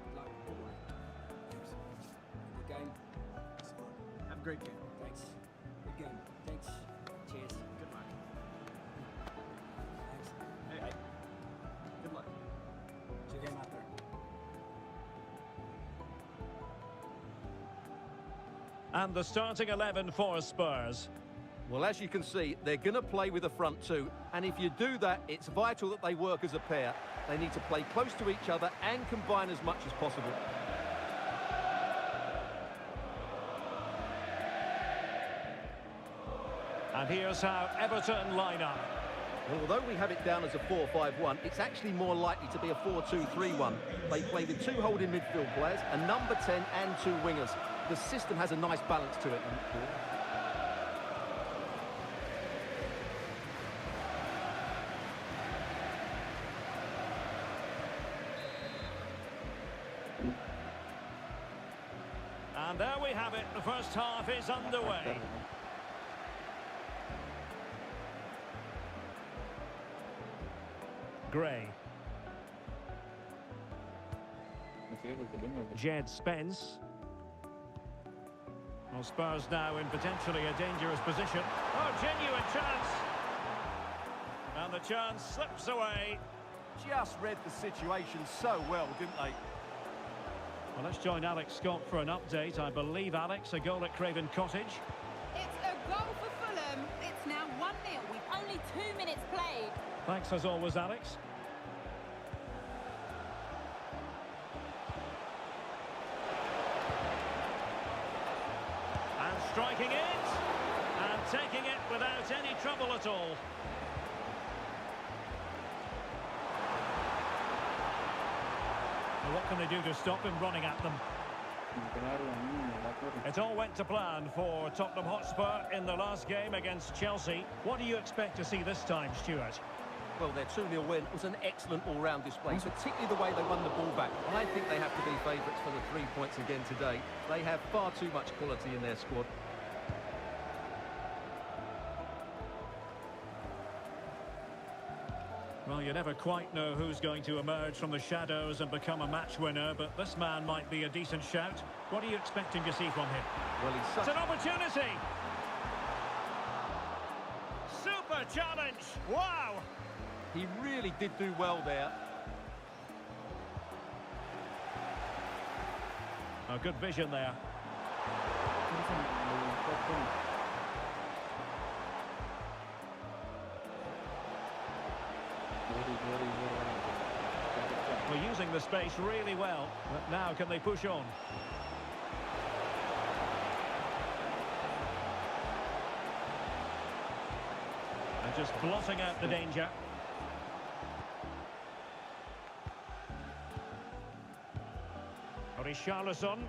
Good luck. Good luck. Cheers. Good game. Support. Have a great game. Thanks. Good game. Thanks. Cheers. Good luck. Thanks. Hey. Bye. Good luck. Good game out there. And the starting 11 for Spurs. Well, as you can see, they're going to play with a front two. And if you do that, it's vital that they work as a pair. They need to play close to each other and combine as much as possible. And here's how Everton line up. Well, although we have it down as a 4-5-1, it's actually more likely to be a 4-2-3-1. They play with two holding midfield players, a number 10 and two wingers. The system has a nice balance to it. And there we have it, the first half is underway. Gray. Jed Spence. Well, Spurs now in potentially a dangerous position. Oh, genuine chance. And the chance slips away. Just read the situation so well, didn't they? Well, let's join Alex Scott for an update. I believe, Alex, a goal at Craven Cottage. It's a goal for Fulham. It's now 1-0 with only 2 minutes played. Thanks as always, Alex. And striking it. And taking it without any trouble at all. Well, what can they do to stop him running at them? It all went to plan for Tottenham Hotspur in the last game against Chelsea. What do you expect to see this time, Stuart? Well, their 2-0 win was an excellent all-round display, particularly the way they won the ball back. I think they have to be favourites for the 3 points again today. They have far too much quality in their squad. Well, you never quite know who's going to emerge from the shadows and become a match winner, but this man might be a decent shout. What are you expecting to see from him? Well, he's It's an opportunity! Super challenge! Wow! He really did do well there. A good vision there. We're using the space really well, but now can they push on? And just blotting out the danger. Richarlison.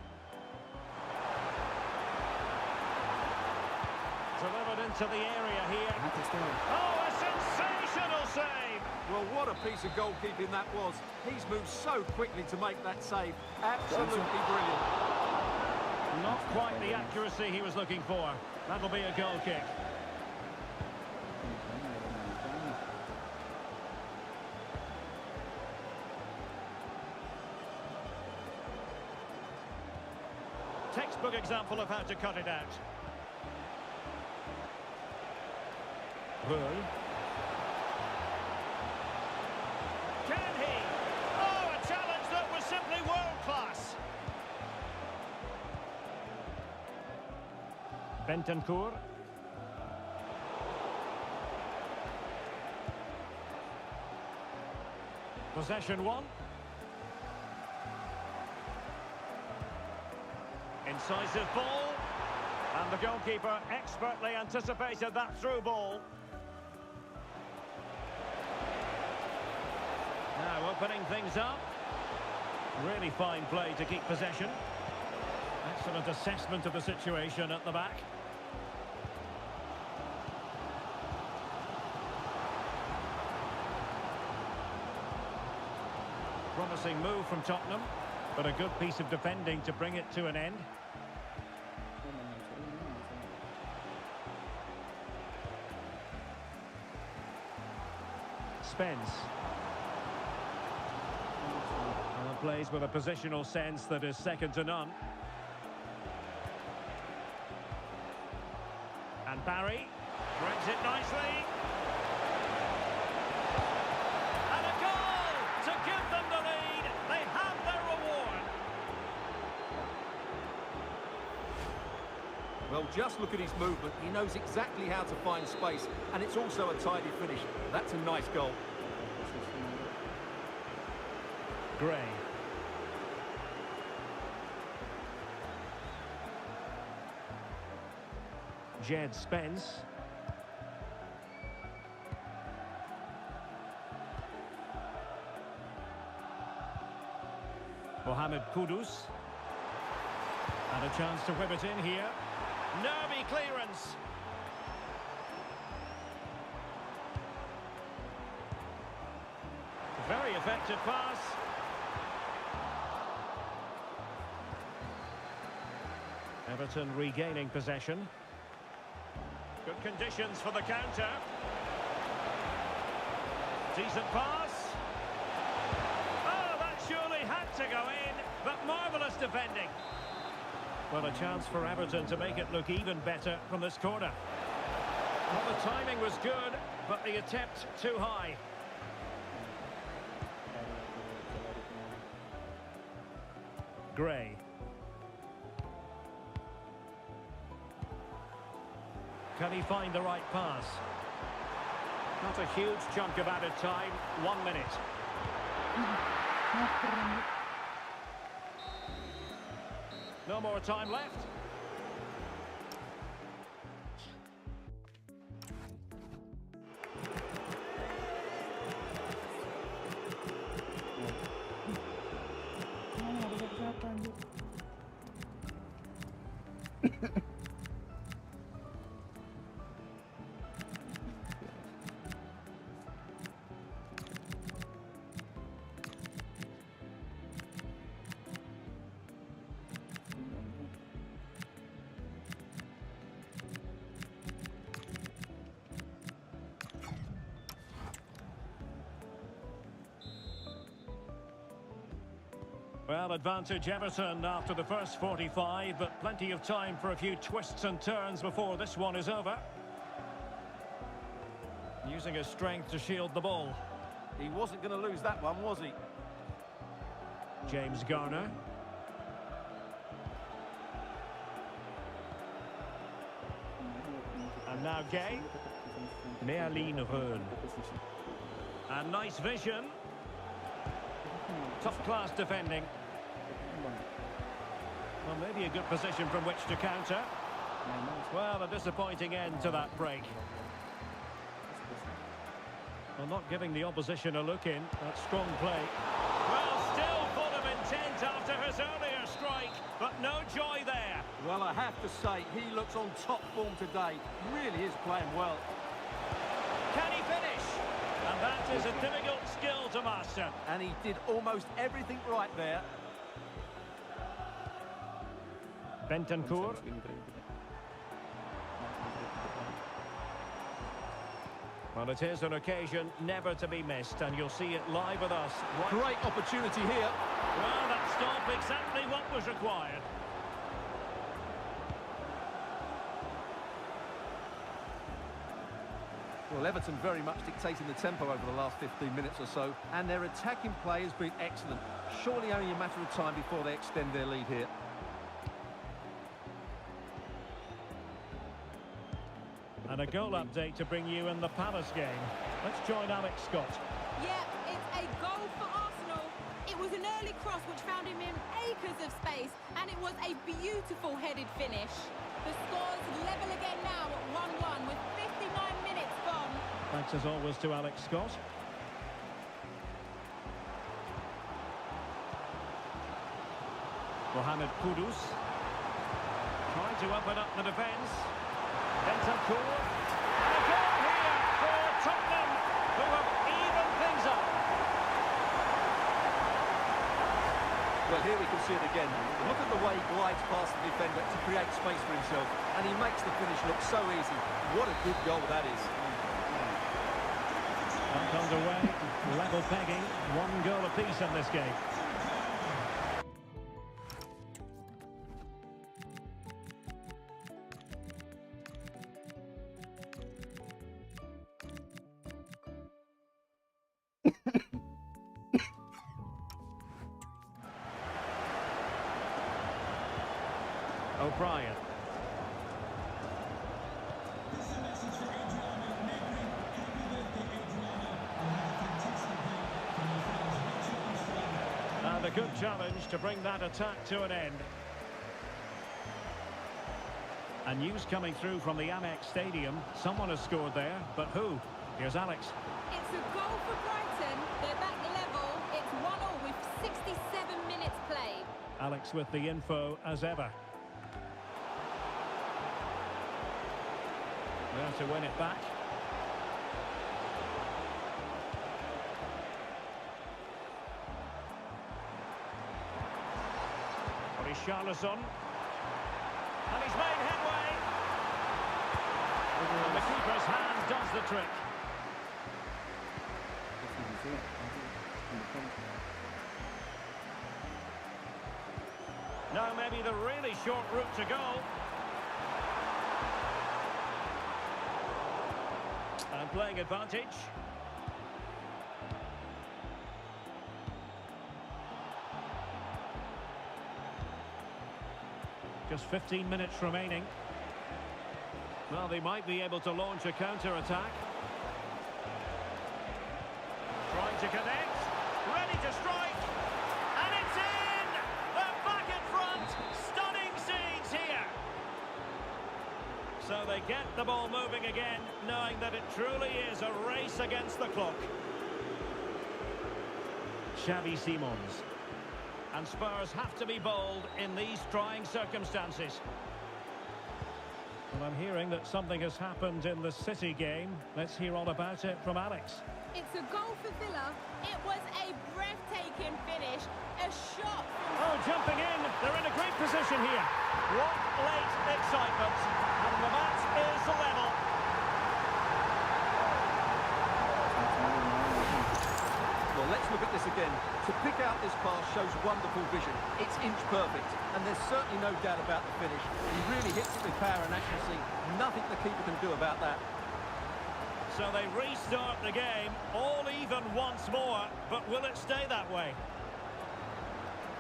Delivered into the area here. Oh, a sensational save! Well, what a piece of goalkeeping that was. He's moved so quickly to make that save. Absolutely brilliant. Not quite the accuracy he was looking for. That'll be a goal kick. Textbook example of how to cut it out. Bentancur. Possession one. Incisive ball. And the goalkeeper expertly anticipated that through ball. Now opening things up. Really fine play to keep possession. Excellent assessment of the situation at the back. Promising move from Tottenham, but a good piece of defending to bring it to an end. Spence. And plays with a positional sense that is second to none. And Barry brings it nicely. And a goal to give them the lead. They have their reward. Well, just look at his movement. He knows exactly how to find space, and it's also a tidy finish. That's a nice goal. Gray. Jed Spence. Mohamed Kudus. And a chance to whip it in here. Nervy clearance. Very effective pass. Everton regaining possession. Good conditions for the counter. Decent pass. Oh, that surely had to go in, but marvellous defending. Well, a chance for Everton to make it look even better from this corner. Well, the timing was good, but the attempt too high. Gray. Can he find the right pass? Not a huge chunk of added time. 1 minute. No more time left. Well, advantage Everton after the first 45, but plenty of time for a few twists and turns before this one is over. Using his strength to shield the ball. He wasn't going to lose that one, was he? James Garner. And now Gay. Mainin. And nice vision. Top-class defending. Well, maybe a good position from which to counter. Well, a disappointing end to that break. Well, not giving the opposition a look in. That's strong play. Well, still full of intent after his earlier strike, but no joy there. Well, I have to say, he looks on top form today. Really is playing well. Can he finish? And that is a difficult skill to master. And he did almost everything right there. Bentancur. Well, it is an occasion never to be missed, and you'll see it live with us. Great opportunity here. Well, that stop exactly what was required. Well, Everton very much dictating the tempo over the last 15 minutes or so, and their attacking play has been excellent. Surely only a matter of time before they extend their lead here. And a goal update to bring you in the Palace game. Let's join Alex Scott. Yeah, it's a goal for Arsenal. It was an early cross which found him in acres of space, and it was a beautiful headed finish. The score's level again now at 1-1 with 59 minutes gone. Thanks as always to Alex Scott. Mohamed Kudus trying to open up the defence. Bentancur. And a goal here for Tottenham, who have evened things up. Well, here we can see it again. Look at the way he glides past the defender to create space for himself, and he makes the finish look so easy. What a good goal that is. Back underway, level pegging, 1 goal apiece in this game. O'Brien. This is a message for Adriano. Negri, happy birthday, Adriano. And have a fantastic day from your friends. Rachel and Fred. And a good challenge to bring that attack to an end. And news coming through from the Amex Stadium. Someone has scored there, but who? Here's Alex. It's a goal for Brighton. They're back level. It's 1-1 with 67 minutes played. Alex with the info as ever. There to win it back. Richarlison. And he's made headway. And the keeper's hand does the trick. Now maybe the really short route to go. And playing advantage. Just 15 minutes remaining. Well, they might be able to launch a counter-attack. Trying to connect. Ready to strike. And it's in! They're back in front. Stunning scenes here. So they get the ball moving again, knowing that it truly is a race against the clock. Xavi Simons. And Spurs have to be bold in these trying circumstances. Well, I'm hearing that something has happened in the City game. Let's hear all about it from Alex. It's a goal for Villa. It was a breathtaking finish. A shot from... Oh, jumping in. They're in a great position here. What late excitement. And the match is level. Well, let's look at this again. To pick out this pass shows wonderful vision. It's inch perfect, and there's certainly no doubt about the finish. He really hits it with power and accuracy. Nothing the keeper can do about that. So they restart the game, all even once more, but will it stay that way?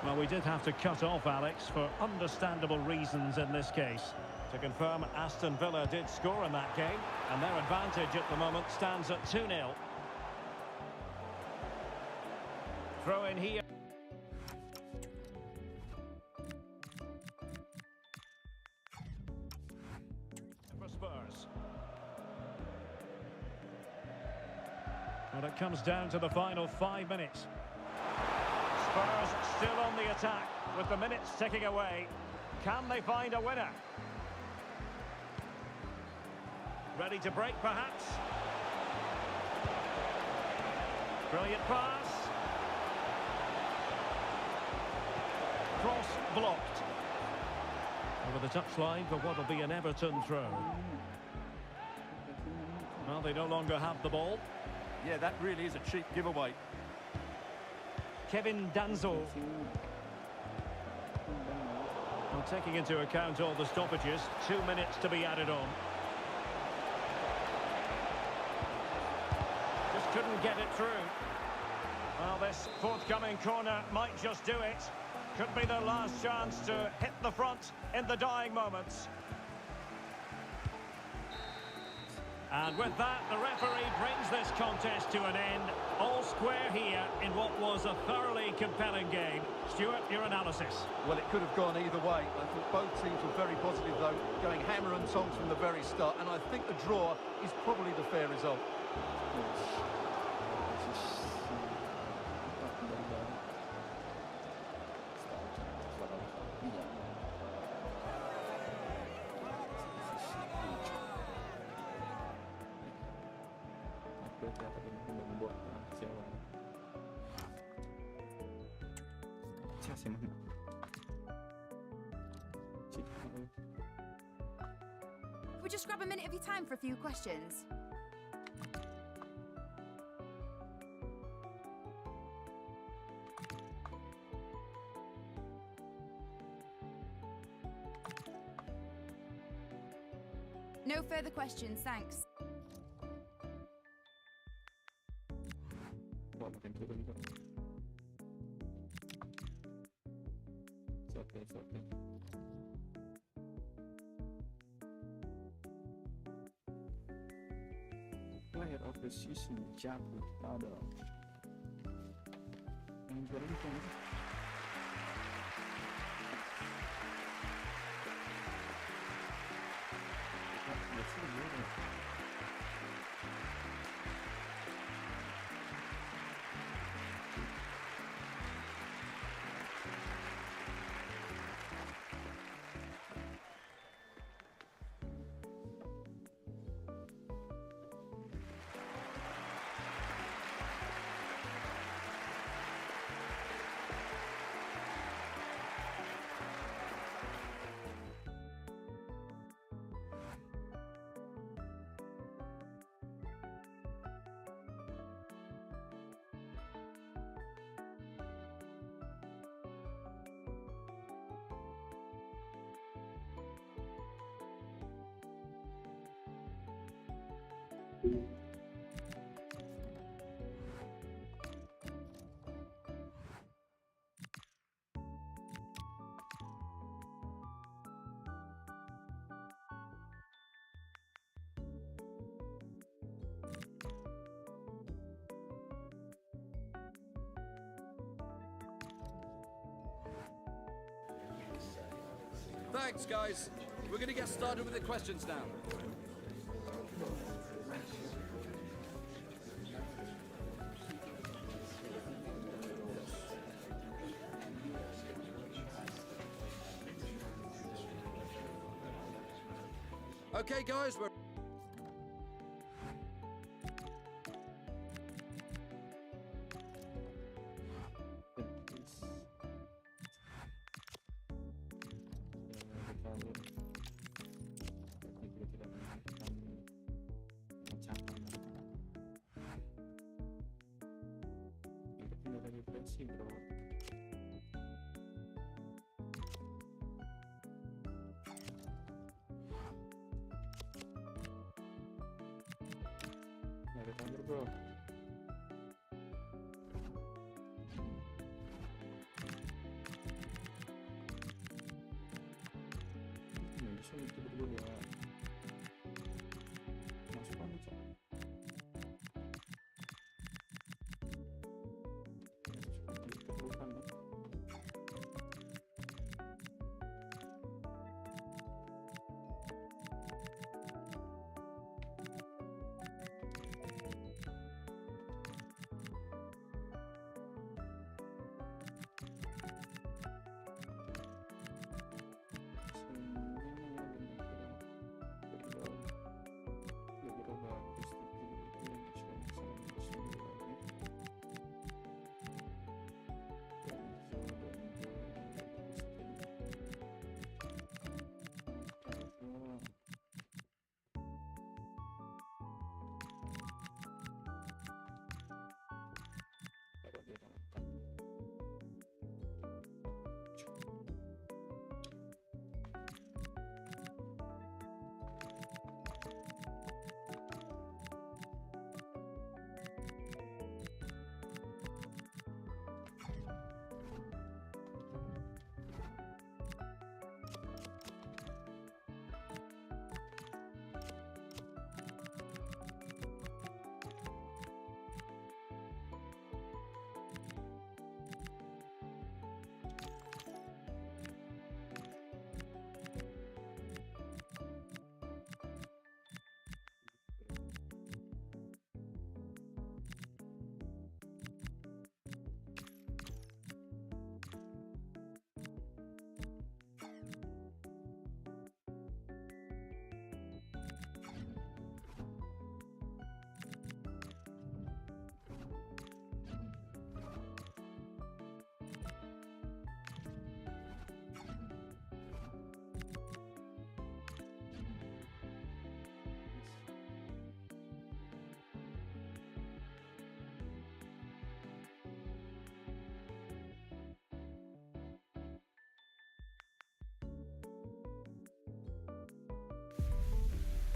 Well, we did have to cut off Alex for understandable reasons in this case. To confirm, Aston Villa did score in that game, and their advantage at the moment stands at 2-0. Throw in here. For Spurs. Well, it comes down to the final 5 minutes. Spurs still on the attack with the minutes ticking away. Can they find a winner? Ready to break, perhaps? Brilliant pass. Cross blocked. Over the touchline for what will be an Everton throw. Well, they no longer have the ball. Yeah, that really is a cheap giveaway. Kevin Danzo. Well, taking into account all the stoppages, 2 minutes to be added on. Just couldn't get it through. Well, this forthcoming corner might just do it. Could be their last chance to hit the front in the dying moments. And with that, the referee brings this contest to an end. All square here in what was a thoroughly compelling game. Stuart, your analysis? Well, it could have gone either way. I thought both teams were very positive, though, going hammer and tongs from the very start. And I think the draw is probably the fair result. We'll just grab a minute of your time for a few questions. No further questions, thanks. Player of the season, Jago, atau. Yang juara itu kan? Thanks, guys. We're going to get started with the questions now. Okay, guys, we're... Bro. Bisa itu berdua. Masuk aja.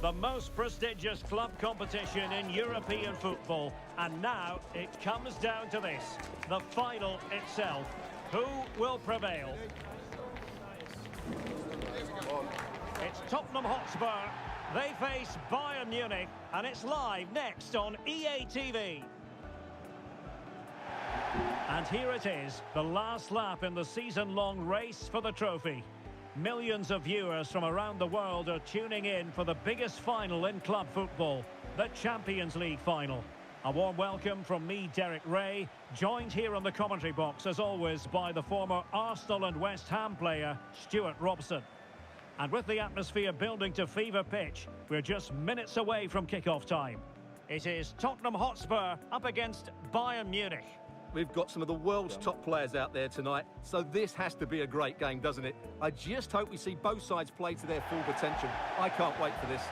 the most prestigious club competition in European football. And now it comes down to this, the final itself. Who will prevail? It's Tottenham Hotspur. They face Bayern Munich, and it's live next on EA TV. And here it is, the last lap in the season-long race for the trophy. Millions of viewers from around the world are tuning in for the biggest final in club football, the Champions League final. A warm welcome from me, Derek Ray, joined here in the commentary box, as always, by the former Arsenal and West Ham player, Stuart Robson. And with the atmosphere building to fever pitch, we're just minutes away from kick-off time. It is Tottenham Hotspur up against Bayern Munich. We've got some of the world's top players out there tonight, so this has to be a great game, doesn't it? I just hope we see both sides play to their full potential. I can't wait for this.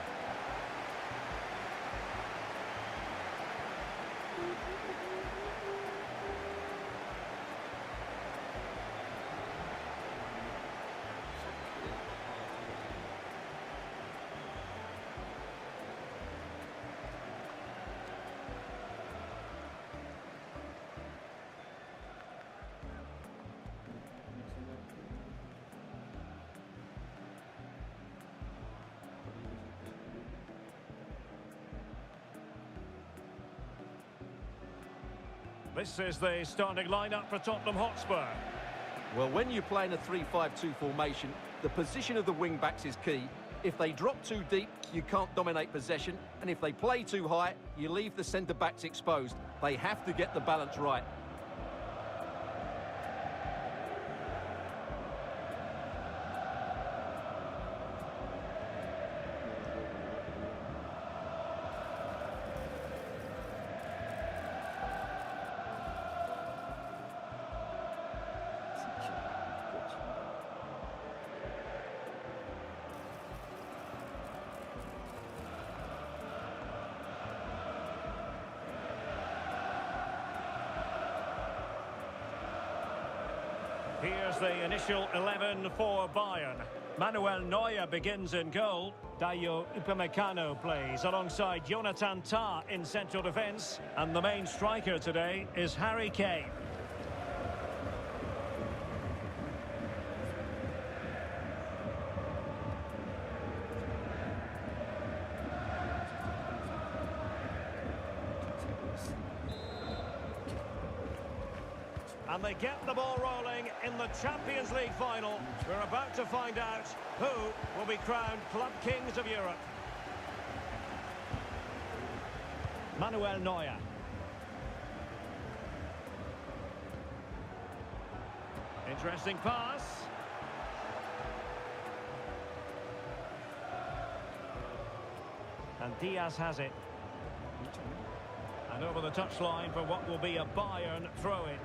This is the starting lineup for Tottenham Hotspur. Well, when you play in a 3-5-2 formation, the position of the wing-backs is key. If they drop too deep, you can't dominate possession, and if they play too high, you leave the centre-backs exposed. They have to get the balance right. Here's the initial 11 for Bayern. Manuel Neuer begins in goal. Dayo Upamecano plays alongside Jonathan Tah in central defence. And the main striker today is Harry Kane. And they get the ball rolling in the Champions League final. We're about to find out who will be crowned Club Kings of Europe. Manuel Neuer. Interesting pass. And Diaz has it. And over the touchline for what will be a Bayern throw-in.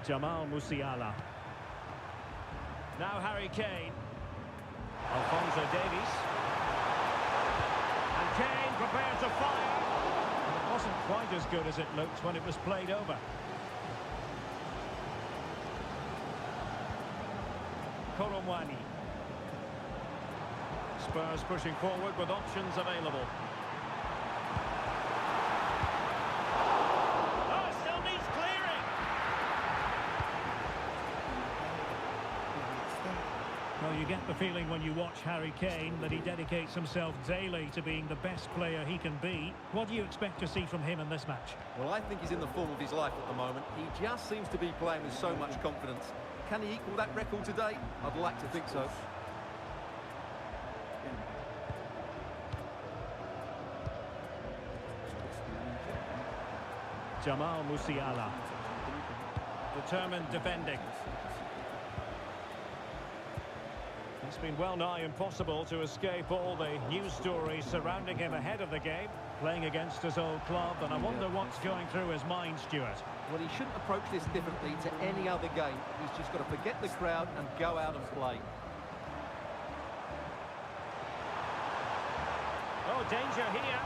Jamal Musiala. Now Harry Kane. Alphonso Davies. And Kane prepared to fire. It wasn't quite as good as it looked when it was played over. Koromwani. Spurs pushing forward with options available. Well, you get the feeling when you watch Harry Kane that he dedicates himself daily to being the best player he can be. What do you expect to see from him in this match? Well, I think he's in the form of his life at the moment. He just seems to be playing with so much confidence. Can he equal that record today? I'd like to think so. Jamal Musiala. Determined defending. It's been well nigh impossible to escape all the news stories surrounding him ahead of the game, playing against his old club, and I wonder what's going through his mind, Stuart. Well, he shouldn't approach this differently to any other game. He's just got to forget the crowd and go out and play. Oh, danger here.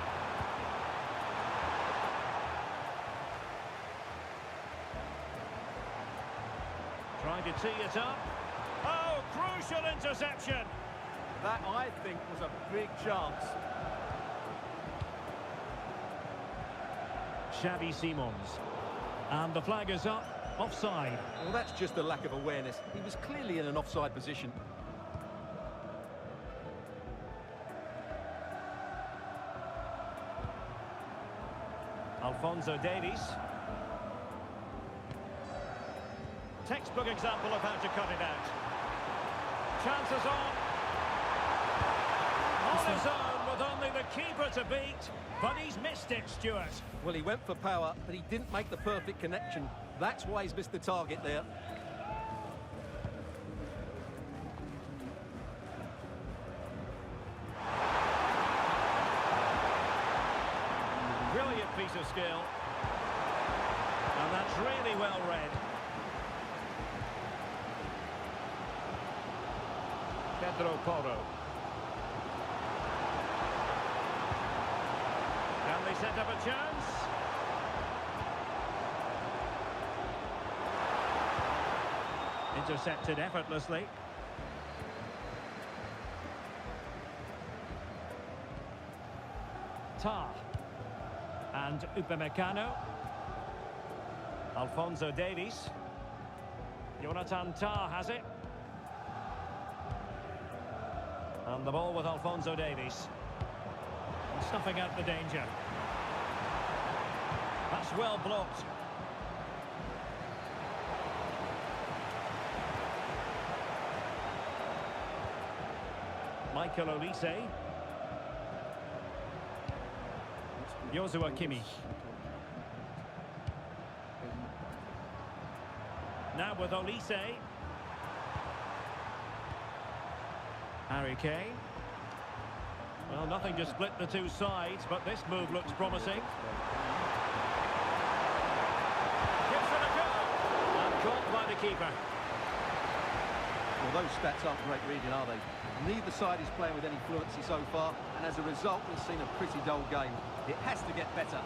Trying to tee it up. Oh, Crucial interception. That, I think, was a big chance. Xavi Simons. And the flag is up. Offside. Well, that's just a lack of awareness. He was clearly in an offside position. Alphonso Davies. Textbook example of how to cut it out. Chances on his own with only the keeper to beat, but he's missed it, Stuart. Well, he went for power, but he didn't make the perfect connection. That's why he's missed the target there. Brilliant piece of skill. And that's really well read. Pedro Porro. Can they set up a chance? Intercepted effortlessly. Tar. And Upamecano. Alphonso Davies. Jonathan Tar has it. And the ball with Alphonso Davies. And snuffing out the danger. That's well blocked. Michael Olise. Joshua Kimmich. Now with Olise. Harry Kane. Well, nothing to split the two sides, but this move looks promising. Gives it a go. And caught by the keeper. Well, those stats aren't great reading, are they? Neither side is playing with any fluency so far, and as a result, we've seen a pretty dull game. It has to get better.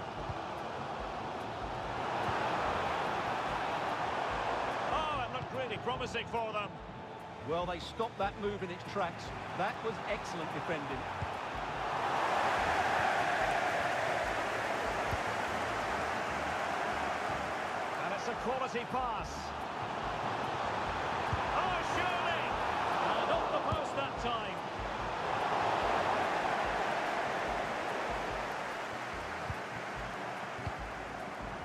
Oh, it looked really promising for them. Well, they stopped that move in its tracks. That was excellent defending. And it's a quality pass. Oh, surely! And off the post that time.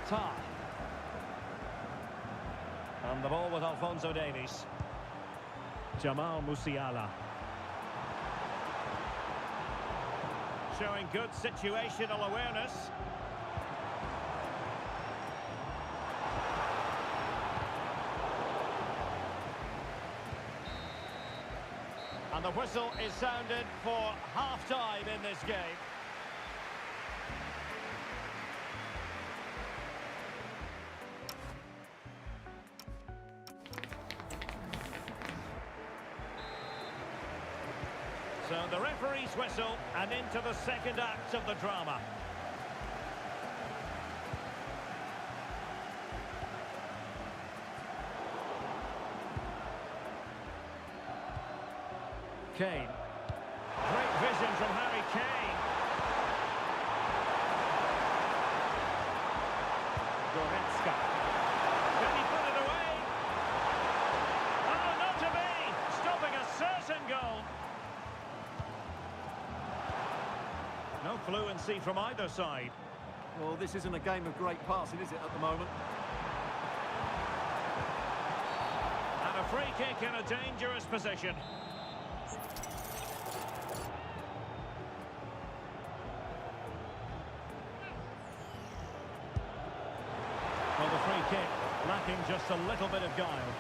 Tar. And the ball with Alphonso Davies. Jamal Musiala. Showing good situational awareness. And the whistle is sounded for half-time in this game. So the referee's whistle, and into the second act of the drama. Kane. Great vision from Harry Kane. Goretzka. Can he put it away? Oh, not to be! Stopping a certain goal. No fluency from either side. Well, this isn't a game of great passing, is it, at the moment? And a free kick in a dangerous position. Well, the free kick lacking just a little bit of guile.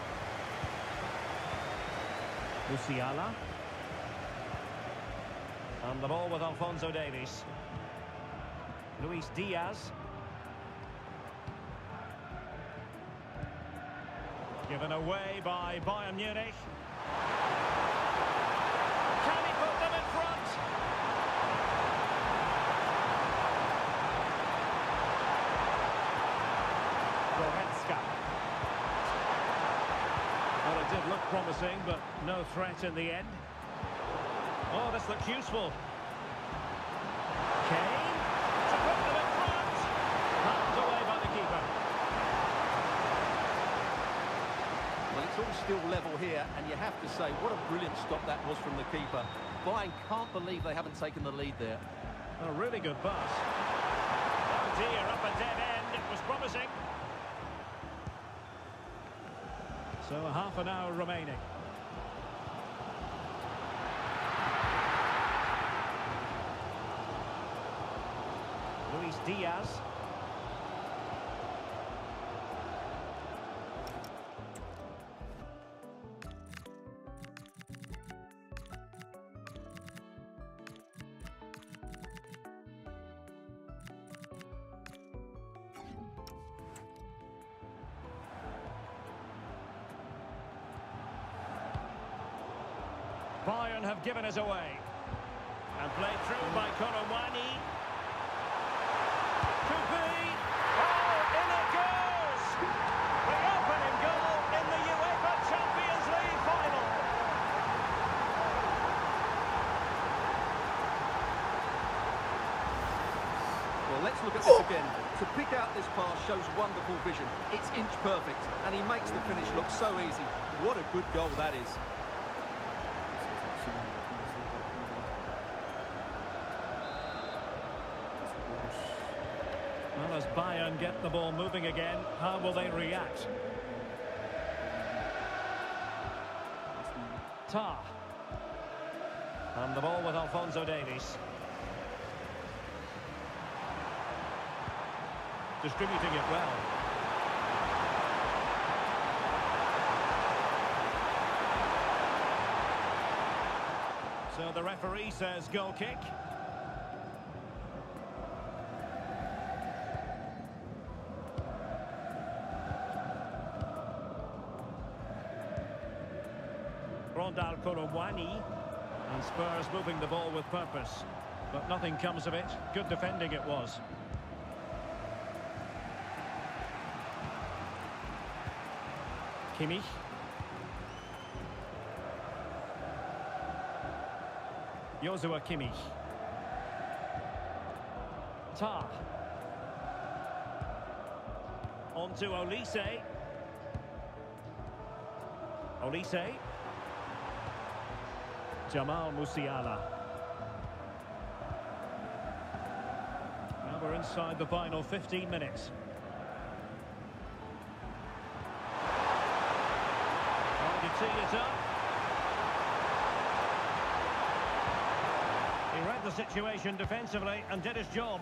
Musiala. And the ball with Alphonso Davies. Luis Diaz. Given away by Bayern Munich. Can he put them in front? Goretzka. Well, it did look promising, but no threat in the end. Oh, this looks useful. Kane to put them in front. Knocked away by the keeper. Well, it's all still level here, and you have to say, what a brilliant stop that was from the keeper. Bayern can't believe they haven't taken the lead there. A really good pass. Oh dear, up a dead end. It was promising. So half an hour remaining. Luis Diaz. Bayern have given us away. And played through by Korowani. Cupu. Oh, in it goes! The opening goal in the UEFA Champions League final. Well, let's look at this again. To pick out this pass shows wonderful vision. It's inch perfect, and he makes the finish look so easy. What a good goal that is. Well, as Bayern get the ball moving again, how will they react? Ta. And the ball with Alphonso Davies. Distributing it well. So the referee says goal kick. Rondal Korowani, and Spurs moving the ball with purpose, but nothing comes of it. Good defending it was. Kimmich. Joshua Kimmich. Ta. On to Olise. Olise. Jamal Musiala. Now we're inside the final 15 minutes. Trying to tee it up. He read the situation defensively and did his job.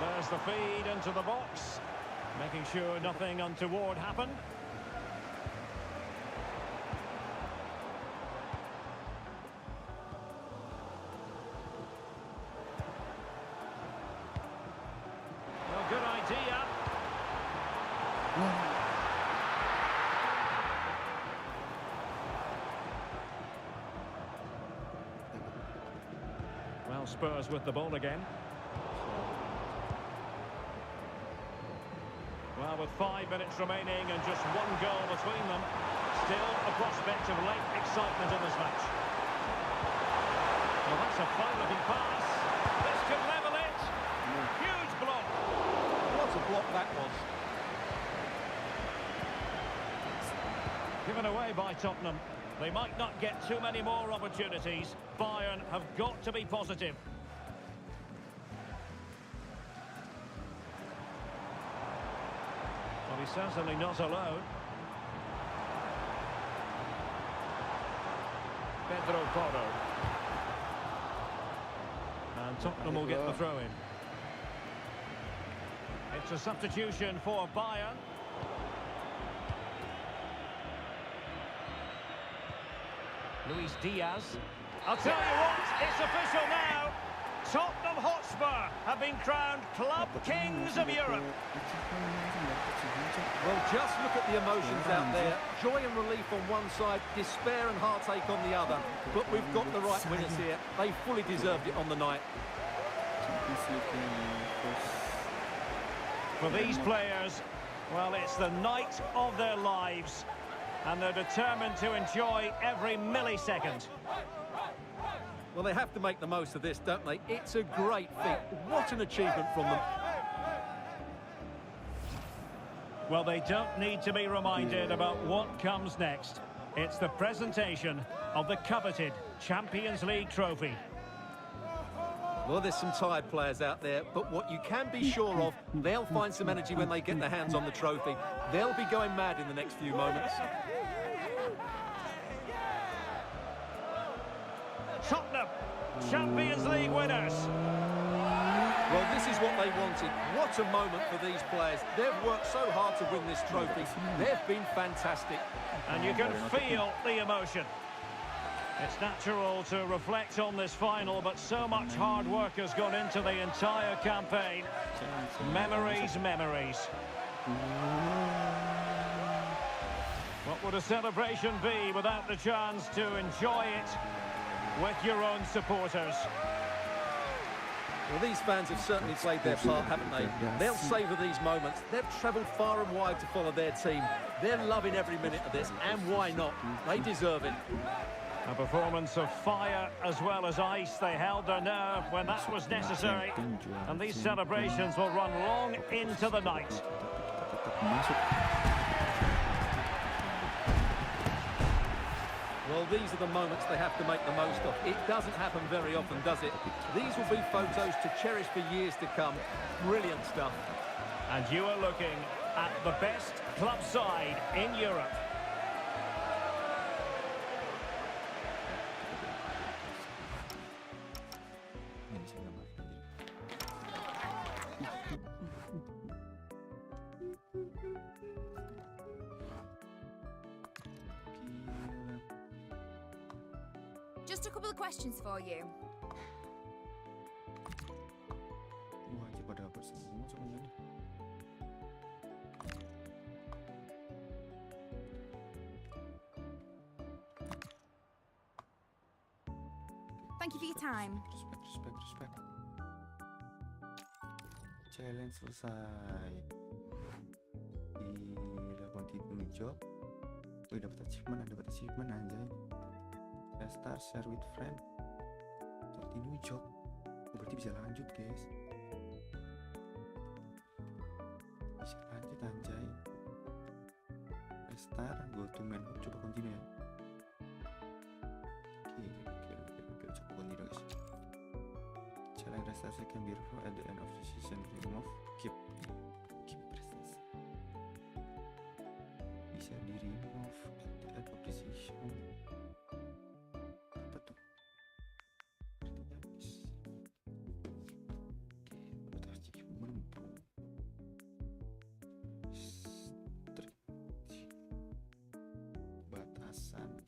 There's the feed into the box, making sure nothing untoward happened. Well, good idea. Well, Spurs with the ball again. Well, with 5 minutes remaining and just one goal between them, still a prospect of late excitement in this match. Well, that's a fine-looking pass. This could level it. Huge block. What a block that was. Given away by Tottenham. They might not get too many more opportunities. Bayern have got to be positive. Well, he's certainly not alone. Pedro Porro. And Tottenham will get the throw in. It's a substitution for Bayern. Luis Diaz. I'll tell you what, it's official now. Tottenham Hotspur have been crowned Club Kings of Europe. Well, just look at the emotions out there. Joy and relief on one side, despair and heartache on the other. But we've got the right winners here. They fully deserved it on the night. For these players, well, it's the night of their lives, and they're determined to enjoy every millisecond. Well, they have to make the most of this, don't they? It's a great feat. What an achievement from them. Well, they don't need to be reminded about what comes next. It's the presentation of the coveted Champions League trophy. Well, there's some tired players out there, but what you can be sure of, they'll find some energy when they get their hands on the trophy. They'll be going mad in the next few moments. Tottenham, Champions League winners. Well, this is what they wanted. What a moment for these players. They've worked so hard to win this trophy. They've been fantastic. And you can feel the emotion. It's natural to reflect on this final, but so much hard work has gone into the entire campaign. Memories, memories. What would a celebration be without the chance to enjoy it with your own supporters? Well, these fans have certainly played their part, haven't they? They'll savour these moments. They've travelled far and wide to follow their team. They're loving every minute of this, and why not? They deserve it. A performance of fire as well as ice. They held their nerve when that was necessary. And these celebrations will run long into the night. Well, these are the moments they have to make the most of. It doesn't happen very often, does it? These will be photos to cherish for years to come. Brilliant stuff. And you are looking at the best club side in Europe. Just a couple of questions for you. Thank you for your time. Respect. Challenge selesai. Dilakukan di job. Wih, dapat achievement anjay. Start share with friend. Continue job. Berarti bisa lanjut, guys. Bisa lanjut anjay. Restart, go to main hub, coba continue ya. Oke, coba continue guys. Challenge restart second before at the end of the season. Remove, keep presence. Bisa di remove at the end of the season.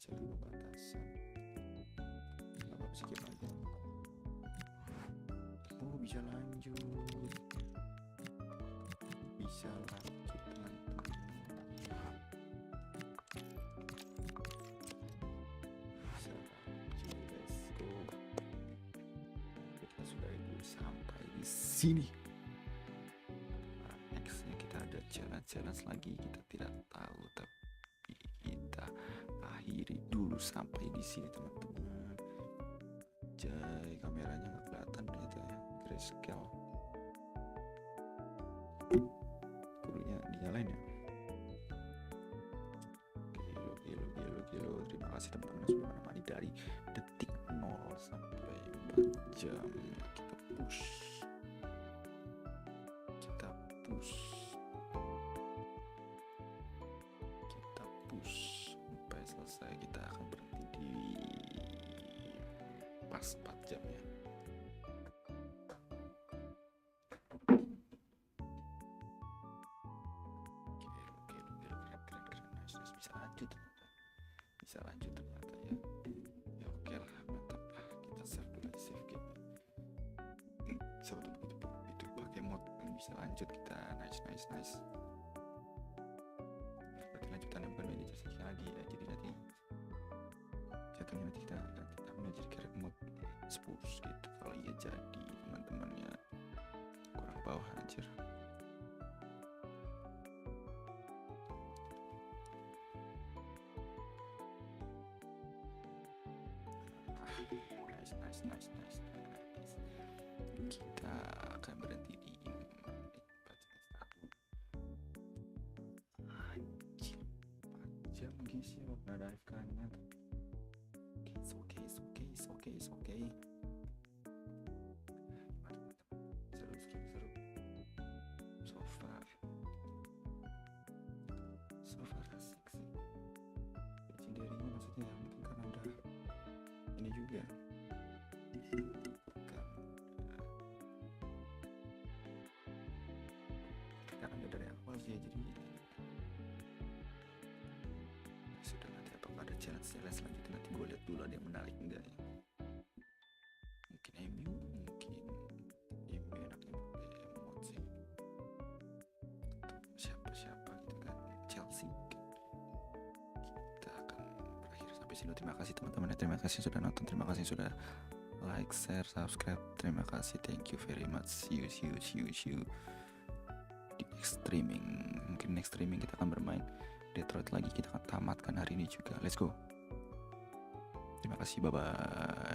Jalan batasan. Apa skip aja. Oh, bisa lanjut. Bisa lanjut, teman-teman. Bisa lanjut, let's go. Kita sudah sampai di sini. Nextnya kita ada challenge lagi. Kita tidak tahu, tapi kita akhiri dulu sampai di sini, teman-teman. Jai, kameranya nggak kelihatan ternyata ya, grayscale. Kurunya dinyalain ya. Gilo. Terima kasih teman-teman yang sudah menemani dari detik 0 sampai 4 jam. Kita push. Sampai selesai. Kita akan berhenti di pas 4 jam ya. Keren. Nice. Bisa lanjut ternyata ya. Ya oke lah, mantap lah. Kita save dulu, save game. Sebetulnya itu pakai mod bisa lanjut kita. Nice. Berarti lanjutannya bukan manajer sih lagi ya. Jadi nanti jatuhnya nanti kita ambil jadi kayak mode Spurs gitu. Kalau iya jadi teman-teman ya. anjir. Nice. Kita akan berhenti di menit 41. Anjir, 4 jam guys ya, nggak ada AFK-nya. It's okay. Seru. So far asik sih. Legendary-nya maksudnya mungkin karena udah ini juga. Karena udah dari awal sih ya, jadi sudah. Nanti apakah ada challenge selanjutnya, nanti gue lihat dulu ada yang menarik enggak ya. Mungkin MU enaknya pakai emot sih. Siapa gitu kan, Chelsea. Kita akan berakhir sampai sini. Terima kasih teman-teman, terima kasih sudah nonton, terima kasih sudah like, share, subscribe. Terima kasih, thank you very much. See you di next streaming. Mungkin next streaming kita akan bermain Detroit lagi. Kita akan tamatkan hari ini juga. Let's go. Terima kasih, bye bye.